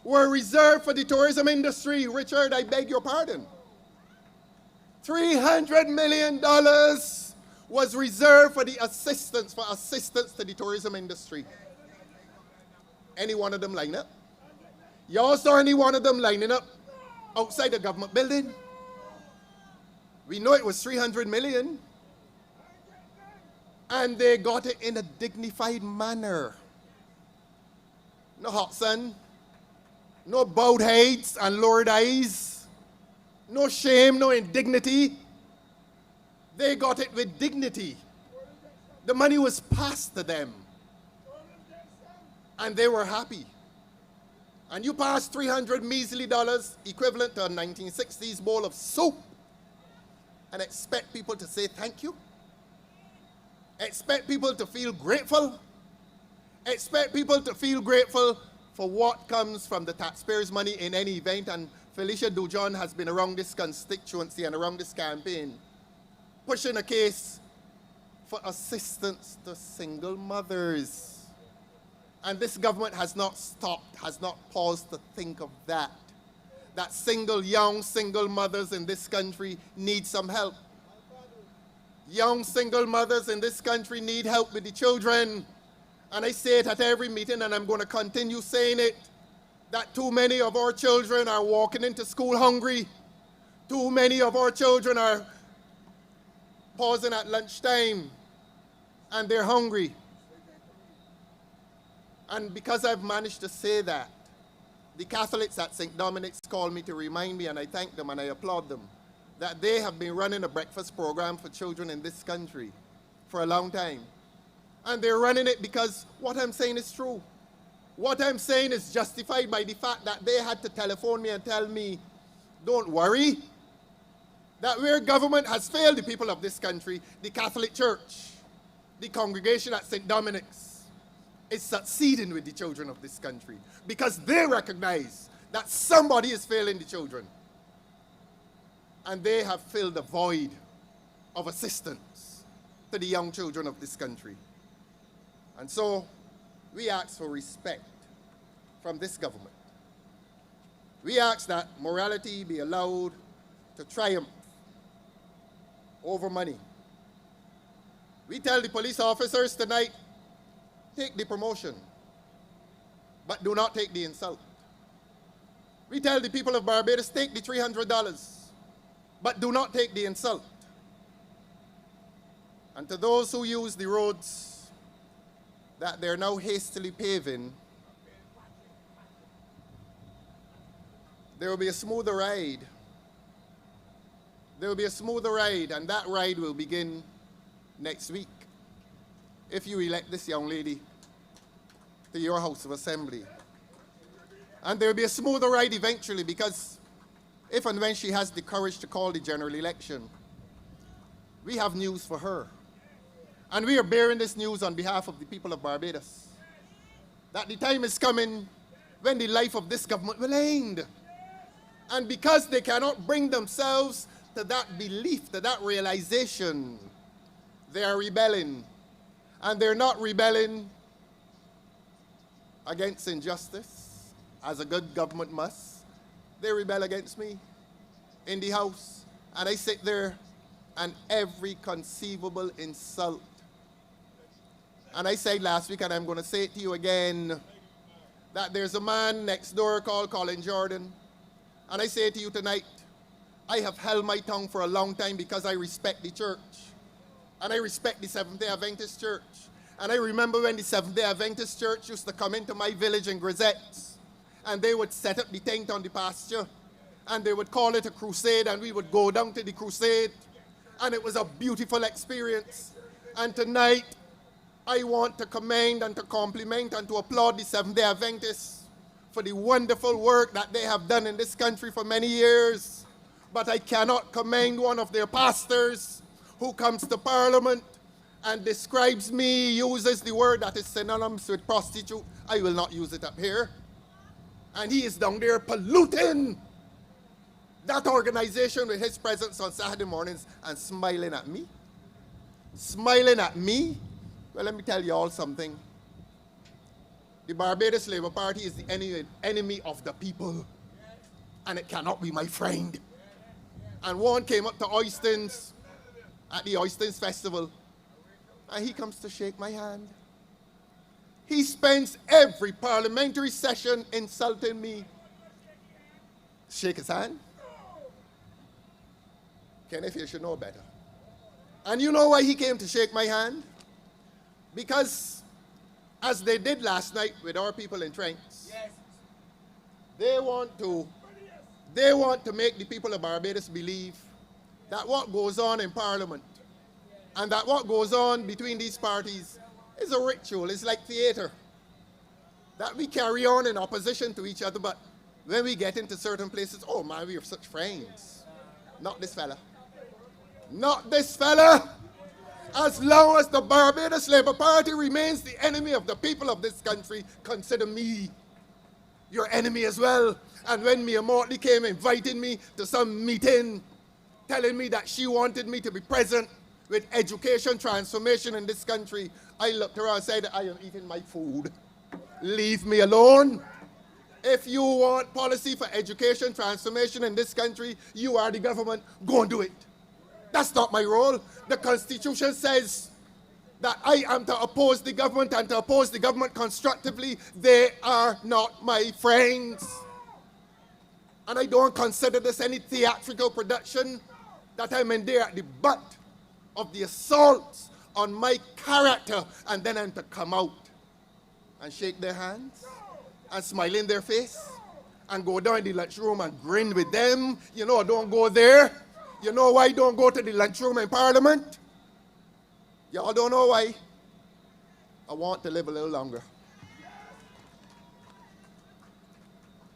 were reserved for the tourism industry. Richard, I beg your pardon. $300 million was reserved for the assistance to the tourism industry. Any one of them line up? Y'all saw any one of them lining up outside the government building? We know it was 300 million. And they got it in a dignified manner. No hot sun, no bowed heads and lowered eyes, no shame, no indignity. They got it with dignity. The money was passed to them. And they were happy. And you pass $300 measly equivalent to a 1960s bowl of soup and expect people to say thank you? Expect people to feel grateful? Expect people to feel grateful for what comes from the taxpayers' money in any event. And Felicia Dujon has been around this constituency and around this campaign pushing a case for assistance to single mothers. And this government has not stopped, has not paused to think of that. That young single mothers in this country need some help. Young single mothers in this country need help with the children. And I say it at every meeting, and I'm going to continue saying it, that too many of our children are walking into school hungry. Too many of our children are pausing at lunchtime, and they're hungry. And because I've managed to say that, the Catholics at St. Dominic's called me to remind me, and I thank them and I applaud them, that they have been running a breakfast program for children in this country for a long time. And they're running it because what I'm saying is true. What I'm saying is justified by the fact that they had to telephone me and tell me, don't worry, that where government has failed the people of this country, the Catholic Church, the congregation at St. Dominic's, is succeeding with the children of this country because they recognize that somebody is failing the children. And they have filled the void of assistance to the young children of this country. And so we ask for respect from this government. We ask that morality be allowed to triumph over money. We tell the police officers tonight, take the promotion, but do not take the insult. We tell the people of Barbados, take the $300, but do not take the insult. And to those who use the roads that they're now hastily paving, there will be a smoother ride. There will be a smoother ride, and that ride will begin next week if you elect this young lady to your House of Assembly. And there will be a smoother ride eventually, because if and when she has the courage to call the general election, we have news for her. And we are bearing this news on behalf of the people of Barbados, that the time is coming when the life of this government will end. And because they cannot bring themselves to that belief, to that realization, they are rebelling. And they're not rebelling against injustice, as a good government must. They rebel against me in the House. And I sit there and every conceivable insult. And I said last week, and I'm going to say it to you again, that there's a man next door called Colin Jordan. And I say to you tonight, I have held my tongue for a long time because I respect the church. And I respect the Seventh-day Adventist Church. And I remember when the Seventh-day Adventist Church used to come into my village in Grisettes, and they would set up the tent on the pasture, and they would call it a crusade, and we would go down to the crusade, and it was a beautiful experience. And tonight, I want to commend and to compliment and to applaud the Seventh-day Adventists for the wonderful work that they have done in this country for many years. But I cannot commend one of their pastors who comes to Parliament and describes me, uses the word that is synonymous with prostitute. I will not use it up here. And he is down there polluting that organization with his presence on Saturday mornings and smiling at me. Smiling at me. Well, let me tell you all something. The Barbados Labour Party is the enemy of the people. And it cannot be my friend. And one came up to Oystons at the Oystons Festival. And he comes to shake my hand. He spends every parliamentary session insulting me. Shake his hand. Kenneth, you should know better. And you know why he came to shake my hand? Because, as they did last night with our people in Trents, they want to make the people of Barbados believe that what goes on in Parliament and that what goes on between these parties is a ritual. It's like theater. That we carry on in opposition to each other, but when we get into certain places, oh man, we are such friends. Not this fella. Not this fella. As long as the Barbados Labour Party remains the enemy of the people of this country, consider me your enemy as well. And when Mia Mortley came inviting me to some meeting, telling me that she wanted me to be present with education transformation in this country, I looked around and said, I am eating my food. Leave me alone. If you want policy for education transformation in this country, you are the government, go and do it. That's not my role. The Constitution says that I am to oppose the government and to oppose the government constructively. They are not my friends. And I don't consider this any theatrical production, that I'm in there at the butt of the assaults on my character, and then I'm to come out and shake their hands and smile in their face and go down in the lunchroom and grin with them. You know, don't go there. You know why I don't go to the lunchroom in Parliament? Y'all don't know why. I want to live a little longer.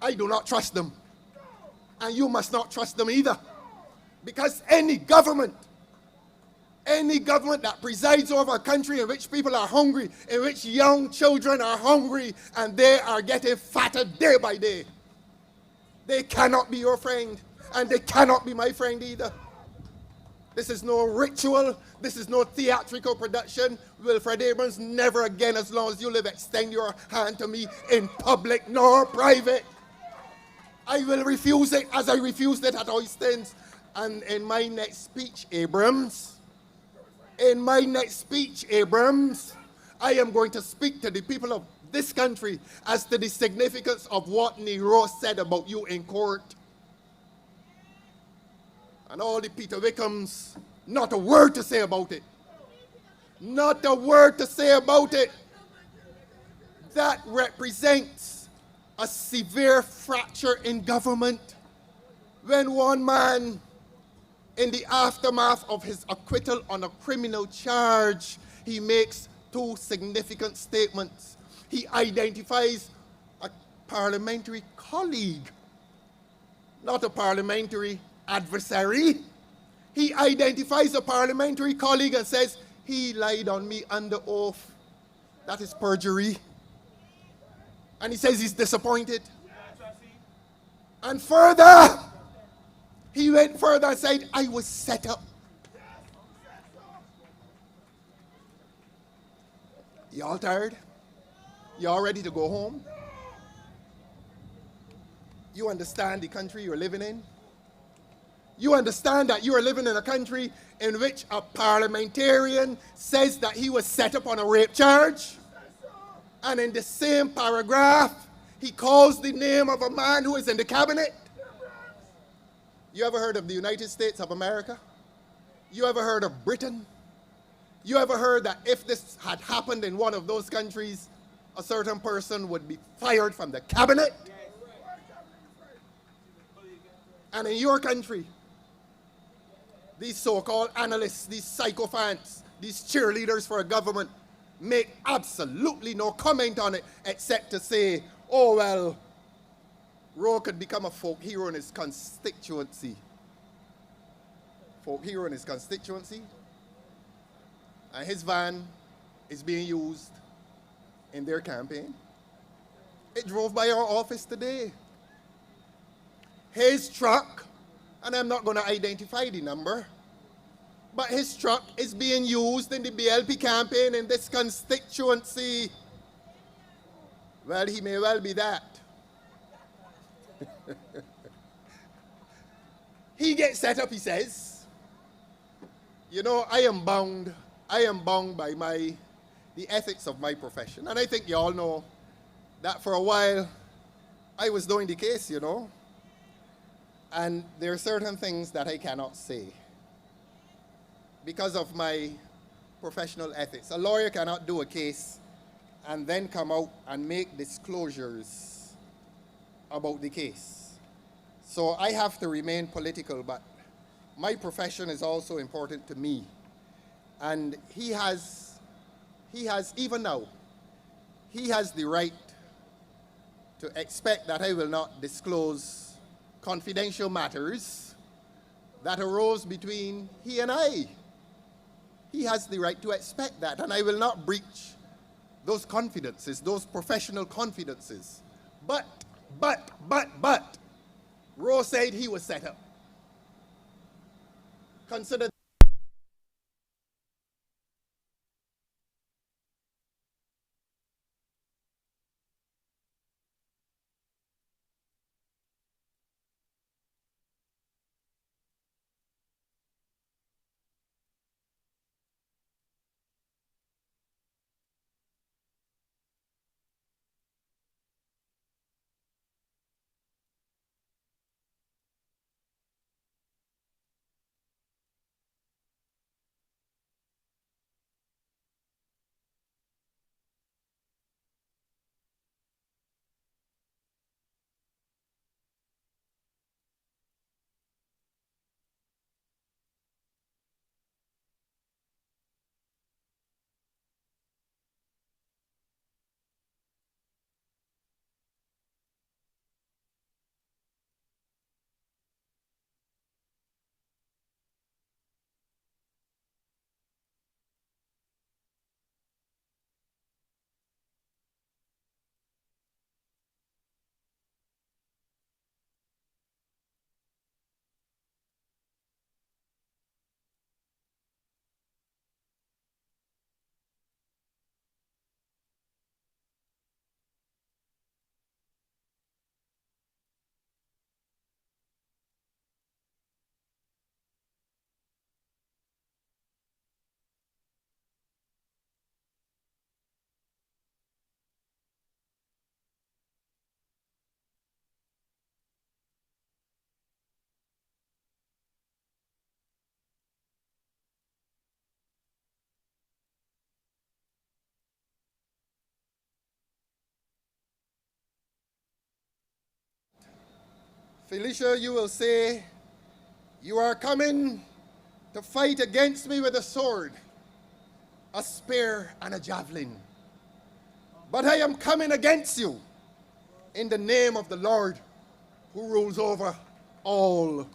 I do not trust them. And you must not trust them either. Because any government that presides over a country in which people are hungry, in which young children are hungry, and they are getting fatter day by day, they cannot be your friend, and they cannot be my friend either. This is no ritual. This is no theatrical production. Wilfred Abrams, never again, as long as you live, extend your hand to me in public nor private. I will refuse it as I refused it at Oystons. And in my next speech, Abrams, I am going to speak to the people of this country as to the significance of what Nero said about you in court. And all the Peter Wickhams, not a word to say about it. Not a word to say about it. That represents a severe fracture in government when one man, in the aftermath of his acquittal on a criminal charge, he makes two significant statements. He identifies a parliamentary colleague, not a parliamentary adversary. He identifies a parliamentary colleague and says, he lied on me under oath. That is perjury. And he says he's disappointed. And further, he went further and said, I was set up. Y'all tired? Y'all ready to go home? You understand the country you're living in? You understand that you are living in a country in which a parliamentarian says that he was set up on a rape charge? And in the same paragraph, he calls the name of a man who is in the cabinet? You ever heard of the United States of America? You ever heard of Britain? You ever heard that if this had happened in one of those countries, a certain person would be fired from the cabinet? And in your country, these so-called analysts, these sycophants, these cheerleaders for a government make absolutely no comment on it except to say, oh, well, Ro could become a folk hero in his constituency. Folk hero in his constituency. And his van is being used in their campaign. It drove by our office today. His truck, and I'm not going to identify the number, but his truck is being used in the BLP campaign in this constituency. Well, he may well be that. He gets set up, he says. You know, I am bound by the ethics of my profession. And I think you all know that for a while I was doing the case, you know. And there are certain things that I cannot say because of my professional ethics. A lawyer cannot do a case and then come out and make disclosures about the case. So I have to remain political, but my profession is also important to me. And he has even now, he has the right to expect that I will not disclose confidential matters that arose between he and I. He has the right to expect that, and I will not breach those confidences, those professional confidences. But, Ro said he was set up. Consider Felicia, you will say, you are coming to fight against me with a sword, a spear, and a javelin. But I am coming against you in the name of the Lord who rules over all.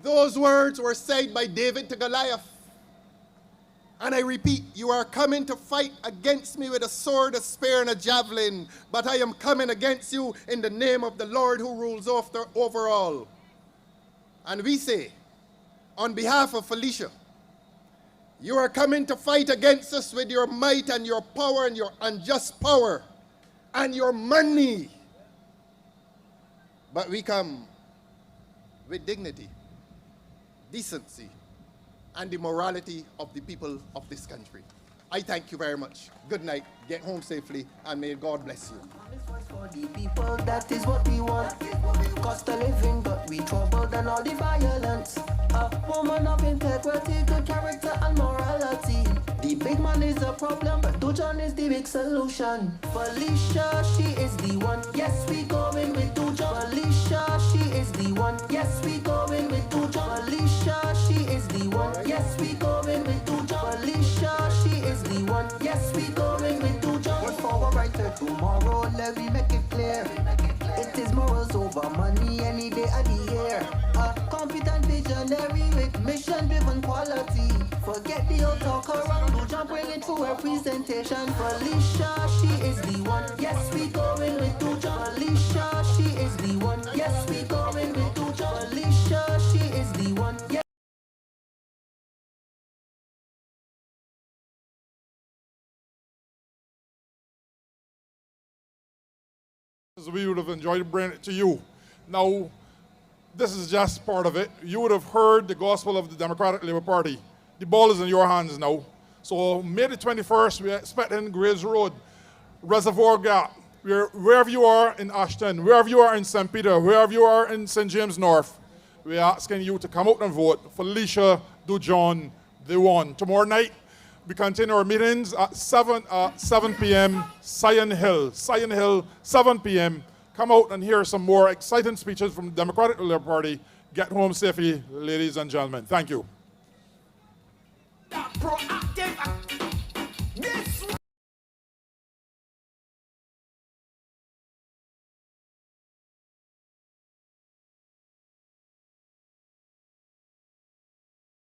Those words were said by David to Goliath. And I repeat, you are coming to fight against me with a sword, a spear, and a javelin, but I am coming against you in the name of the Lord who rules over all. And we say, on behalf of Felicia, you are coming to fight against us with your might and your power and your unjust power and your money. But we come with dignity, decency, and the morality of the people of this country. I thank you very much. Good night, get home safely, and may God bless you. For the people, that is what we want. Cost of living, but we troubled and all the violence. A woman of integrity, good character and morality. The big man is a problem, but Dujon is the big solution. Felicia, she is the one. Yes, we going with Dujon. Felicia, she is the one. Yes, we going with Dujon. Felicia, she is the one. Yes, we going with Dujon. Felicia, she is the one. Yes, we going with Dujon. What's for a brighter tomorrow? Let me make it clear. It is morals over money. day of the year. A competent visionary with mission-driven quality. Forget the old talk around, do jump, bring it to her presentation. Felicia, she is the one. Yes, we going with Dujon. Felicia, she is the one. Yes, we going with Dujon. Felicia, she is the one. Yes. We would have enjoyed bringing it to you. Now, this is just part of it. You would have heard the gospel of the Democratic Labour Party. The ball is in your hands now. So May the 21st, we're expecting Graves Road, Reservoir Gap, wherever you are in Ashton, wherever you are in St. Peter, wherever you are in St. James North, we're asking you to come out and vote. Felicia Dujon, the one. Tomorrow night, we continue our meetings at 7 p.m. Sion Hill, 7 p.m. Come out and hear some more exciting speeches from the Democratic Labour Party. Get home safely, ladies and gentlemen. Thank you.